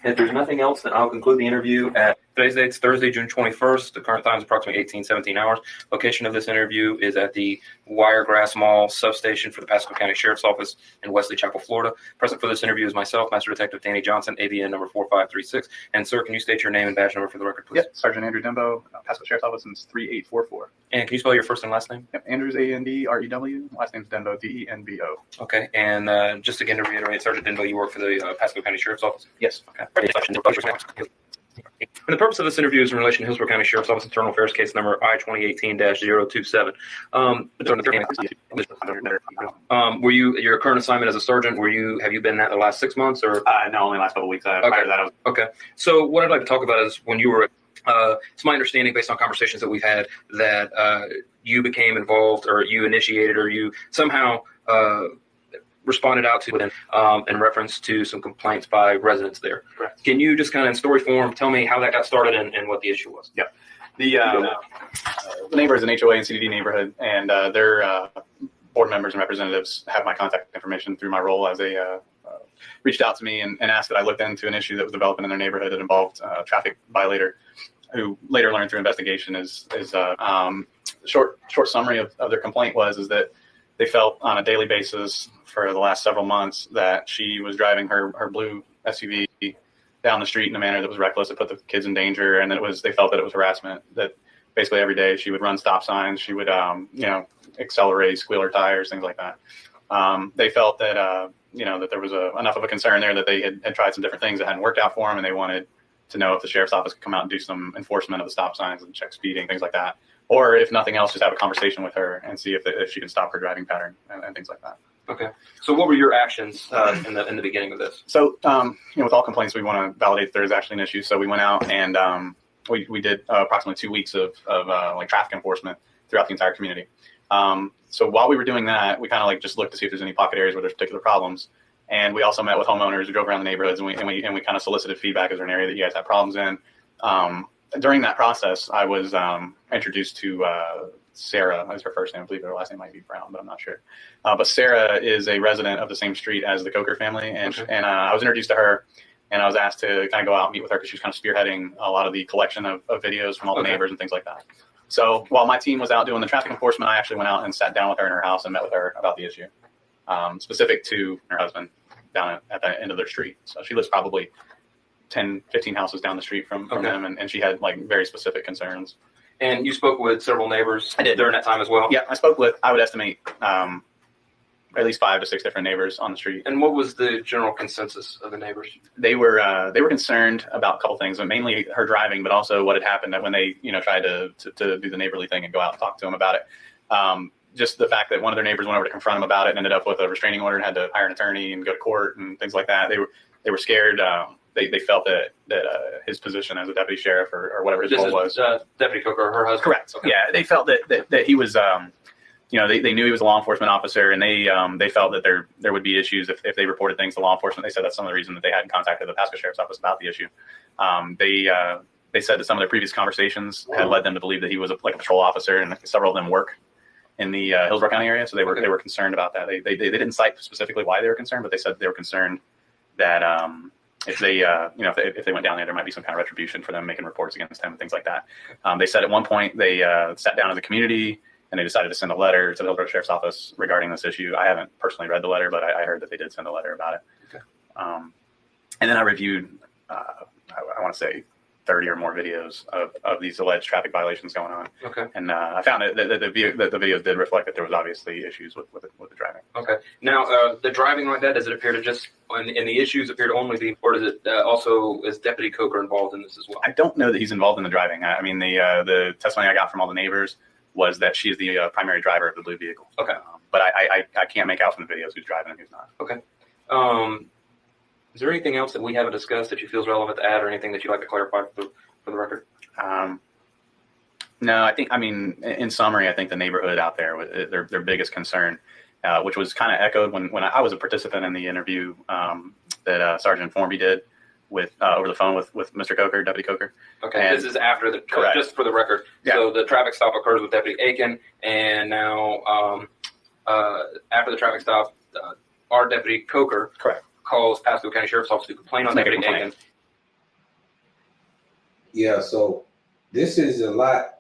If there's nothing else, then I'll conclude the interview at today's date, Thursday, June 21st. The current time is approximately 17 hours. Location of this interview is at the Wiregrass Mall substation for the Pasco County Sheriff's Office in Wesley Chapel, Florida. Present for this interview is myself, Master Detective Danny Johnson, ABN number 4536. And sir, can you state your name and badge number for the record, please? Yep, Sergeant Andrew Dembo, Pasco Sheriff's Office, and it's 3844. And can you spell your first and last name? Yep, Andrew's ANDREW, last name's Dembo, DENBO. Okay, and just again to reiterate, Sergeant Denbo, you work for the Pasco County Sheriff's Office? Yes. Okay. And the purpose of this interview is in relation to Hillsborough County Sheriff's Office Internal Affairs case number I-2018-027. Your current assignment as a sergeant, have you been that the last 6 months or? No, only the last couple of weeks. Okay. Prior to that, I was. Okay. So what I'd like to talk about is when you were, it's my understanding based on conversations that we've had that you became involved or you initiated or you somehow responded out to in reference to some complaints by residents there. Correct. Can you just kind of in story form tell me how that got started and what the issue was? Yeah. The neighbor is an HOA and CDD neighborhood, and their board members and representatives have my contact information through my role as a reached out to me and asked that I looked into an issue that was developing in their neighborhood that involved a traffic violator who later learned through investigation is short summary of their complaint is that they felt on a daily basis for the last several months that she was driving her blue SUV down the street in a manner that was reckless. It put the kids in danger, and they felt that it was harassment. That basically every day she would run stop signs, she would accelerate, squeal her tires, things like that. They felt that that there was enough of a concern there that they had tried some different things that hadn't worked out for them, and they wanted to know if the sheriff's office could come out and do some enforcement of the stop signs and check speeding, things like that. Or if nothing else, just have a conversation with her and see if she can stop her driving pattern and things like that. Okay. So what were your actions in the beginning of this? So, with all complaints, we want to validate that there's actually an issue. So we went out and we did approximately 2 weeks of traffic enforcement throughout the entire community. So while we were doing that, we kind of just looked to see if there's any pocket areas where there's particular problems. And we also met with homeowners who drove around the neighborhoods, and we kind of solicited feedback. Is there an area that you guys have problems in? During that process, I was introduced to Sarah. Is her first name. I believe her last name might be Brown, but I'm not sure. But Sarah is a resident of the same street as the Coker family, and I was introduced to her, and I was asked to kind of go out and meet with her because she was kind of spearheading a lot of the collection of videos from all the neighbors and things like that. So while my team was out doing the traffic enforcement, I actually went out and sat down with her in her house and met with her about the issue, specific to her husband down at the end of their street. So she lives probably 10, 15 houses down the street from them, and she had very specific concerns. And you spoke with several neighbors during that time as well? Yeah, I spoke with, I would estimate, at least 5 to 6 different neighbors on the street. And what was the general consensus of the neighbors? They were concerned about a couple things, and mainly her driving, but also what had happened when they tried to do the neighborly thing and go out and talk to them about it. Just the fact that one of their neighbors went over to confront him about it and ended up with a restraining order and had to hire an attorney and go to court and things like that. They were scared. They felt that his position as a deputy sheriff or whatever his role was. Deputy Coker, her husband. Correct. Okay. Yeah, they felt that he was you know, they knew he was a law enforcement officer, and they felt that there would be issues if they reported things to law enforcement. They said that's some of the reason that they hadn't contacted the Pasco Sheriff's Office about the issue. They said that some of their previous conversations had led them to believe that he was like a patrol officer, and several of them work in the Hillsborough County area, so they were concerned about that. They didn't cite specifically why they were concerned, but they said they were concerned that if they if they went down there might be some kind of retribution for them making reports against him and things like that. They said at one point they sat down as a community and they decided to send a letter to the Hillsborough Sheriff's Office regarding this issue. I haven't personally read the letter, but I heard that they did send a letter about it. Okay. And then I reviewed, I want to say 30 or more videos of these alleged traffic violations going on. Okay. And I found that the videos did reflect that there was obviously issues with the driving. Okay. Now, the driving like that, does it appear to just, and the issues appear to only be, or does it also, is Deputy Coker involved in this as well? I don't know that he's involved in the driving. I mean, the testimony I got from all the neighbors was that she's the primary driver of the blue vehicle. Okay. But I can't make out from the videos who's driving and who's not. Okay. Is there anything else that we haven't discussed that you feel is relevant to add, or anything that you'd like to clarify for the record? No, I mean, in summary, I think the neighborhood out there, their biggest concern, which was kind of echoed when I was a participant in the interview that Sergeant Formby did with over the phone with Mr. Coker, Deputy Coker. Okay, and this is after the, correct. Just for the record. Yeah. So the traffic stop occurs with Deputy Aiken, and now after the traffic stop, our Deputy Coker correct. calls Pasco County Sheriff's Office to complain on Deputy Aiken. Yeah, so this is a lot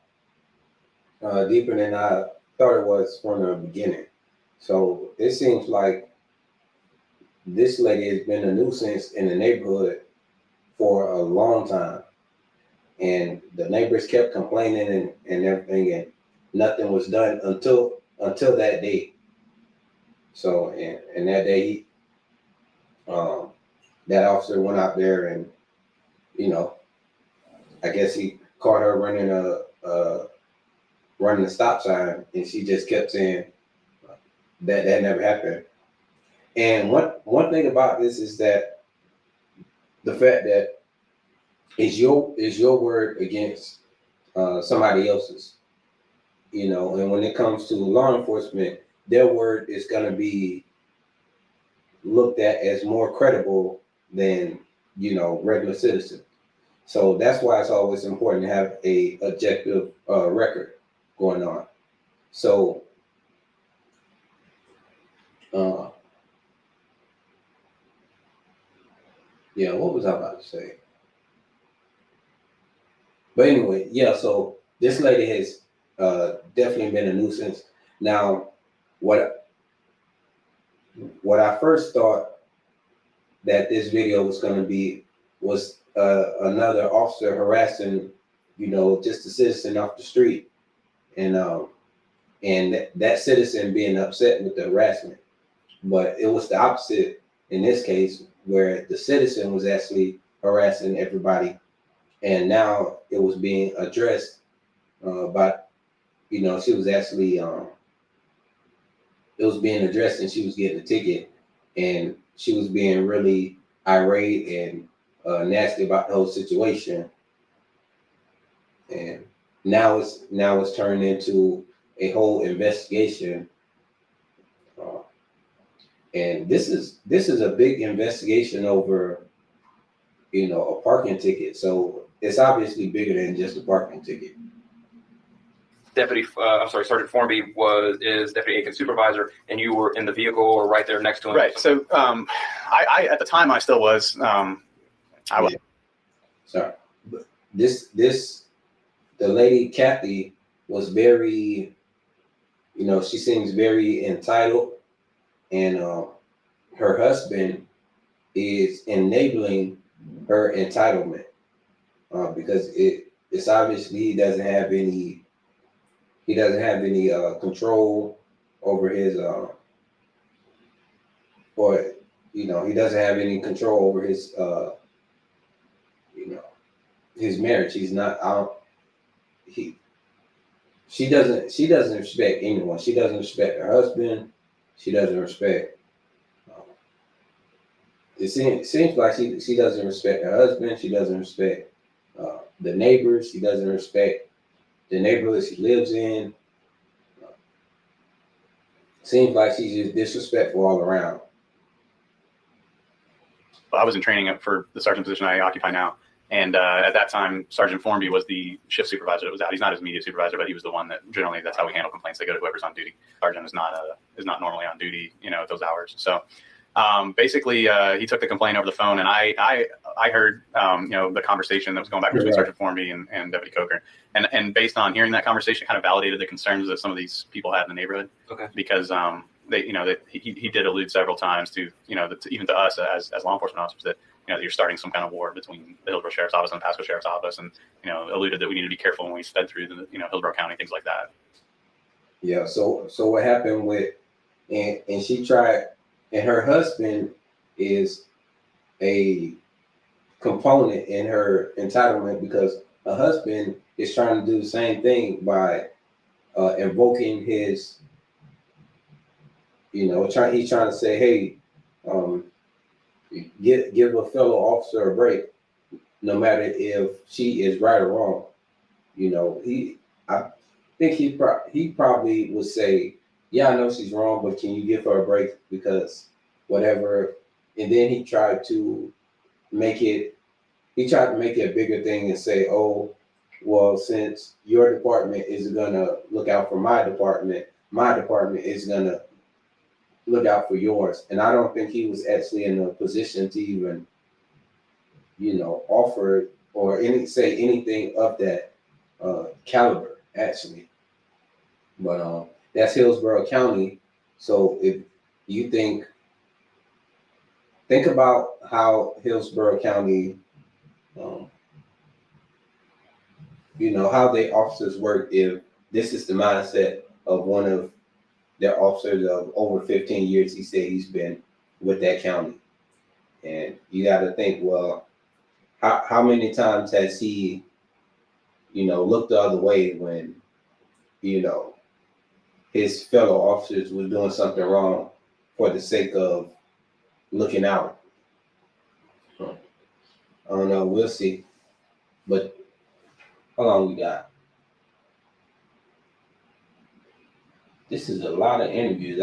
deeper than I thought it was from the beginning. So it seems like this lady has been a nuisance in the neighborhood for a long time. And the neighbors kept complaining and everything, and nothing was done until that day. So, and that day, that officer went out there and, you know, I guess he caught her running a stop sign, and she just kept saying that never happened. And one thing about this is that the fact that is your word against somebody else's, you know, and when it comes to law enforcement, their word is going to be looked at as more credible than, you know, regular citizens. So that's why it's always important to have a objective record going on. So yeah, what was I about to say? But anyway, yeah, so this lady has definitely been a nuisance. Now, what I first thought that this video was going to be was another officer harassing, you know, just a citizen off the street, and that citizen being upset with the harassment. But it was the opposite in this case, where the citizen was actually harassing everybody, and now it was being addressed by, you know, she was actually it was being addressed, and she was getting a ticket, and she was being really irate and nasty about the whole situation. And now it's turned into a whole investigation. And this is a big investigation over, you know, a parking ticket. So it's obviously bigger than just a parking ticket. Sergeant Formby is Deputy Aiken's supervisor, and you were in the vehicle or right there next to him. Right. So I at the time I still was. I was. Sorry. But the lady Kathy was very, you know, she seems very entitled, and her husband is enabling her entitlement because it's obviously he doesn't have any control over his or, you know, he doesn't have any control over his you know, his marriage. He's not out. She doesn't respect anyone. She doesn't respect her husband. She doesn't respect. It seems like she doesn't respect her husband. She doesn't respect the neighbors. She doesn't respect the neighborhood she lives in. Seems like she's just disrespectful all around. Well, I was in training for the sergeant position I occupy now. And at that time, Sergeant Formby was the shift supervisor that was out. He's not his immediate supervisor, but he was the one that generally that's how we handle complaints. They go to whoever's on duty. Sergeant is not normally on duty, at those hours. So basically, he took the complaint over the phone, and I heard the conversation that was going back between Sergeant Formby and Deputy Coker, and based on hearing that conversation, kind of validated the concerns that some of these people had in the neighborhood. Okay. Because he did allude several times to even to us as law enforcement officers that you're starting some kind of war between the Hillsborough Sheriff's Office and the Pasco Sheriff's Office, and alluded that we need to be careful when we sped through the Hillsborough County, things like that. Yeah. So what happened with and she tried, and her husband is a component in her entitlement because her husband is trying to do the same thing by invoking his, he's trying to say, hey, give a fellow officer a break, no matter if she is right or wrong. I think he probably would say, yeah, I know she's wrong, but can you give her a break because whatever. And then he tried to make it a bigger thing and say, oh, well, since your department is gonna look out for my department is gonna look out for yours. And I don't think he was actually in a position to even, offer or say anything of that caliber, actually. But that's Hillsborough County. So if you think about how Hillsborough County, how their officers work. If this is the mindset of one of their officers of over 15 years, he said he's been with that county. And you got to think, well, how many times has he, looked the other way when, his fellow officers were doing something wrong for the sake of looking out? I don't know. We'll see. But how long we got? This is a lot of interviews.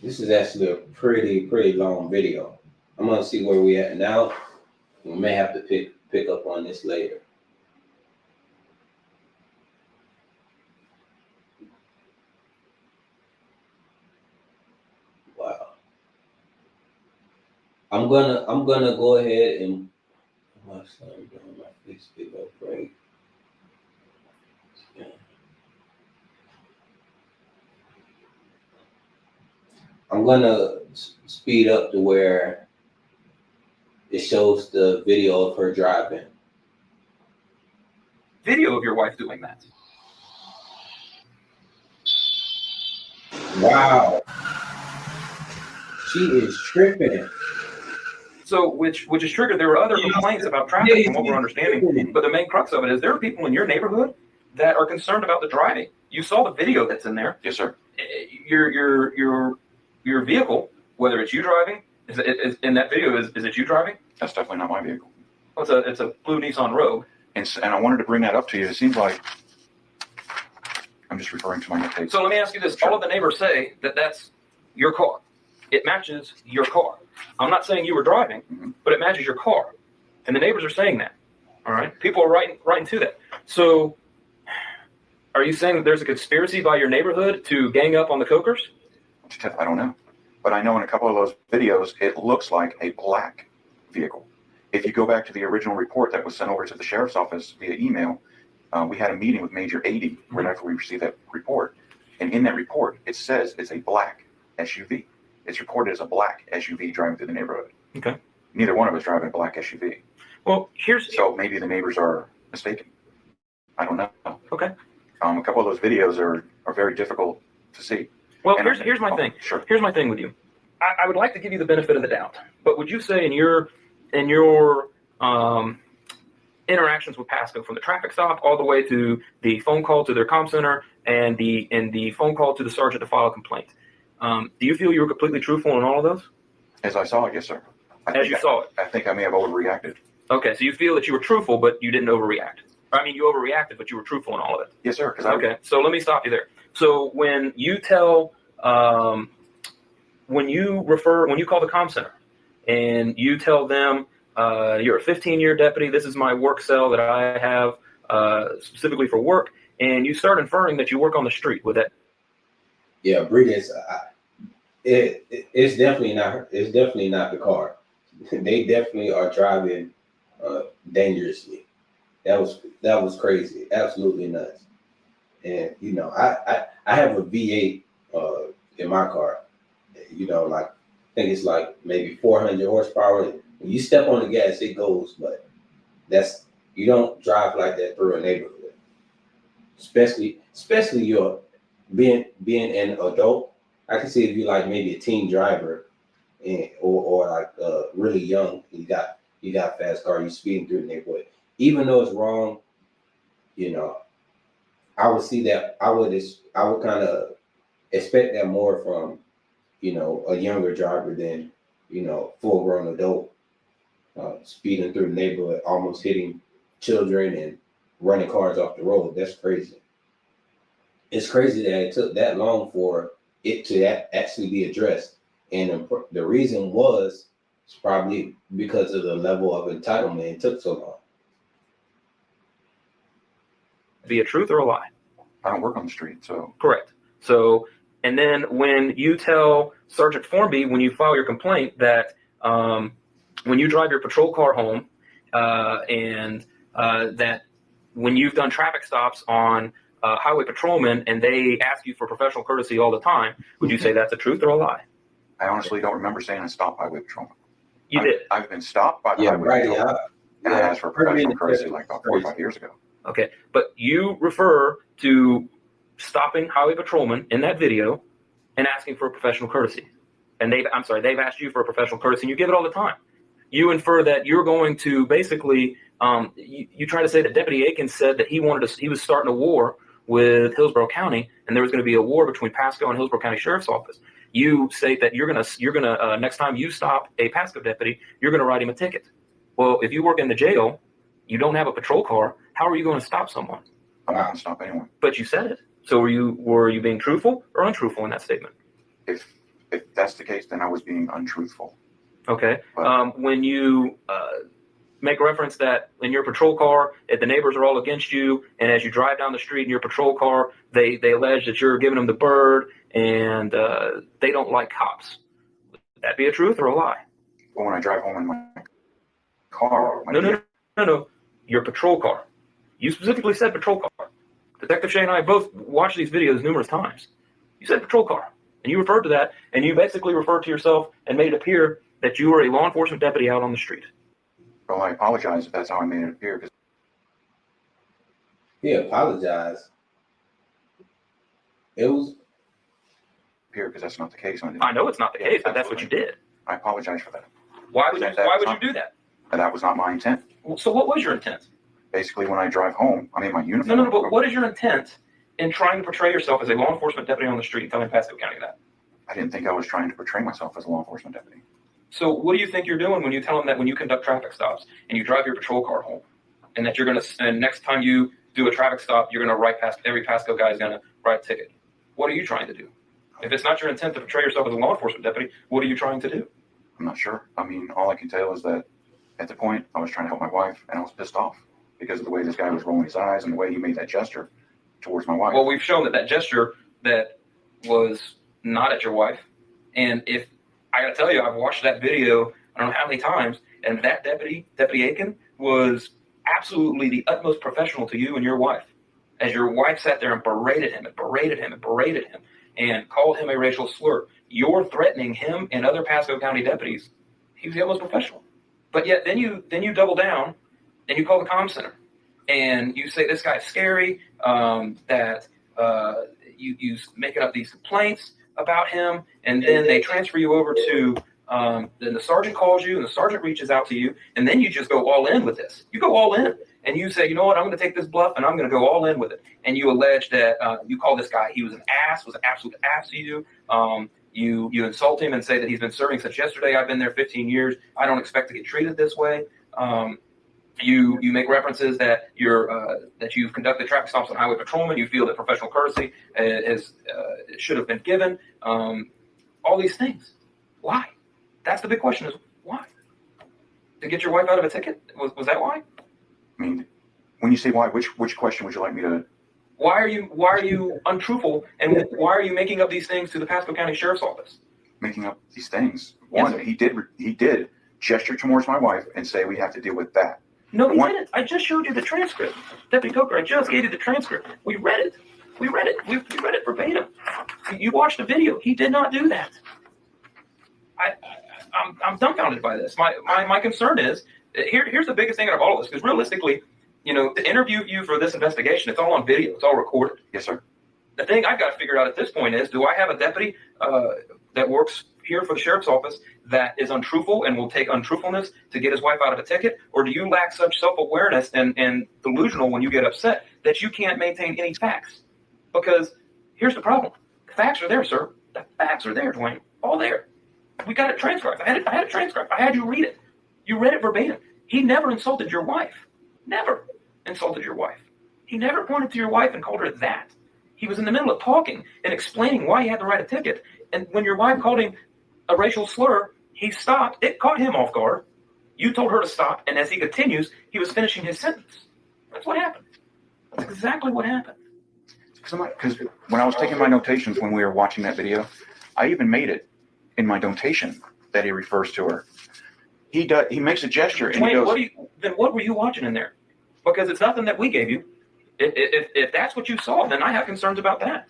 This is actually a pretty long video. I'm gonna see where we at now. We may have to pick up on this later. Wow. I'm gonna go ahead and watch something on my Facebook break. I'm gonna speed up to where it shows the video of her driving. Video of your wife doing that. Wow. She is tripping. So, which is triggered. There were other complaints about traffic from what we're understanding, but the main crux of it is there are people in your neighborhood that are concerned about the driving. You saw the video that's in there. Yes, sir. Your vehicle, whether it's you driving, is in that video, is it you driving? That's definitely not my vehicle. Well, it's a blue Nissan Rogue. And I wanted to bring that up to you. It seems like I'm just referring to my notes. So let me ask you this. Sure. All of the neighbors say that that's your car. It matches your car. I'm not saying you were driving, but it matches your car. And the neighbors are saying that. All right? People are writing to that. So are you saying that there's a conspiracy by your neighborhood to gang up on the Cokers? I don't know. But I know in a couple of those videos, it looks like a black vehicle. If you go back to the original report that was sent over to the sheriff's office via email, we had a meeting with Major 80 right after we received that report. And in that report, it says it's a black SUV. It's reported as a black SUV driving through the neighborhood. Okay. Neither one of us driving a black SUV. Well, so maybe the neighbors are mistaken. I don't know. Okay. A couple of those videos are very difficult to see. Well, here's my thing. Sure. Here's my thing with you. I would like to give you the benefit of the doubt, but would you say in your interactions with Pasco, from the traffic stop all the way to the phone call to their comm center and the phone call to the sergeant to file a complaint, do you feel you were completely truthful in all of those? As I saw it, yes, sir. Saw it. I think I may have overreacted. Okay, so you feel that you were truthful, but you didn't overreact. I mean, you overreacted, but you were truthful in all of it. Yes, sir. Okay, so let me stop you there. So when you tell when you call the comm center and you tell them you're a 15-year deputy, this is my work cell that I have specifically for work, and you start inferring that you work on the street with it. Yeah, Bridges, it's definitely not. It's definitely not the car. They definitely are driving dangerously. That was crazy, absolutely nuts. And you know, I have a V8 in my car. You know, like I think it's like maybe 400 horsepower. When you step on the gas, it goes, but you don't drive like that through a neighborhood. Especially you're being an adult. I can see if you're like maybe a teen driver or like really young, you got fast car, you speeding through the neighborhood. Even though it's wrong, you know, I would see that I would kind of expect that more from, you know, a younger driver than, you know, full grown adult speeding through the neighborhood, almost hitting children and running cars off the road. That's crazy. It's crazy that it took that long for it to actually be addressed. And the reason was probably because of the level of entitlement it took so long. Be a truth or a lie? I don't work on the street, so. Correct. So, and then when you tell Sergeant Formby, when you file your complaint, that when you drive your patrol car home and that when you've done traffic stops on highway patrolmen and they ask you for professional courtesy all the time, would you say that's a truth or a lie? I honestly don't remember saying I stopped highway patrolman. You did. I've been stopped by the highway patrolman, and I asked for professional courtesy like about 4 or 5 years ago. Okay, but you refer to stopping highway patrolmen in that video and asking for a professional courtesy. And they've asked you for a professional courtesy and you give it all the time. You infer that you're going to basically, you try to say that Deputy Aikens said that he was starting a war with Hillsborough County and there was going to be a war between Pasco and Hillsborough County Sheriff's Office. You say that you're gonna next time you stop a Pasco deputy, you're gonna write him a ticket. Well, if you work in the jail, you don't have a patrol car. How are you going to stop someone? I'm not going to stop anyone. But you said it. So were you being truthful or untruthful in that statement? If that's the case, then I was being untruthful. Okay. But when you make reference that in your patrol car, if the neighbors are all against you, and as you drive down the street in your patrol car, they allege that you're giving them the bird and they don't like cops. Would that be a truth or a lie? Well, when I drive home in my car, No. Your patrol car. You specifically said patrol car. Detective Shea and I both watched these videos numerous times. You said patrol car, and you referred to that, and you basically referred to yourself and made it appear that you were a law enforcement deputy out on the street. Well, I apologize if that's how I made it appear. He apologized. It was Because that's not the case. I know it's not the case, but that's what you did. I apologize for that. Why would you do that? That was not my intent. So what was your intent? Basically, when I drive home, I'm in my uniform. No, but what is your intent in trying to portray yourself as a law enforcement deputy on the street telling Pasco County that? I didn't think I was trying to portray myself as a law enforcement deputy. So what do you think you're doing when you tell them that when you conduct traffic stops and you drive your patrol car home and that and next time you do a traffic stop, you're going to write past every Pasco guy is going to write a ticket? What are you trying to do? If it's not your intent to portray yourself as a law enforcement deputy, what are you trying to do? I'm not sure. I mean, all I can tell is that at the point I was trying to help my wife and I was pissed off because of the way this guy was rolling his eyes and the way he made that gesture towards my wife. Well, we've shown that gesture that was not at your wife. And if I got to tell you, I've watched that video, I don't know how many times, and that Deputy Aiken was absolutely the utmost professional to you and your wife. As your wife sat there and berated him and called him a racial slur, you're threatening him and other Pasco County deputies. He was the utmost professional. But yet then you double down and you call the comm center and you say this guy's scary, that you making up these complaints about him, and then they transfer you over to then the sergeant calls you and the sergeant reaches out to you, and then you just go all in with this. You go all in and you say, you know what, I'm going to take this bluff and I'm going to go all in with it. And you allege that you call this guy, he was an absolute ass to you. You insult him and say that he's been serving since yesterday. I've been there 15 years. I don't expect to get treated this way. And You make references that that you've conducted traffic stops on highway patrolmen. You feel that professional courtesy should have been given. All these things. Why? That's the big question: is why? To get your wife out of a ticket? Was that why? I mean, when you say why, which question would you like me to? Why are you untruthful, and why are you making up these things to the Pasco County Sheriff's Office? Making up these things. Yes, One, he did gesture towards my wife and say we have to deal with that. No, he didn't. I just showed you the transcript. Deputy Coker, I just gave you the transcript. We read it. We read it verbatim. You watched the video. He did not do that. I'm dumbfounded by this. My concern is, here's the biggest thing out of all of this, because realistically, to interview you for this investigation, it's all on video. It's all recorded. Yes, sir. The thing I've got to figure out at this point is, do I have a deputy that works here for the sheriff's office that is untruthful and will take untruthfulness to get his wife out of a ticket? Or do you lack such self-awareness and delusional when you get upset that you can't maintain any facts? Because here's the problem. The facts are there, sir. The facts are there, Dwayne. All there. We got it transcribed. I had it transcribed. I had you read it. You read it verbatim. He never insulted your wife. Never insulted your wife. He never pointed to your wife and called her that. He was in the middle of talking and explaining why he had to write a ticket. And when your wife called him a racial slur, he stopped. It caught him off guard. You told her to stop. And as he continues, he was finishing his sentence. That's what happened. That's exactly what happened. Because when I was taking my notations when we were watching that video, I even made it in my notation that he refers to her. He makes a gesture and he goes, then what were you watching in there? Because it's nothing that we gave you. If that's what you saw, then I have concerns about that.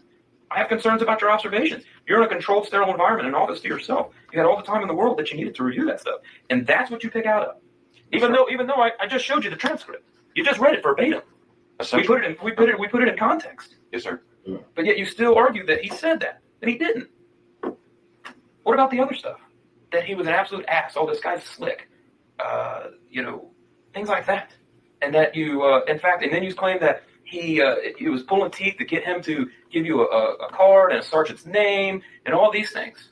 I have concerns about your observations. You're in a controlled, sterile environment, an office to yourself. You had all the time in the world that you needed to review that stuff, and that's what you pick out of. Even though I just showed you the transcript, you just read it verbatim. We put it in context. Yes, sir. But yet you still argue that he said that, and he didn't. What about the other stuff? That he was an absolute ass. Oh, this guy's slick. Things like that. And that you, in fact, and then you claim that he was pulling teeth to get him to give you a card and a sergeant's name and all these things.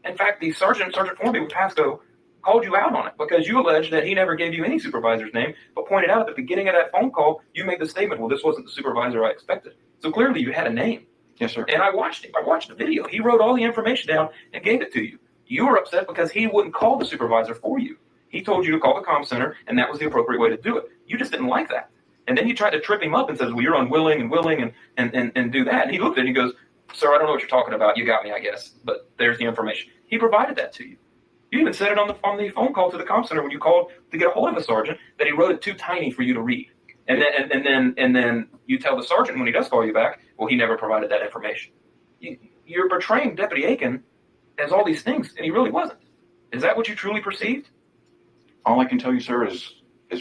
In fact, the Sergeant Formby with Pasco called you out on it because you alleged that he never gave you any supervisor's name, but pointed out at the beginning of that phone call, you made the statement, well, this wasn't the supervisor I expected. So clearly you had a name. Yes, sir. And I watched it. I watched the video. He wrote all the information down and gave it to you. You were upset because he wouldn't call the supervisor for you. He told you to call the comm center, and that was the appropriate way to do it. You just didn't like that. And then you tried to trip him up and says, well, you're unwilling and willing and do that. And he looked at it and he goes, sir, I don't know what you're talking about. You got me, I guess. But there's the information. He provided that to you. You even said it on the phone call to the comm center when you called to get a hold of a sergeant that he wrote it too tiny for you to read. And then you tell the sergeant when he does call you back, well, he never provided that information. You're portraying Deputy Aiken as all these things, and he really wasn't. Is that what you truly perceived? All I can tell you, sir, is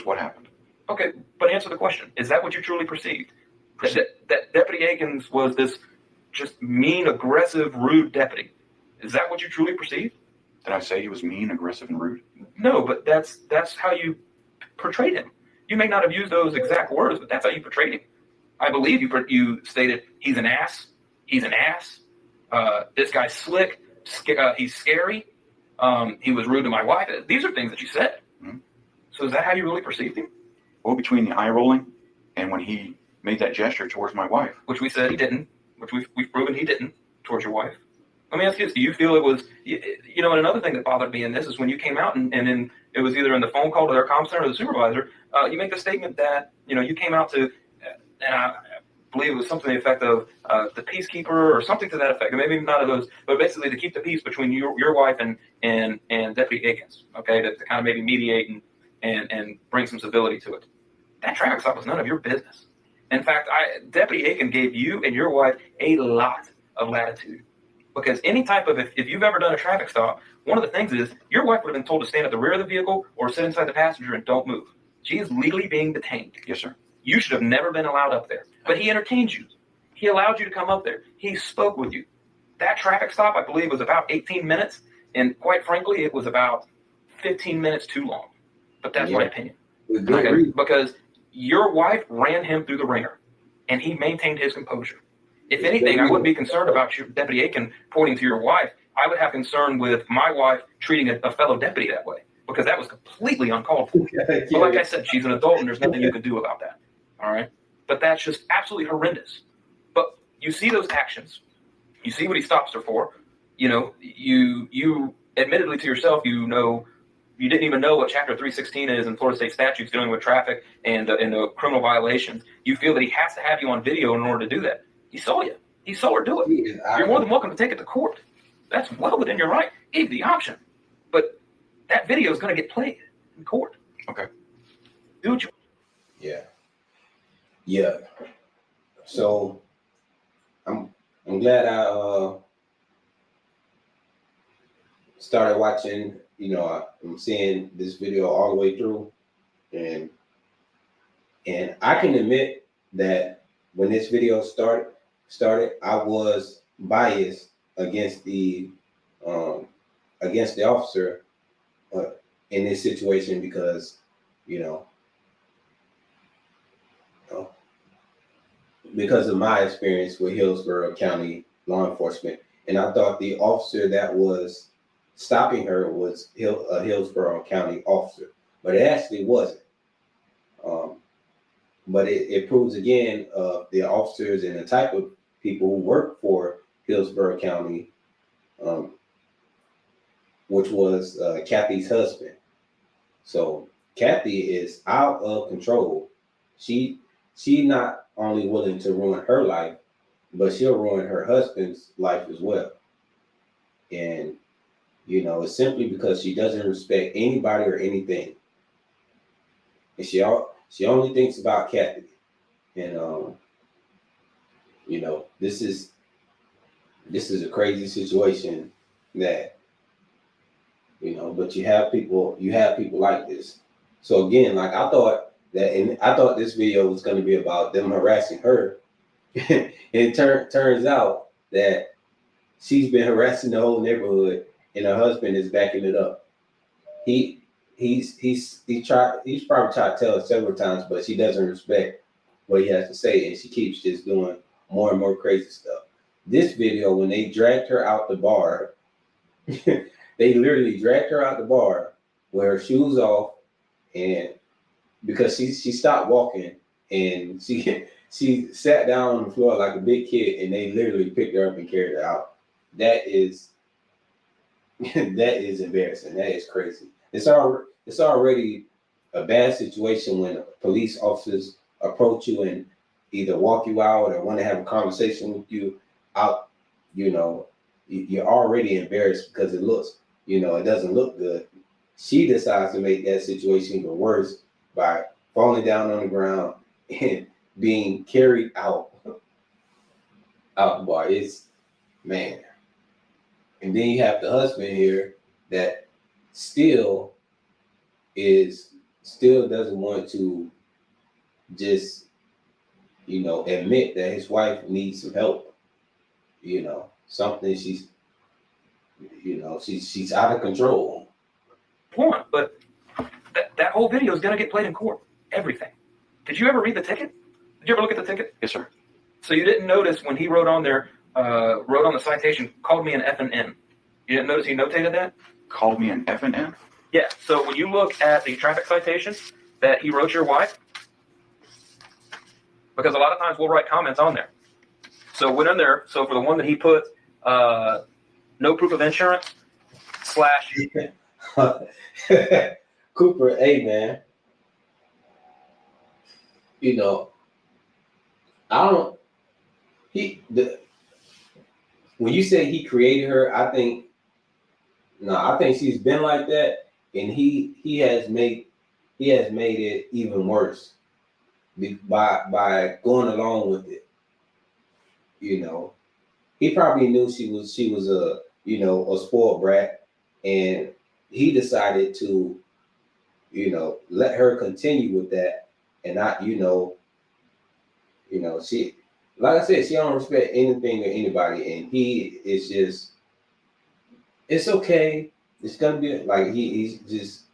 what happened. Okay, but answer the question. Is that what you truly perceived? That Deputy Aikens was this just mean, aggressive, rude deputy. Is that what you truly perceived? Did I say he was mean, aggressive, and rude? No, but that's how you portrayed him. You may not have used those exact words, but that's how you portrayed him. I believe you stated he's an ass. He's an ass. This guy's slick. He's scary. He was rude to my wife. These are things that you said. Mm-hmm. So is that how you really perceived him? Well, between the eye rolling and when he made that gesture towards my wife. Which we said he didn't. Which we've proven he didn't towards your wife. Let me ask you this. Do you feel it was, and another thing that bothered me in this is when you came out and then it was either in the phone call to their comm center or the supervisor, you make the statement that, you came out to, and I believe it was something to the effect of the peacekeeper or something to that effect. Maybe not of those, but basically to keep the peace between your wife and Deputy Aikens, okay, to kind of maybe mediate and bring some civility to it. That traffic stop was none of your business. In fact, Deputy Aiken gave you and your wife a lot of latitude. Because any type of, if you've ever done a traffic stop, one of the things is your wife would have been told to stand at the rear of the vehicle or sit inside the passenger and don't move. She is legally being detained. Yes, sir. You should have never been allowed up there. But he entertained you. He allowed you to come up there. He spoke with you. That traffic stop, I believe, was about 18 minutes. And quite frankly, it was about 15 minutes too long. But that's my opinion. Okay? Because your wife ran him through the ringer, and he maintained his composure. If anything, I wouldn't be concerned about your Deputy Aiken pointing to your wife. I would have concern with my wife treating a fellow deputy that way. because that was completely uncalled for. But like I said, she's an adult and there's nothing you can do about that. All right. But that's just absolutely horrendous. But you see those actions, you see what he stops her for. You know, you admittedly to yourself, you know, you didn't even know what Chapter 316 is in Florida state statutes dealing with traffic and the criminal violations. You feel that he has to have you on video in order to do that. He saw you. He saw her do it. You're more than welcome to take it to court. That's well within your right. Gave the option. But that video is going to get played in court. Okay. Do what you. Yeah. Yeah. So I'm glad I started watching. You know, I'm seeing this video all the way through, and I can admit that when this video started, I was biased against the officer in this situation because, because of my experience with Hillsborough County law enforcement, and I thought the officer that was stopping her was a Hillsborough County officer, but it actually wasn't. But it proves again the officers and the type of people who work for Hillsborough County, which was Kathy's husband. So Kathy is out of control. She not only willing to ruin her life, but she'll ruin her husband's life as well. And it's simply because she doesn't respect anybody or anything, and she only thinks about Kathy. And this is a crazy situation that but you have people like this. So again, like I thought this video was going to be about them harassing her. And it turns out that she's been harassing the whole neighborhood, and her husband is backing it up. He's probably tried to tell her several times, but she doesn't respect what he has to say, and she keeps just doing more and more crazy stuff. This video, when they dragged her out the bar, they literally dragged her out the bar with her shoes off, and because she stopped walking, and she sat down on the floor like a big kid, and they literally picked her up and carried her out. That is embarrassing. That is crazy. It's already a bad situation when police officers approach you and either walk you out or want to have a conversation with you out. You're already embarrassed because it doesn't look good. She decides to make that situation even worse by falling down on the ground and being carried out the bar. It's, man. And then you have the husband here that still doesn't want to just, admit that his wife needs some help. Something she's out of control. Point, but that whole video is going to get played in court. Everything. Did you ever read the ticket? Did you ever look at the ticket? Yes, sir. So you didn't notice when he wrote on there, wrote on the citation, called me an F and N. You didn't notice he notated that? Called me an F and N? Yeah. So when you look at the traffic citation that he wrote your wife, because a lot of times we'll write comments on there. So went in there. So for the one that he put, no proof of insurance / Cooper, hey man, when you say he created her, I think she's been like that, and he has made it even worse by going along with it. He probably knew she was a spoiled brat, and he decided to let her continue with that, and not she, like I said, she don't respect anything or anybody, and he is just, it's okay. It's gonna be like he's just.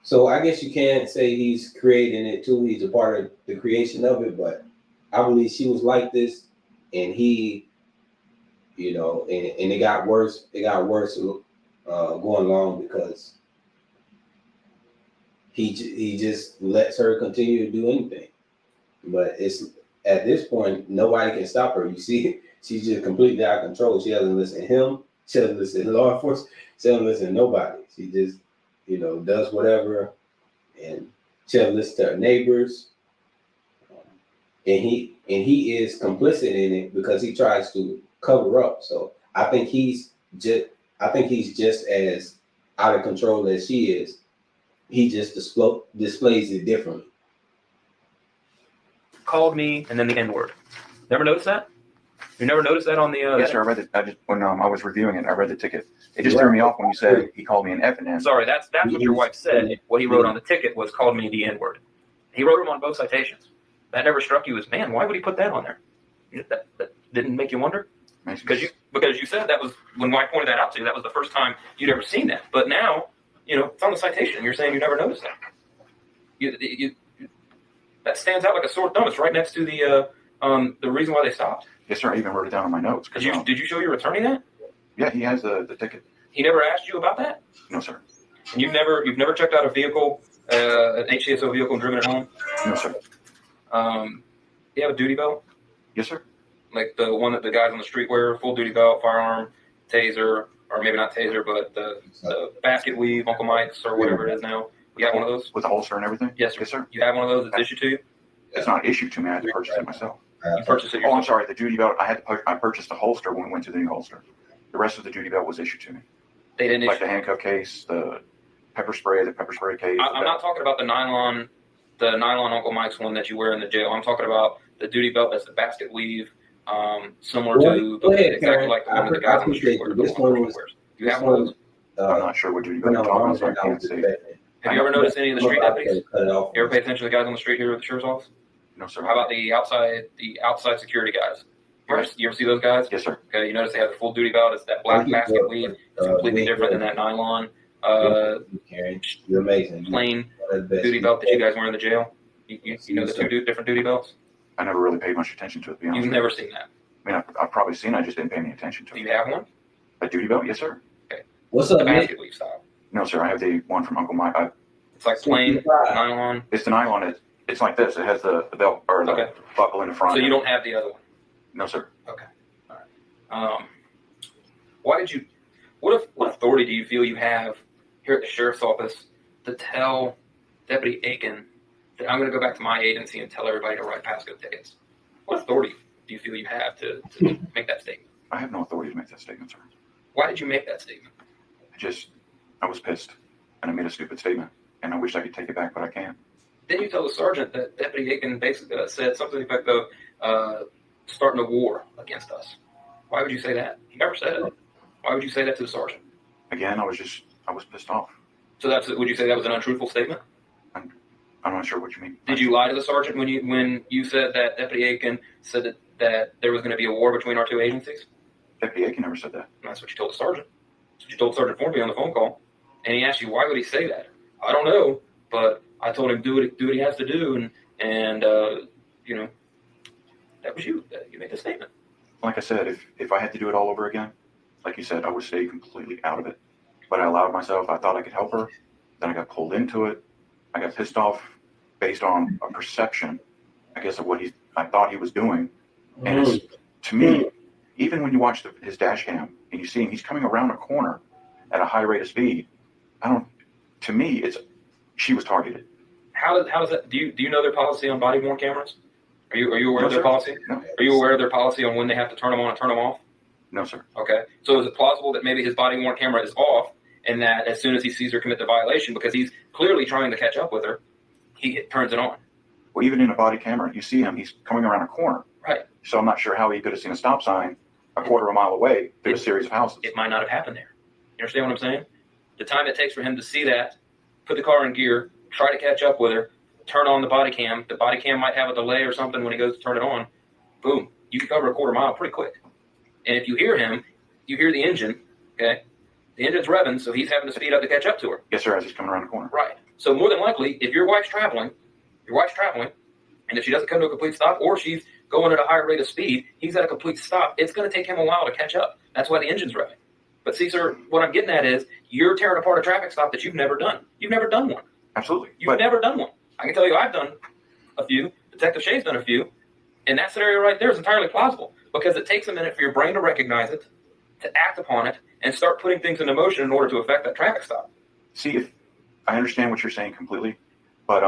So I guess you can't say he's creating it too. He's a part of the creation of it, but I believe she was like this, and he, and it got worse. It got worse going along because he just lets her continue to do anything. But it's at this point, nobody can stop her. You see, she's just completely out of control. She doesn't listen to him. She doesn't listen to law enforcement. She doesn't listen to nobody. She just, does whatever, and she doesn't listen to her neighbors. And he is complicit in it because he tries to cover up. So I think he's just as out of control as she is. He just displays it differently. Called me and then the N-word. Never noticed that? You never noticed that on the? Yes, sir. I read it. When I was reviewing it, I read the ticket. It just threw me off when you said he called me an F and N. Sorry, that's what your wife said. What he wrote on the ticket was called me the N-word. He wrote them on both citations. That never struck you as, man, why would he put that on there? That didn't make you wonder? Because you said that was, when I pointed that out to you, that was the first time you'd ever seen that. But now, it's on the citation. You're saying you never noticed that. That stands out like a sore thumb. It's right next to the reason why they stopped. Yes, sir. I even wrote it down on my notes. Did you show your attorney that? Yeah, he has the ticket. He never asked you about that? No, sir. And you've never checked out a vehicle, an HCSO vehicle, and driven it home? No, sir. You have a duty belt? Yes, sir. Like the one that the guys on the street wear, full duty belt, firearm, taser, or maybe not taser, but the basket weave, Uncle Mike's, or whatever it is now. You have one of those? With a holster and everything? Yes, sir. Yes, sir. You have one of those that's issued to you? It's not issued to me. I had to purchase it myself. You purchased it yourself? Oh, I'm sorry. The duty belt, I purchased a holster when we went to the new holster. The rest of the duty belt was issued to me. They didn't like issue? The handcuff case, the pepper spray case. I'm not talking about the nylon Uncle Mike's one that you wear in the jail. I'm talking about the duty belt that's the basket weave, similar to exactly like the one that the guys on the street wear. This one was. You have one of those? I'm not sure what duty belt you're talking about, so I can't say. Have you ever noticed any of the street deputies? You ever pay attention to the guys on the street here at the sheriff's office? No, sir. How about the outside security guys? You ever see those guys? Yes, sir. Okay, you notice they have the full duty belt. It's that black basket weave. It's completely different than that nylon. You're amazing. Plain duty belt that you guys wear in the jail. You know the two different duty belts? I never really paid much attention to it, to be honest. You've never seen that? I mean, I've probably seen it. I just didn't pay any attention to it. Do you have one? A duty belt? Yes, sir. Okay. What's up, the man? basket weave style? No, sir. I have the one from Uncle Mike. It's like plain nylon. It's the nylon. It's like this. It has the belt or the buckle in the front. So you don't have the other one? No, sir. Okay. All right. What authority do you feel you have here at the sheriff's office to tell Deputy Aiken that I'm going to go back to my agency and tell everybody to write passcode tickets? What authority do you feel you have to make that statement? I have no authority to make that statement, sir. Why did you make that statement? I was pissed, and I made a stupid statement, and I wish I could take it back, but I can't. Then you tell the sergeant that Deputy Aiken basically said something to the effect of starting a war against us. Why would you say that? He never said it. Why would you say that to the sergeant? Again, I was pissed off. So would you say that was an untruthful statement? I'm not sure what you mean. Did you lie to the sergeant when you said that Deputy Aiken said that there was going to be a war between our two agencies? Deputy Aiken never said that. And that's what you told the sergeant. That's what you told Sergeant Formby on the phone call. And he asked you, why would he say that? I don't know, but I told him do what he has to do, and that was you. You made the statement. Like I said, if I had to do it all over again, like you said, I would stay completely out of it. But I allowed myself. I thought I could help her. Then I got pulled into it. I got pissed off based on a perception, I guess, of what I thought he was doing. And it's, to me, even when you watch his dash cam and you see him, he's coming around a corner at a high rate of speed. To me, she was targeted. How does that? Do you know their policy on body worn cameras? Are you aware of their policy? No. Are you aware of their policy on when they have to turn them on and turn them off? No, sir. Okay. So is it plausible that maybe his body worn camera is off, and that as soon as he sees her commit the violation, because he's clearly trying to catch up with her, he turns it on? Well, even in a body camera, you see him, he's coming around a corner. Right. So I'm not sure how he could have seen a stop sign a quarter of a mile away through a series of houses. It might not have happened there. You understand what I'm saying? The time it takes for him to see that, put the car in gear, try to catch up with her, turn on the body cam. The body cam might have a delay or something when he goes to turn it on. Boom. You can cover a quarter mile pretty quick. And if you hear him, you hear the engine, okay? The engine's revving, so he's having to speed up to catch up to her. Yes, sir, as he's coming around the corner. Right. So more than likely, if your wife's traveling, and if she doesn't come to a complete stop, or she's going at a higher rate of speed, he's at a complete stop. It's going to take him a while to catch up. That's why the engine's revving. But see, sir, what I'm getting at is you're tearing apart a traffic stop that you've never done. You've never done one. Absolutely. You've never done one. I can tell you I've done a few. Detective Shea's done a few. And that scenario right there is entirely plausible because it takes a minute for your brain to recognize it, to act upon it, and start putting things into motion in order to affect that traffic stop. See, if I understand what you're saying completely, but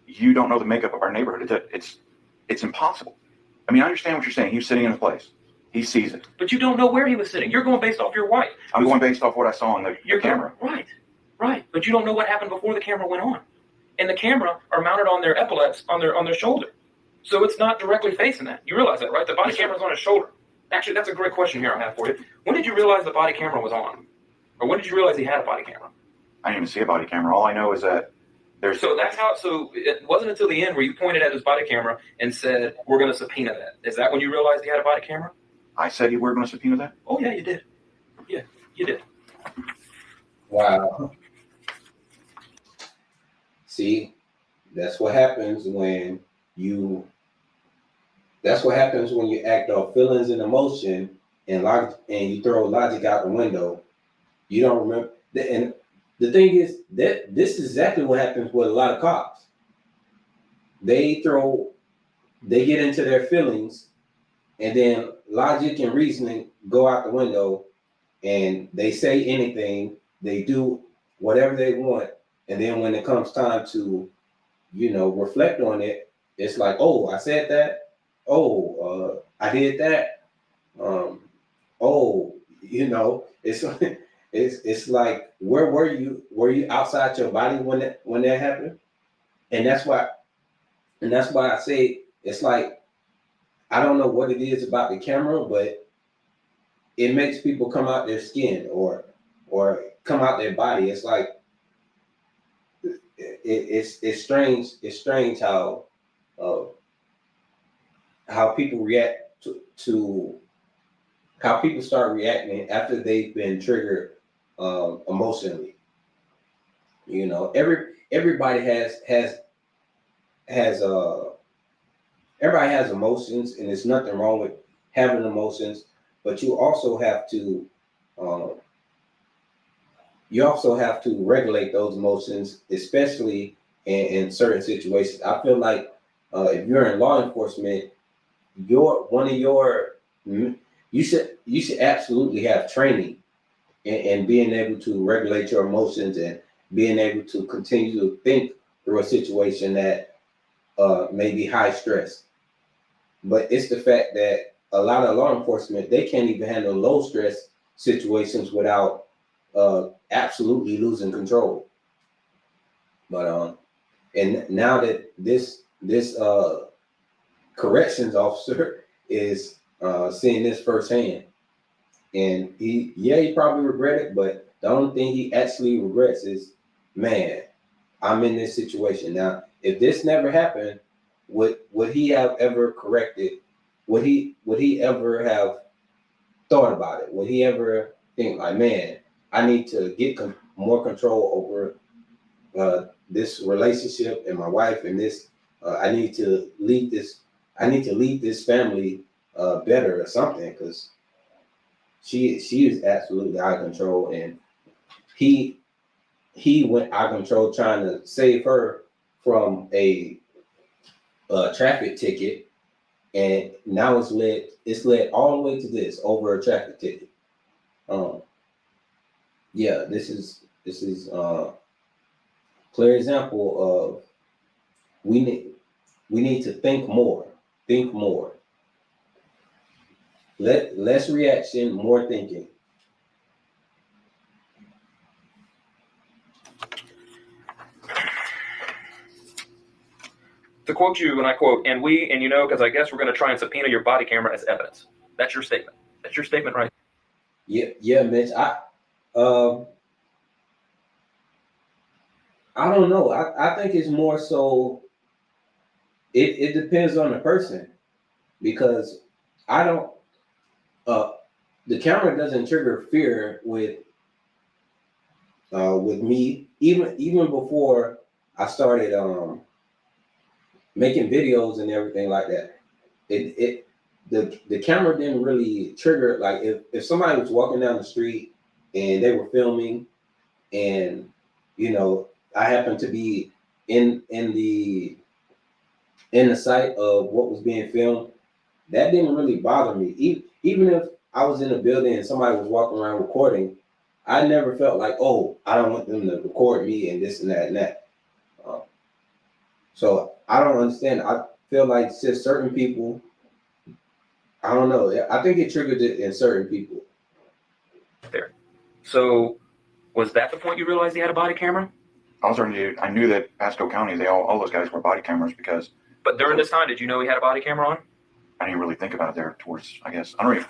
you don't know the makeup of our neighborhood. It's impossible. I mean, I understand what you're saying. He was sitting in a place. He sees it. But you don't know where he was sitting. You're going based off your wife. I'm going based off what I saw on the camera. Right. But you don't know what happened before the camera went on. And the camera are mounted on their epaulets, on their shoulder. So it's not directly facing that. You realize that, right? The body camera's on his shoulder. Actually, that's a great question here I have for you. When did you realize the body camera was on? Or when did you realize he had a body camera? I didn't even see a body camera. All I know is that there's... So it wasn't until the end where you pointed at his body camera and said, we're going to subpoena that. Is that when you realized he had a body camera? I said you were going to subpoena that? Oh, yeah, you did. Yeah, you did. Wow. See, that's what happens when you act off feelings and emotion and you throw logic out the window. You don't remember. And the thing is that this is exactly what happens with a lot of cops. They get into their feelings, and then logic and reasoning go out the window, and they say anything, they do whatever they want, and then when it comes time to, reflect on it, it's like, oh, I said that. Oh, I did that. It's like, where were you? Were you outside your body when that happened? And that's why I say it's like, I don't know what it is about the camera, but it makes people come out their skin or come out their body. It's like it's strange. It's strange how people react to how people start reacting after they've been triggered emotionally. Everybody has everybody has emotions, and there's nothing wrong with having emotions, but you also have to regulate those emotions, especially in certain situations. I feel like if you're in law enforcement, you should absolutely have training and being able to regulate your emotions and being able to continue to think through a situation that may be high stress. But it's the fact that a lot of law enforcement, they can't even handle low stress situations without absolutely losing control. But and now that this corrections officer is seeing this firsthand, and he probably regret it, but the only thing he actually regrets is, man, I'm in this situation. Now, if this never happened, would he have ever corrected? Would he ever have thought about it? Would he ever think like, man, I need to get more control over this relationship and my wife and this? I need to lead this. I need to lead this family better or something, because she is absolutely out of control, and he went out of control trying to save her from a traffic ticket, and now it's led all the way to this over a traffic ticket. This is clear example of we need to think more. Less reaction, more thinking. To quote you, and I quote, and because I guess we're going to try and subpoena your body camera as evidence. That's your statement. That's your statement, right? Yeah, Mitch. I don't know. I think it's more so. It depends on the person, because I don't. The camera doesn't trigger fear with me, even before I started making videos and everything like that. the camera didn't really trigger. Like if somebody was walking down the street and they were filming, and I happened to be in the sight of what was being filmed, that didn't really bother me. Even if I was in a building and somebody was walking around recording, I never felt like, oh, I don't want them to record me and this and that and that. So I don't understand. I feel like just certain people, I don't know. I think it triggered it in certain people. There. So was that the point you realized he had a body camera? I knew that Pasco County, all those guys were body cameras because. But during this time, did you know he had a body camera on? I didn't really think about it there towards, I guess. I don't even,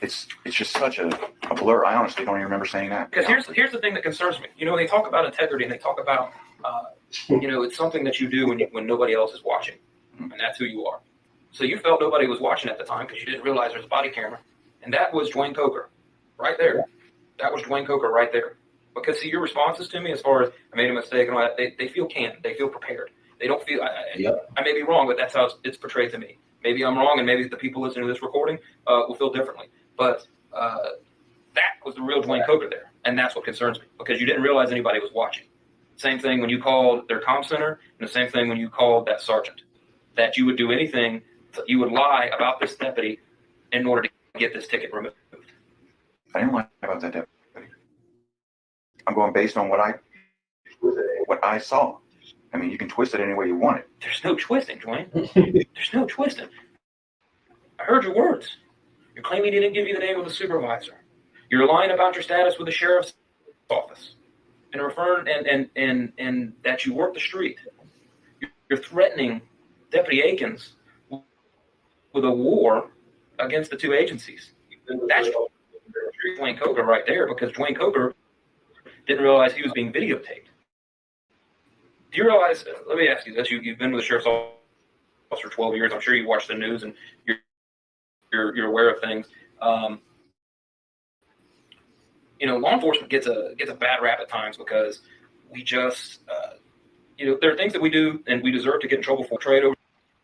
it's just such a blur. I honestly don't even remember saying that. Because here's the thing that concerns me. They talk about integrity and they talk about, it's something that you do when nobody else is watching, and that's who you are. So you felt nobody was watching at the time because you didn't realize there's a body camera, and that was Dwayne Coker, right there. That was Dwayne Coker right there. Because see, your responses to me, as far as I made a mistake and all that, they feel canned. They feel prepared. They don't feel. I may be wrong, but that's how it's portrayed to me. Maybe I'm wrong, and maybe the people listening to this recording will feel differently. But that was the real Dwayne Coker there, and that's what concerns me because you didn't realize anybody was watching. Same thing when you called their comm center, and the same thing when you called that sergeant. That you would do anything, you would lie about this deputy in order to get this ticket removed. I didn't lie about that deputy. I'm going based on what I saw. I mean, you can twist it any way you want it. There's no twisting, Dwayne. There's no twisting. I heard your words. You're claiming he didn't give you the name of the supervisor. You're lying about your status with the sheriff's office, and referring and that you work the street. You're threatening Deputy Akins with a war against the two agencies. That's Dwayne Coker right there, because Dwayne Coker didn't realize he was being videotaped. Do you realize? Let me ask you this: you've been with the sheriff's office for 12 years. I'm sure you watch the news and you're aware of things. Law enforcement gets a bad rap at times because we just, there are things that we do and we deserve to get in trouble for trade over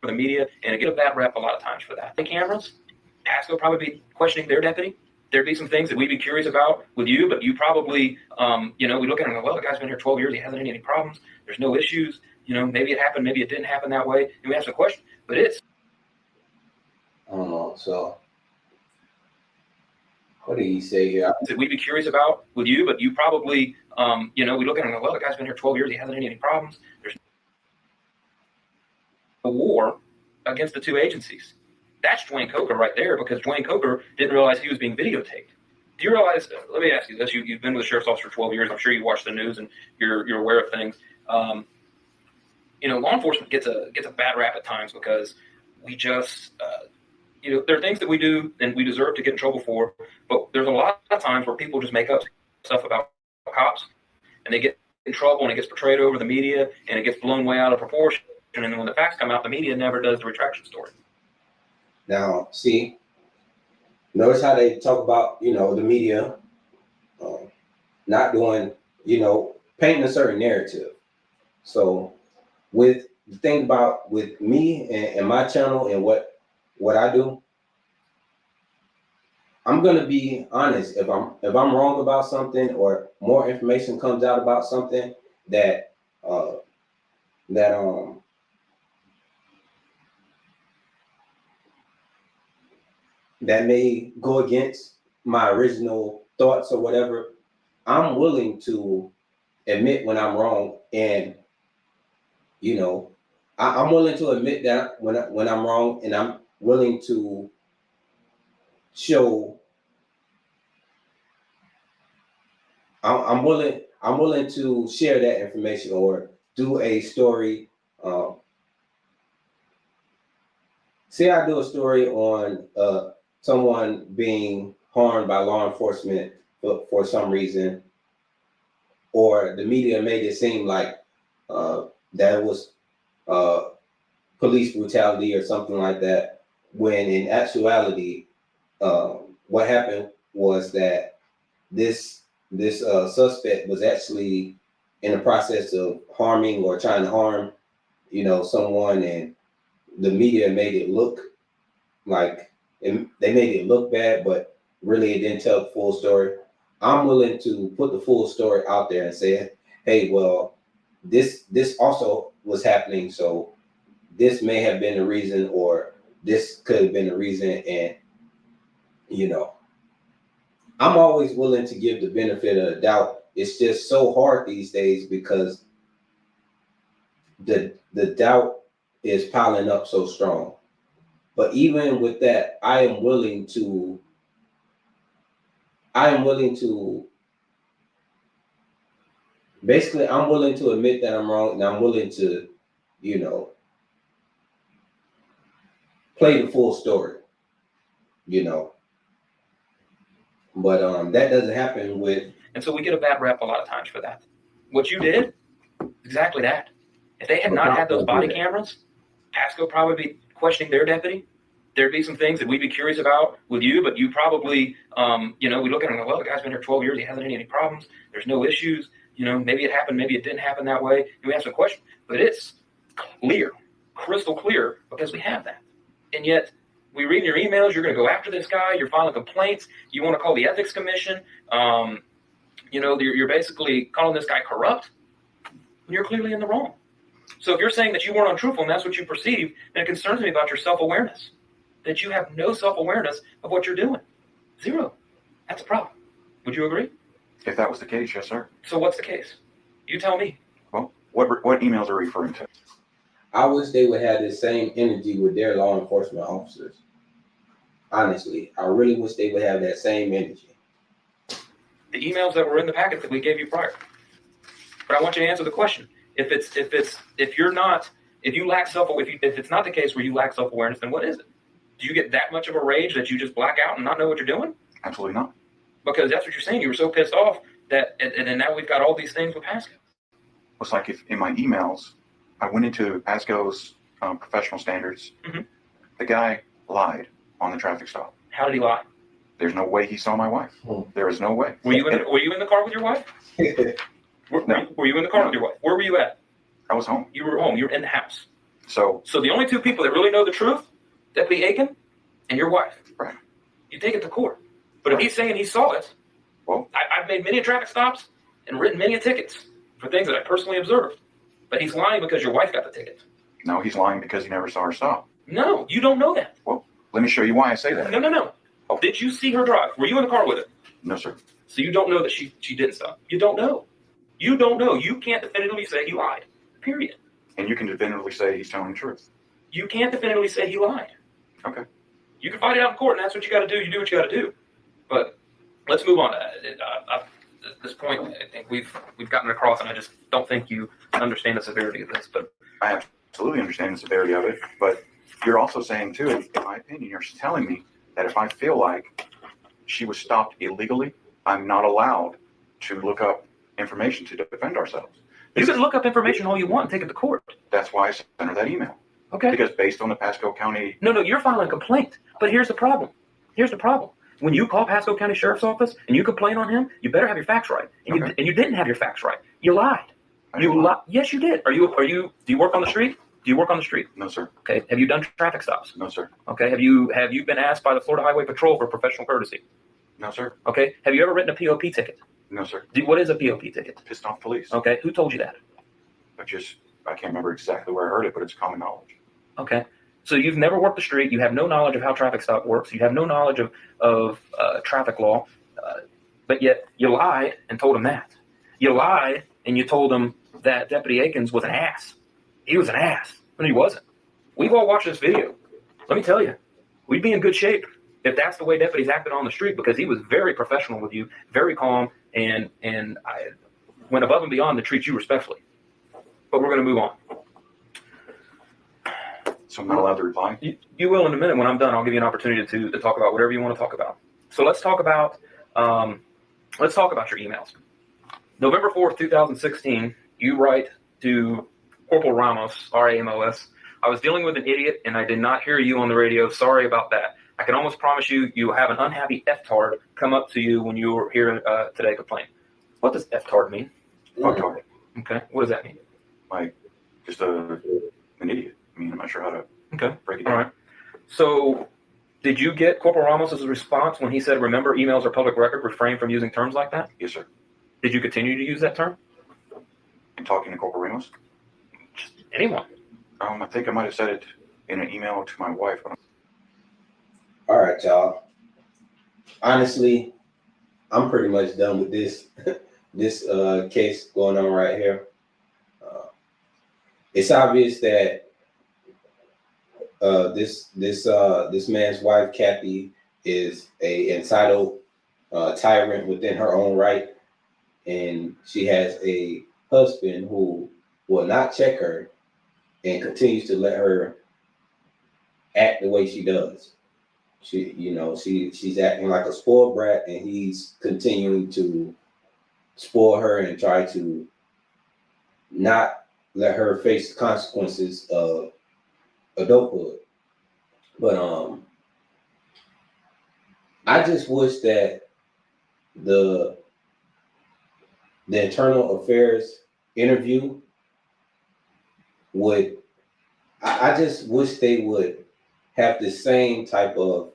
the media, and it get a bad rap a lot of times for that. The cameras, Pasco probably be questioning their deputy. There'd be some things that we'd be curious about with you, but you probably, we look at him and go, well, the guy's been here 12 years. He hasn't had any problems. There's no issues. Maybe it happened. Maybe it didn't happen that way. And we ask a question, but it's. I don't know. So what did he say here? That we'd be curious about with you, but you probably, we look at him and go, well, the guy's been here 12 years. He hasn't had any problems. There's a war against the two agencies. That's Dwayne Coker right there, because Dwayne Coker didn't realize he was being videotaped. Do you realize? Let me ask you this: you've been with the sheriff's office for 12 years. I'm sure you watch the news and you're aware of things. Law enforcement gets a bad rap at times because we just, there are things that we do and we deserve to get in trouble for. But there's a lot of times where people just make up stuff about cops, and they get in trouble, and it gets portrayed over the media, and it gets blown way out of proportion. And then when the facts come out, the media never does the retraction story. Now, see, notice how they talk about, the media not doing, painting a certain narrative. So with the thing about with me and my channel and what I do, I'm going to be honest. If I'm wrong about something, or more information comes out about something that may go against my original thoughts or whatever, I'm willing to admit when I'm wrong. And, I'm willing to admit that when I'm wrong, and I'm willing to show, I'm willing to share that information or do a story. Say I do a story on someone being harmed by law enforcement for some reason, or the media made it seem like that was police brutality or something like that, when in actuality, what happened was that this suspect was actually in the process of harming or trying to harm, someone, and the media made it look like they made it look bad, but really it didn't tell the full story. I'm willing to put the full story out there and say, hey, well, this also was happening, so this may have been the reason, or this could have been the reason. And I'm always willing to give the benefit of the doubt. It's just so hard these days because the doubt is piling up so strong. But even with that, I am willing to basically, I'm willing to admit that I'm wrong, and I'm willing to, play the full story, But that doesn't happen with. And so we get a bad rep a lot of times for that. What you did, exactly that. If they had not had those body cameras, Pasco probably be questioning their deputy. There'd be some things that we'd be curious about with you, but you probably, we look at him and go, well, the guy's been here 12 years. He hasn't had any problems. There's no issues. Maybe it happened. Maybe it didn't happen that way. And we ask a question, but it's clear, crystal clear, because we have that. And yet we read in your emails, you're going to go after this guy. You're filing complaints. You want to call the ethics commission. You're basically calling this guy corrupt. You're clearly in the wrong. So if you're saying that you weren't untruthful and that's what you perceive, then it concerns me about your self-awareness, that you have no self-awareness of what you're doing. Zero. That's a problem. Would you agree? If that was the case, yes, sir. So what's the case? You tell me. Well, what emails are you referring to? I wish they would have the same energy with their law enforcement officers. Honestly, I really wish they would have that same energy. The emails that were in the packet that we gave you prior. But I want you to answer the question. If it's not the case where you lack self-awareness, then what is it? Do you get that much of a rage that you just black out and not know what you're doing? Absolutely not. Because that's what you're saying. You were so pissed off that, and then now we've got all these things with Pasco. It's like if in my emails, I went into Pasco's professional standards. Mm-hmm. The guy lied on the traffic stop. How did he lie? There's no way he saw my wife. There is no way. Were you in the car with your wife? No. Were you in the car with your wife? Where were you at? I was home. You were home. You were in the house. So the only two people that really know the truth, Deputy Aiken and your wife. Right. You take it to court. But if he's saying he saw it, well, I've made many traffic stops and written many tickets for things that I personally observed. But he's lying because your wife got the ticket. No, he's lying because he never saw her stop. No, you don't know that. Well, let me show you why I say that. No. Oh. Did you see her drive? Were you in the car with her? No, sir. So you don't know that she didn't stop. You don't know. You don't know. You can't definitively say he lied. Period. And you can definitively say he's telling the truth. You can't definitively say he lied. Okay. You can fight it out in court, and that's what you got to do. You do what you got to do. But let's move on. At this point, I think we've gotten across, and I just don't think you understand the severity of this. But I absolutely understand the severity of it. But you're also saying, too, in my opinion, you're telling me that if I feel like she was stopped illegally, I'm not allowed to look up information to defend ourselves. You can look up information all you want and take it to court. That's why I sent her that email. Okay. Because based on the Pasco County... No, you're filing a complaint. But here's the problem. When you call Pasco County Sheriff's Office and you complain on him, you better have your facts right. And you didn't have your facts right. You lied. Yes, you did. Do you work on the street? Do you work on the street? No, sir. Okay. Have you done traffic stops? No, sir. Okay. Have you been asked by the Florida Highway Patrol for professional courtesy? No, sir. Okay. Have you ever written a POP ticket? No, sir. What is a POP ticket? Pissed off police. Okay. Who told you that? I can't remember exactly where I heard it, but it's common knowledge. Okay. So you've never worked the street. You have no knowledge of how traffic stop works. You have no knowledge of traffic law, but yet you lied and told him that. You lied and you told him that Deputy Aikens was an ass. He was an ass when he wasn't. We've all watched this video. Let me tell you, we'd be in good shape if that's the way deputies acted on the street, because he was very professional with you, very calm, and I went above and beyond to treat you respectfully. But we're going to move on. So I'm not allowed to reply? You will in a minute. When I'm done, I'll give you an opportunity to talk about whatever you want to talk about. So let's talk about your emails. November 4th, 2016, you write to Corporal Ramos, R-A-M-O-S. I was dealing with an idiot and I did not hear you on the radio. Sorry about that. I can almost promise you have an unhappy F-tard come up to you when you were here today complaining. What does F-tard mean? Fucktard. Okay. What does that mean? Like, just an idiot. I mean, I'm not sure how to break it down. All right. So Did you get Corporal Ramos's response when he said, "Remember, emails are public record. Refrain from using terms like that"? Yes, sir. Did you continue to use that term? I'm talking to Corporal Ramos. Anyone? I think I might have said it in an email to my wife. All right, y'all. Honestly, I'm pretty much done with this case going on right here. It's obvious that this man's wife, Kathy, is a entitled tyrant within her own right, and she has a husband who will not check her and continues to let her act the way she does. She's acting like a spoiled brat, and he's continuing to spoil her and try to not let her face the consequences of adulthood. But I just wish that the internal affairs interview would, I just wish they would have the same type of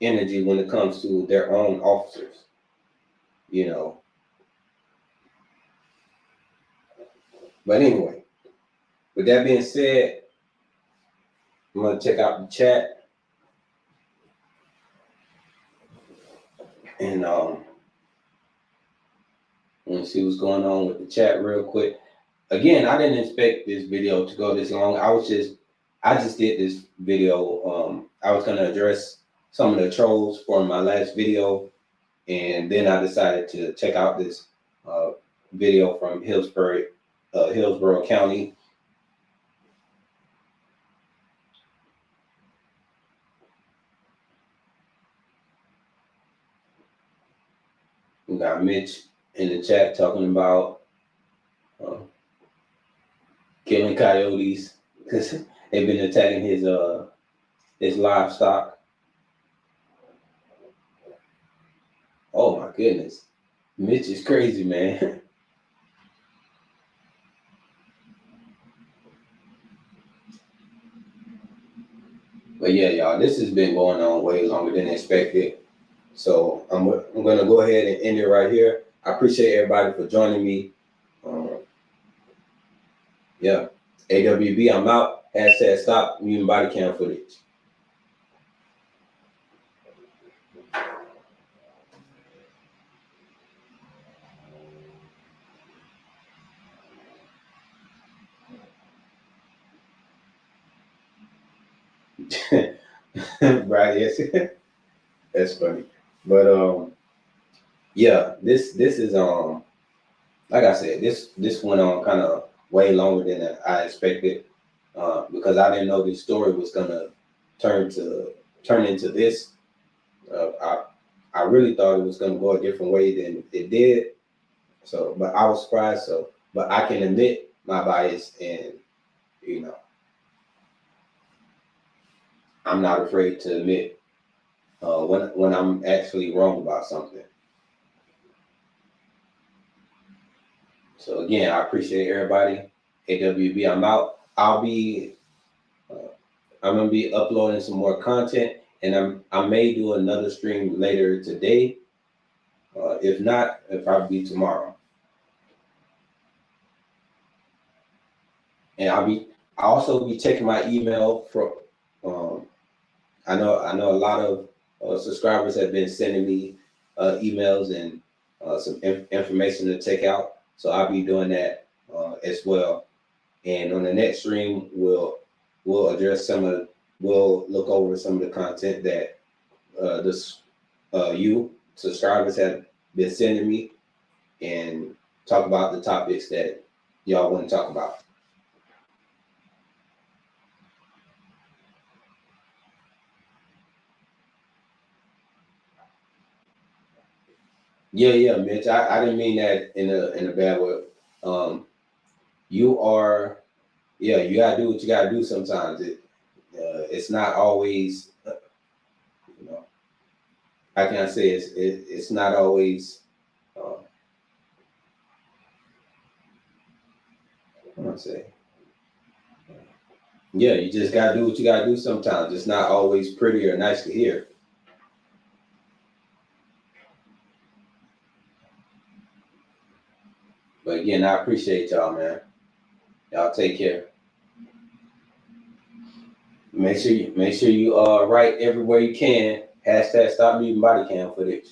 energy when it comes to their own officers, you know. But anyway, with that being said, I'm gonna check out the chat and let's see what's going on with the chat real quick. Again, I didn't expect this video to go this long. I just did this video. I was gonna address some of the trolls from my last video, and then I decided to check out this video from Hillsborough County. We got Mitch in the chat talking about killing coyotes because they've been attacking his livestock. Oh my goodness, Mitch is crazy, man. But yeah, y'all, this has been going on way longer than expected. So I'm going to go ahead and end it right here. I appreciate everybody for joining me. Yeah, AWB, I'm out. # stop muting body cam footage. Right, yes. That's funny. But yeah, this is like I said, this went on kind of way longer than I expected, because I didn't know this story was gonna turn into this. I really thought it was gonna go a different way than it did. So, but I was surprised. So, but I can admit my bias, and I'm not afraid to admit when I'm actually wrong about something. So again, I appreciate everybody. AWB, I'm out. I'm gonna be uploading some more content, and I may do another stream later today. If not, it'll probably be tomorrow. And I'll also be checking my email for. I know a lot of subscribers have been sending me emails and some information to check out. So I'll be doing that as well. And on the next stream, we'll address we'll look over some of the content that you subscribers have been sending me, and talk about the topics that y'all want to talk about. Yeah, Mitch. I didn't mean that in a bad way. You gotta do what you gotta do sometimes. It's not always, how can I say it's not always. What do I say? Yeah, you just gotta do what you gotta do sometimes. It's not always pretty or nice to hear. But again, I appreciate y'all, man. Y'all take care. Make sure you write everywhere you can. Hashtag stop muting body cam footage.